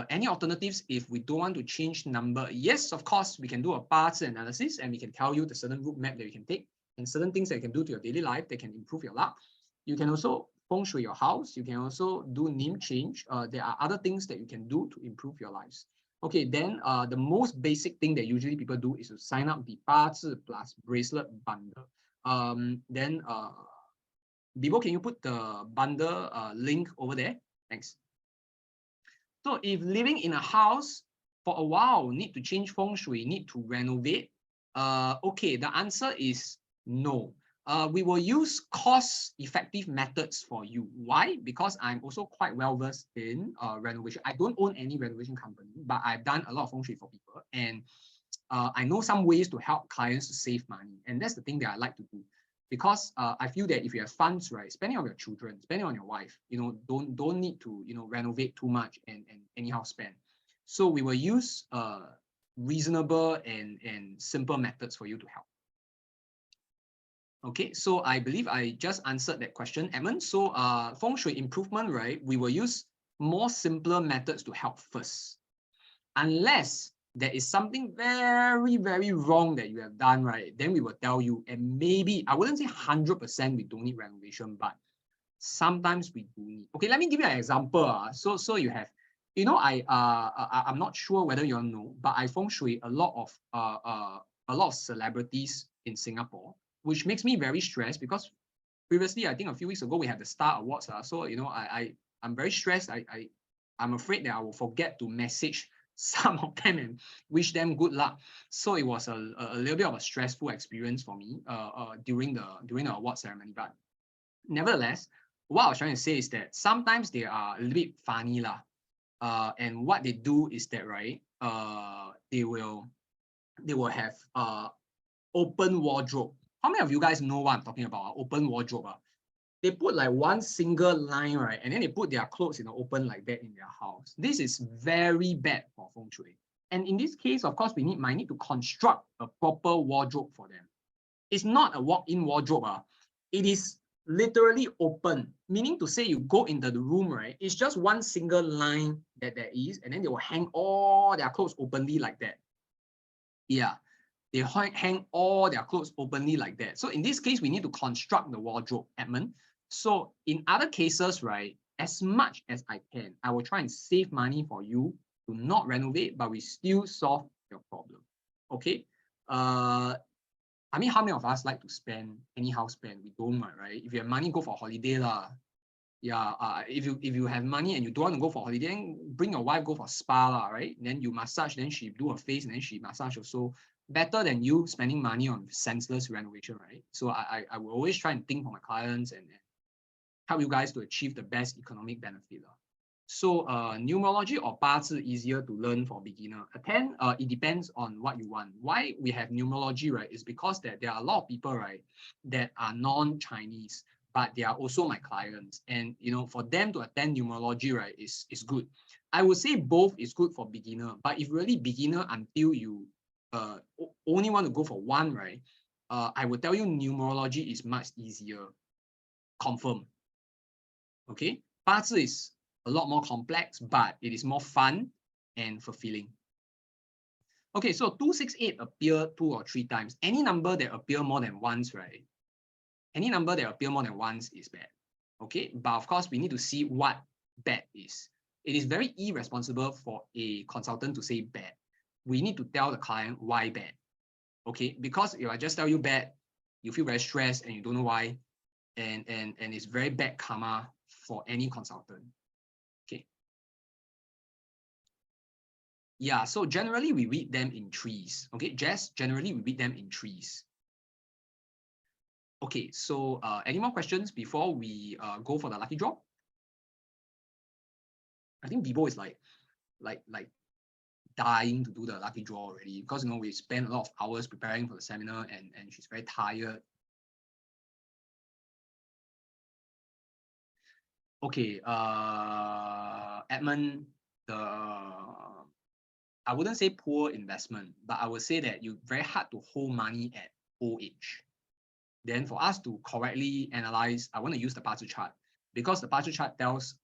Any alternatives if we don't want to change number? Yes, of course, we can do a parts analysis and we can tell you the certain route map that you can take and certain things that you can do to your daily life that can improve your luck. You can also feng shui your house. You can also do name change. There are other things that you can do to improve your lives. Okay, then the most basic thing that usually people do is to sign up the 八字 plus bracelet bundle. Then Bibo, can you put the bundle link over there? Thanks. So if living in a house for a while, need to change feng shui, need to renovate, okay, the answer is no. We will use cost-effective methods for you. Why? Because I'm also quite well-versed in renovation. I don't own any renovation company, but I've done a lot of feng shui for people. And I know some ways to help clients to save money. And that's the thing that I like to do. Because I feel that if you have funds, right, spending on your children, spending on your wife, don't need to, renovate too much and anyhow spend. So we will use reasonable and simple methods for you to help. Okay, so I believe I just answered that question, Edmund. So feng shui improvement, right, we will use more simpler methods to help first. Unless there is something very, very wrong that you have done, right, then we will tell you, and maybe, I wouldn't say 100% we don't need renovation, but sometimes we do need. Okay, let me give you an example. So you have, I'm not sure whether you all know, but I feng shui a lot of celebrities in Singapore, which makes me very stressed because previously, I think a few weeks ago, we had the Star Awards. So, I'm very stressed. I'm afraid that I will forget to message some of them and wish them good luck. So it was a little bit of a stressful experience for me during the award ceremony. But nevertheless, what I was trying to say is that sometimes they are a little bit funny lah. And what they do is that, right, they will have open wardrobe. How many of you guys know what I'm talking about? Open wardrobe. They put like one single line, right? And then they put their clothes in the open like that in their house. This is very bad for feng shui. And in this case, of course, might need to construct a proper wardrobe for them. It's not a walk-in wardrobe. It is literally open, meaning to say you go into the room, right? It's just one single line that there is, and then they will hang all their clothes openly like that. Yeah. They hang all their clothes openly like that. So in this case, we need to construct the wardrobe, Edmund. So in other cases, right, as much as I can, I will try and save money for you to not renovate, but we still solve your problem. Okay. I mean, how many of us like to spend anyhow spend? We don't, right? If you have money, go for holiday lah. Yeah. If you have money and you don't want to go for holiday, then bring your wife go for spa lah, right? Then you massage, then she do her face, and then she massage also. Better than you spending money on senseless renovation, right? So I will always try and think for my clients and help you guys to achieve the best economic benefit lah. So numerology or 八字 easier to learn for beginner. Attend, it depends on what you want. Why we have numerology, right, is because that there are a lot of people, right, that are non-Chinese, but they are also my clients. And for them to attend numerology, right, is good. I would say both is good for beginner, but if really beginner until you only want to go for one, right, I will tell you numerology is much easier. Confirm. Okay, 八字 is a lot more complex, but it is more fun and fulfilling. Okay, so 268 appear 2 or 3 times. Any number that appear more than once, right? Any number that appear more than once is bad. Okay, but of course, we need to see what bad is. It is very irresponsible for a consultant to say bad. We need to tell the client why bad. Okay, because if I just tell you bad, you feel very stressed and you don't know why, and it's very bad karma for any consultant. Okay. Yeah, so generally we read them in threes. Okay, generally we read them in threes. Okay, so any more questions before we go for the lucky draw? I think Bibo is like dying to do the lucky draw already because we spent a lot of hours preparing for the seminar and she's very tired. Okay, Edmund, I wouldn't say poor investment, but I would say that you very hard to hold money at old age. Then for us to correctly analyze, I want to use the 八字 chart because the 八字 chart tells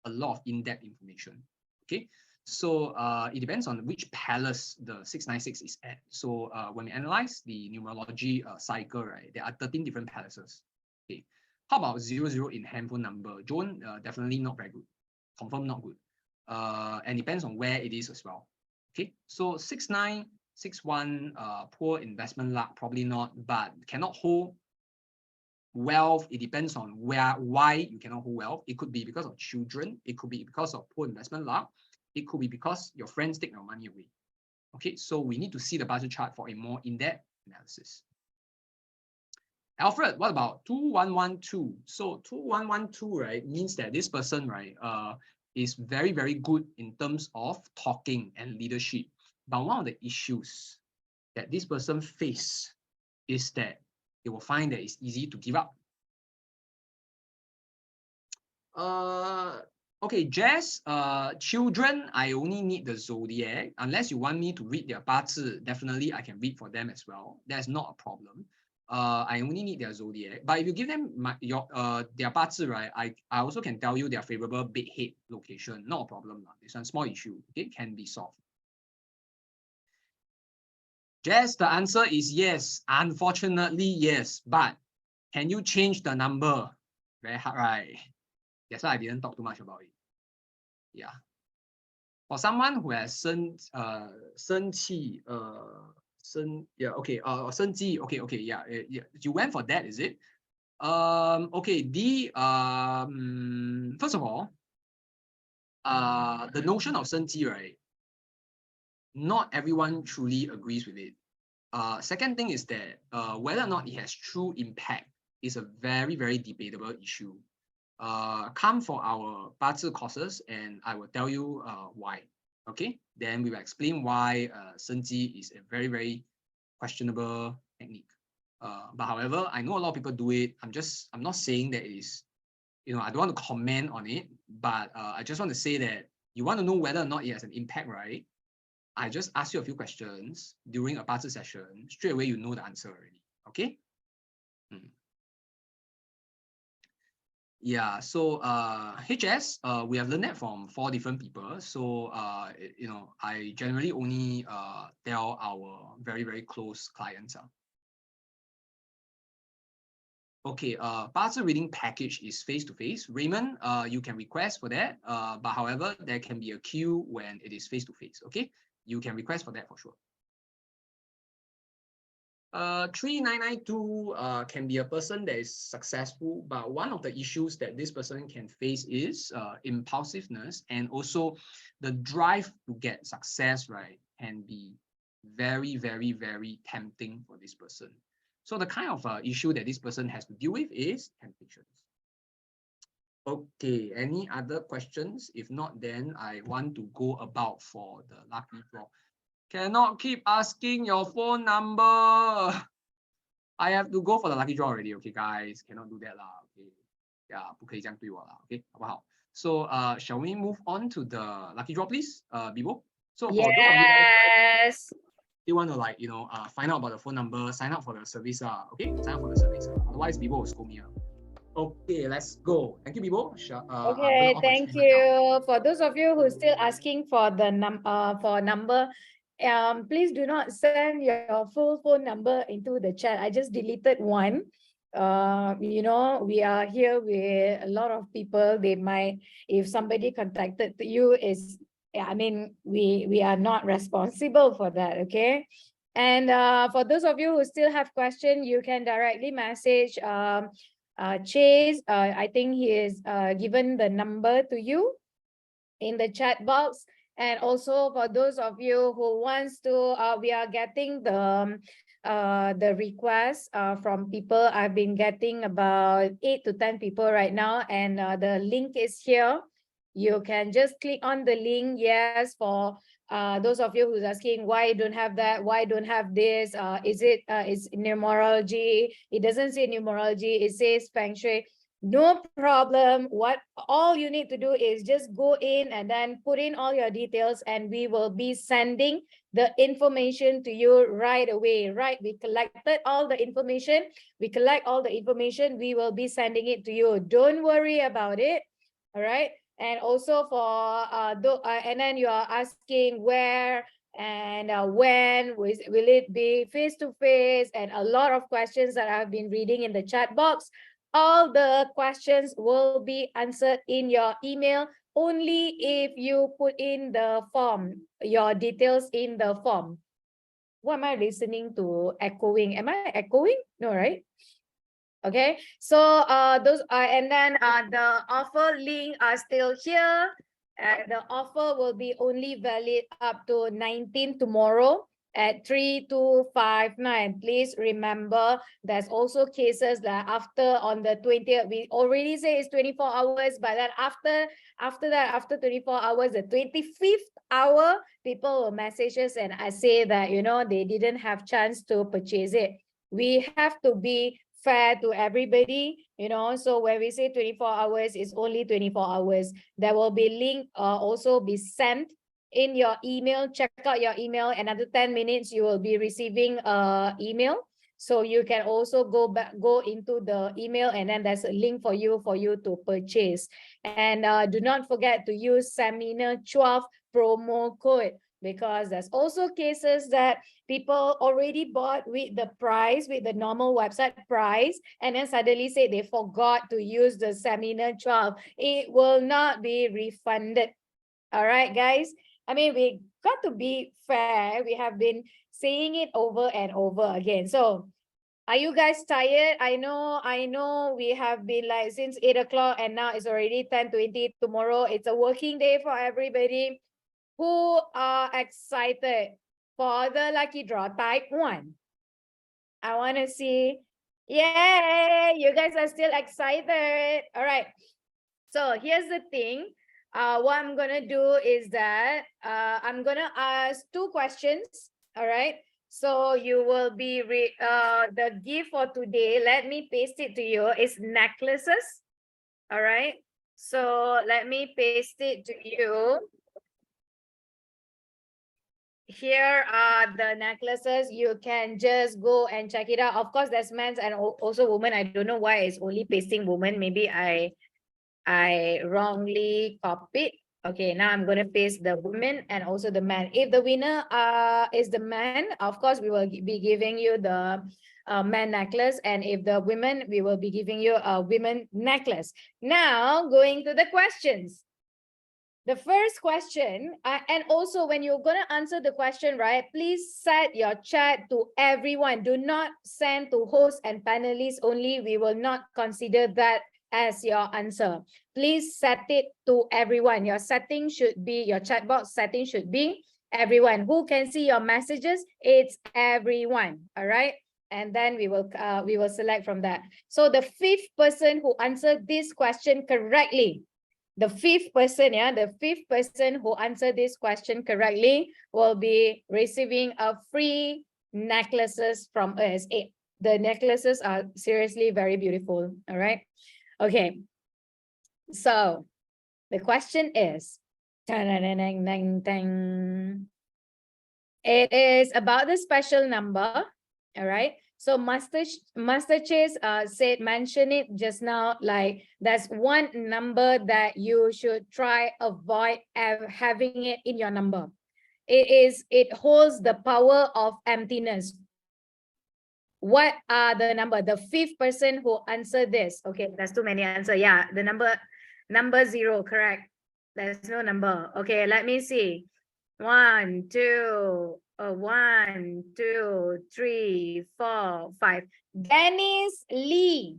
a lot of in-depth information. Okay, so it depends on which palace the 696 is at. So when we analyze the numerology cycle, right, there are 13 different palaces. Okay, how about 00 in handphone number? Joan, definitely not very good. Confirm not good. And depends on where it is as well. Okay, so 6961, poor investment luck, probably not, but cannot hold wealth. It depends on why you cannot hold wealth. It could be because of children. It could be because of poor investment luck. It could be because your friends take your money away. Okay, so we need to see the budget chart for a more in-depth analysis. Alfred, what about 2112? So 2112, right, means that this person, right, is very, very good in terms of talking and leadership. But one of the issues that this person face is that they will find that it's easy to give up. Okay, Jess, children, I only need the zodiac. Unless you want me to read their 八字, definitely I can read for them as well. That's not a problem. I only need their zodiac. But if you give them their 八字, right, I also can tell you their favorable bedhead location. Not a problem. It's a small issue. Okay, can be solved. Jess, the answer is yes. Unfortunately, yes. But can you change the number? Very hard, right? That's why I didn't talk too much about it. Yeah. For someone who has 生气, okay, yeah, you went for that, is it? Okay, first of all, the notion of 生气, right? Not everyone truly agrees with it. Second thing is that whether or not it has true impact is a very, very debatable issue. Come for our 八字 courses and I will tell you why. Okay, then we will explain why 生气 is a very, very questionable technique. But however, I know a lot of people do it. I'm not saying that it is, I don't want to comment on it, but I just want to say that you want to know whether or not it has an impact, right? I just ask you a few questions during a 八字 session. Straight away, you know the answer already. Okay. Yeah, so HS, we have learned that from 4 different people. So I generally only tell our very, very close clients. Okay, 八字 reading package is face-to-face. Raymond, you can request for that. But however, there can be a queue when it is face-to-face. Okay, you can request for that for sure. 3992 can be a person that is successful, but one of the issues that this person can face is impulsiveness, and also the drive to get success, right, can be very, very, very tempting for this person. So the kind of issue that this person has to deal with is temptations. Okay, any other questions? If not, then I want to go about for the lucky draw. Cannot keep asking your phone number. I have to go for the lucky draw already, okay, guys? Cannot do that lah, okay? Yeah, 不可以这样对我啦, okay? 好不好? So, shall we move on to the lucky draw, please? Bibo? So for those of you guys, you want to find out about the phone number, sign up for the service, okay? Sign up for the service. Otherwise, Bibo will scold me. Okay, let's go. Thank you, Bibo.
Okay, thank you. For those of you who are still asking for the number, please do not send your full phone number into the chat. I just deleted one. You know, we are here with a lot of people. They might, if somebody contacted you, is, I mean, we are not responsible for that, okay? And for those of you who still have questions, you can directly message Chase. I think he is given the number to you in the chat box. And also for those of you who wants to, we are getting the request from people. I've been getting about 8 to 10 people right now, and the link is here. You can just click on the link. Yes, for those of you who's asking why you don't have that, why don't have this, is numerology? It doesn't say numerology, it says feng shui. No problem. What all you need to do is just go in and then put in all your details, and we will be sending the information to you right away. Right, we collected all the information. We collect all the information. We will be sending it to you. Don't worry about it. All right. And also for and then you are asking where and when will it be face to face, and a lot of questions that I've been reading in the chat box. All the questions will be answered in your email only if you put in the form, your details in the form. What am I listening to? Echoing? Am I echoing? No, right? Okay, so those and then the offer link are still here. The offer will be only valid up to 19 tomorrow at 3259. Please remember, there's also cases that after on the 20th, we already say it's 24 hours, but then after that, after 24 hours, the 25th hour, people will message us and I say that, you know, they didn't have chance to purchase it. We have to be fair to everybody, you know, so when we say 24 hours, it's only 24 hours. There will be link also be sent in your email. Check out your email. Another 10 minutes, you will be receiving email. So you can also go into the email, and then there's a link for you to purchase. And do not forget to use Seminar 12 promo code, because there's also cases that people already bought with the price, with the normal website price, and then suddenly say they forgot to use the Seminar 12. It will not be refunded. All right, guys. I mean, we got to be fair. We have been saying it over and over again. So are you guys tired? I know we have been like since 8 o'clock and now it's already 10:20. Tomorrow it's a working day for everybody. Who are excited for the lucky draw type 1? I want to see. Yay! You guys are still excited. All right. So here's the thing. What I'm going to do is that I'm going to ask 2 questions. All right. So you will be, the gift for today, let me paste it to you, is necklaces. All right. So let me paste it to you. Here are the necklaces. You can just go and check it out. Of course, there's men's and also women. I don't know why it's only pasting women. Maybe I wrongly copied. Okay, now I'm going to paste the women and also the man. If the winner is the man, of course, we will be giving you the man necklace. And if the women, we will be giving you a women necklace. Now, going to the questions. The first question, and also when you're going to answer the question, right, please set your chat to everyone. Do not send to hosts and panelists only. We will not consider that as your answer. Please set it to everyone. Your setting should be, your chat box setting should be everyone. Who can see your messages? It's everyone. All right. And then we will select from that. So the fifth person who answered this question correctly, the fifth person, the fifth person who answered this question correctly will be receiving a free necklaces from us. The necklaces are seriously very beautiful. All right. Okay. So the question is, it is about the special number. All right. So Master Chase mentioned it just now, like there's one number that you should try avoid having it in your number. It holds the power of emptiness. What are the number? The fifth person who answered this. Okay, there's too many answers. Yeah, the number 0, correct. There's no number. Okay, let me see. 1, 2, 1, 2, 3, 4, 5. Dennis Lee.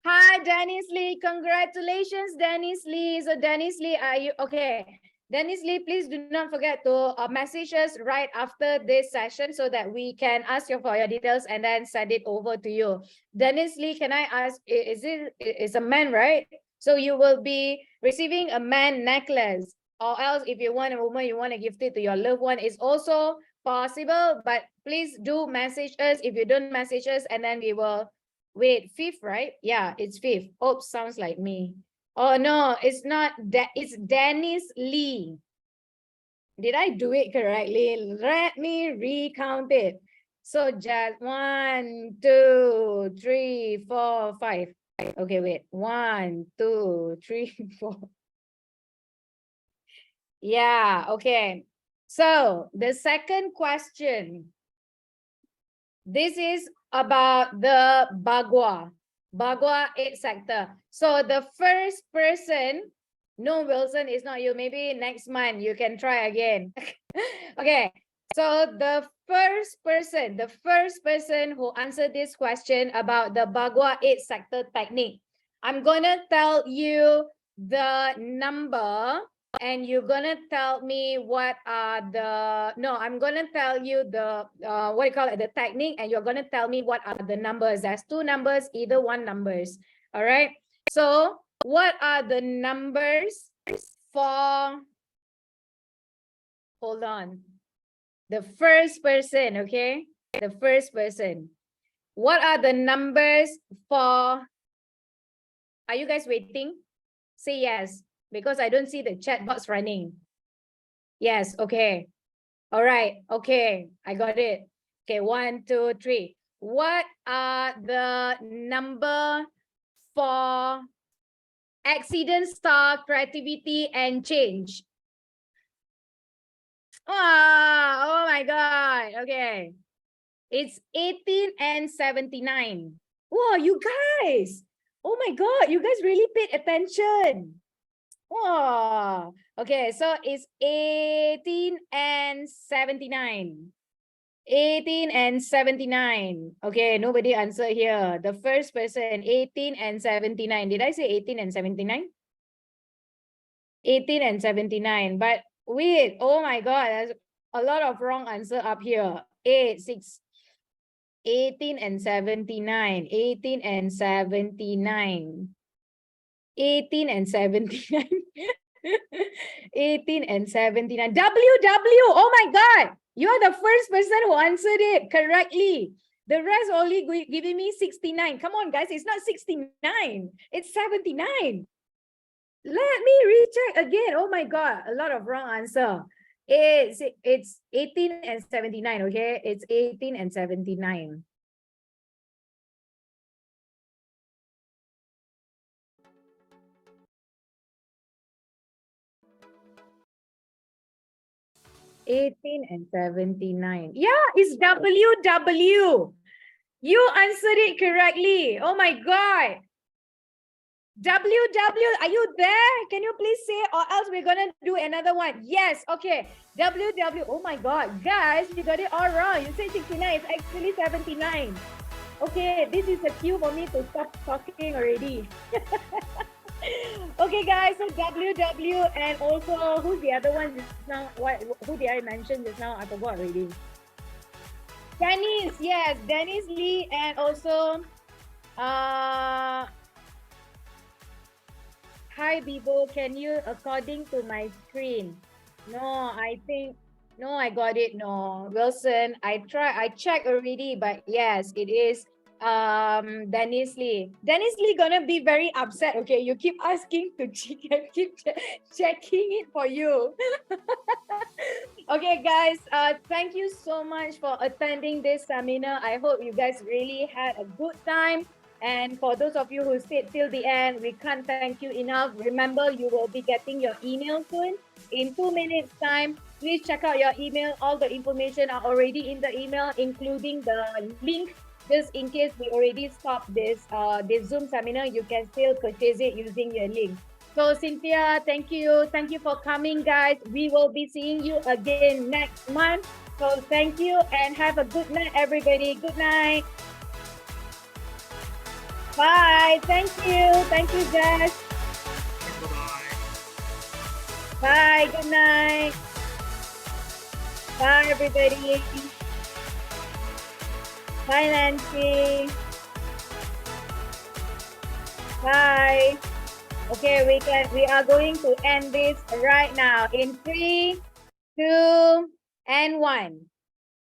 Hi, Dennis Lee. Congratulations, Dennis Lee. So Dennis Lee, are you okay? Dennis Lee, please do not forget to message us right after this session so that we can ask you for your details and then send it over to you. Dennis Lee, can I ask, is a man, right? So you will be receiving a man necklace, or else if you want a woman, you want to gift it to your loved one, it's also possible, but please do message us. If you don't message us, and then we will, wait, fifth, right? Yeah, it's fifth. Oops, sounds like me. Oh no, it's not that. It's Dennis Lee. Did I do it correctly? Let me recount it. So just 1, 2, 3, 4, 5. Okay, wait. 1, 2, 3, 4. Yeah, okay. So the second question. This is about the Bagua 8 sector. So the first person, no, Wilson, it's not you. Maybe next month you can try again. Okay. So the first person who answered this question about the Bagua 8 sector technique, I'm gonna tell you the number, and you're gonna tell me what are the, no, I'm gonna tell you the what do you call it, the technique, and you're gonna tell me what are the numbers. There's 2 numbers, either one numbers. All right. So what are the numbers for, hold on, the first person? Okay, the first person. What are the numbers for, are you guys waiting? Say yes, because I don't see the chat box running. Yes, okay. All right, okay, I got it. Okay, 1, 2, 3. What are the number for accident, star, creativity, and change? Oh my God, okay. It's 18 and 79. Whoa, you guys. Oh my God, you guys really paid attention. Wow. Okay, so it's 18 and 79. 18 and 79. Okay, nobody answer here. The first person, 18 and 79. Did I say 18 and 79? 18 and 79. But wait, oh my God, there's a lot of wrong answer up here. 18 and 79. 18 and 79. 18 and 79. 18 and 79. WW. Oh my God. You're the first person who answered it correctly. The rest only giving me 69. Come on, guys. It's not 69. It's 79. Let me recheck again. Oh my God. A lot of wrong answer. It's 18 and 79. Okay. It's 18 and 79. $18 and $79. Yeah, it's WW. You answered it correctly. Oh my God. WW, are you there? Can you please say, or else we're gonna do another one? Yes, okay. WW, oh my God, guys, you got it all wrong. You said 69, it's actually 79. Okay, this is a cue for me to stop talking already. Okay, guys, so WW and also who's the other one just now? Who did I mention just now? I forgot already. Dennis, yes, Dennis Lee, and also hi Bibo, can you according to my screen? No, I think no, I got it. No, Wilson, I checked already, but yes, it is Dennis Lee. Dennis Lee gonna be very upset. Okay, you keep asking to keep checking it for you. Okay, guys, thank you so much for attending this seminar. I hope you guys really had a good time. And for those of you who stayed till the end, we can't thank you enough. Remember, you will be getting your email soon. In 2 minutes time, please check out your email. All the information are already in the email, including the link. Just in case we already stopped this Zoom seminar, you can still purchase it using your link. So Cynthia, thank you. Thank you for coming, guys. We will be seeing you again next month. So thank you and have a good night, everybody. Good night. Bye. Thank you. Thank you, Jess. Bye. Good night. Bye, everybody. Bye, Nancy. Bye. Okay, we are going to end this right now in 3, 2, and 1.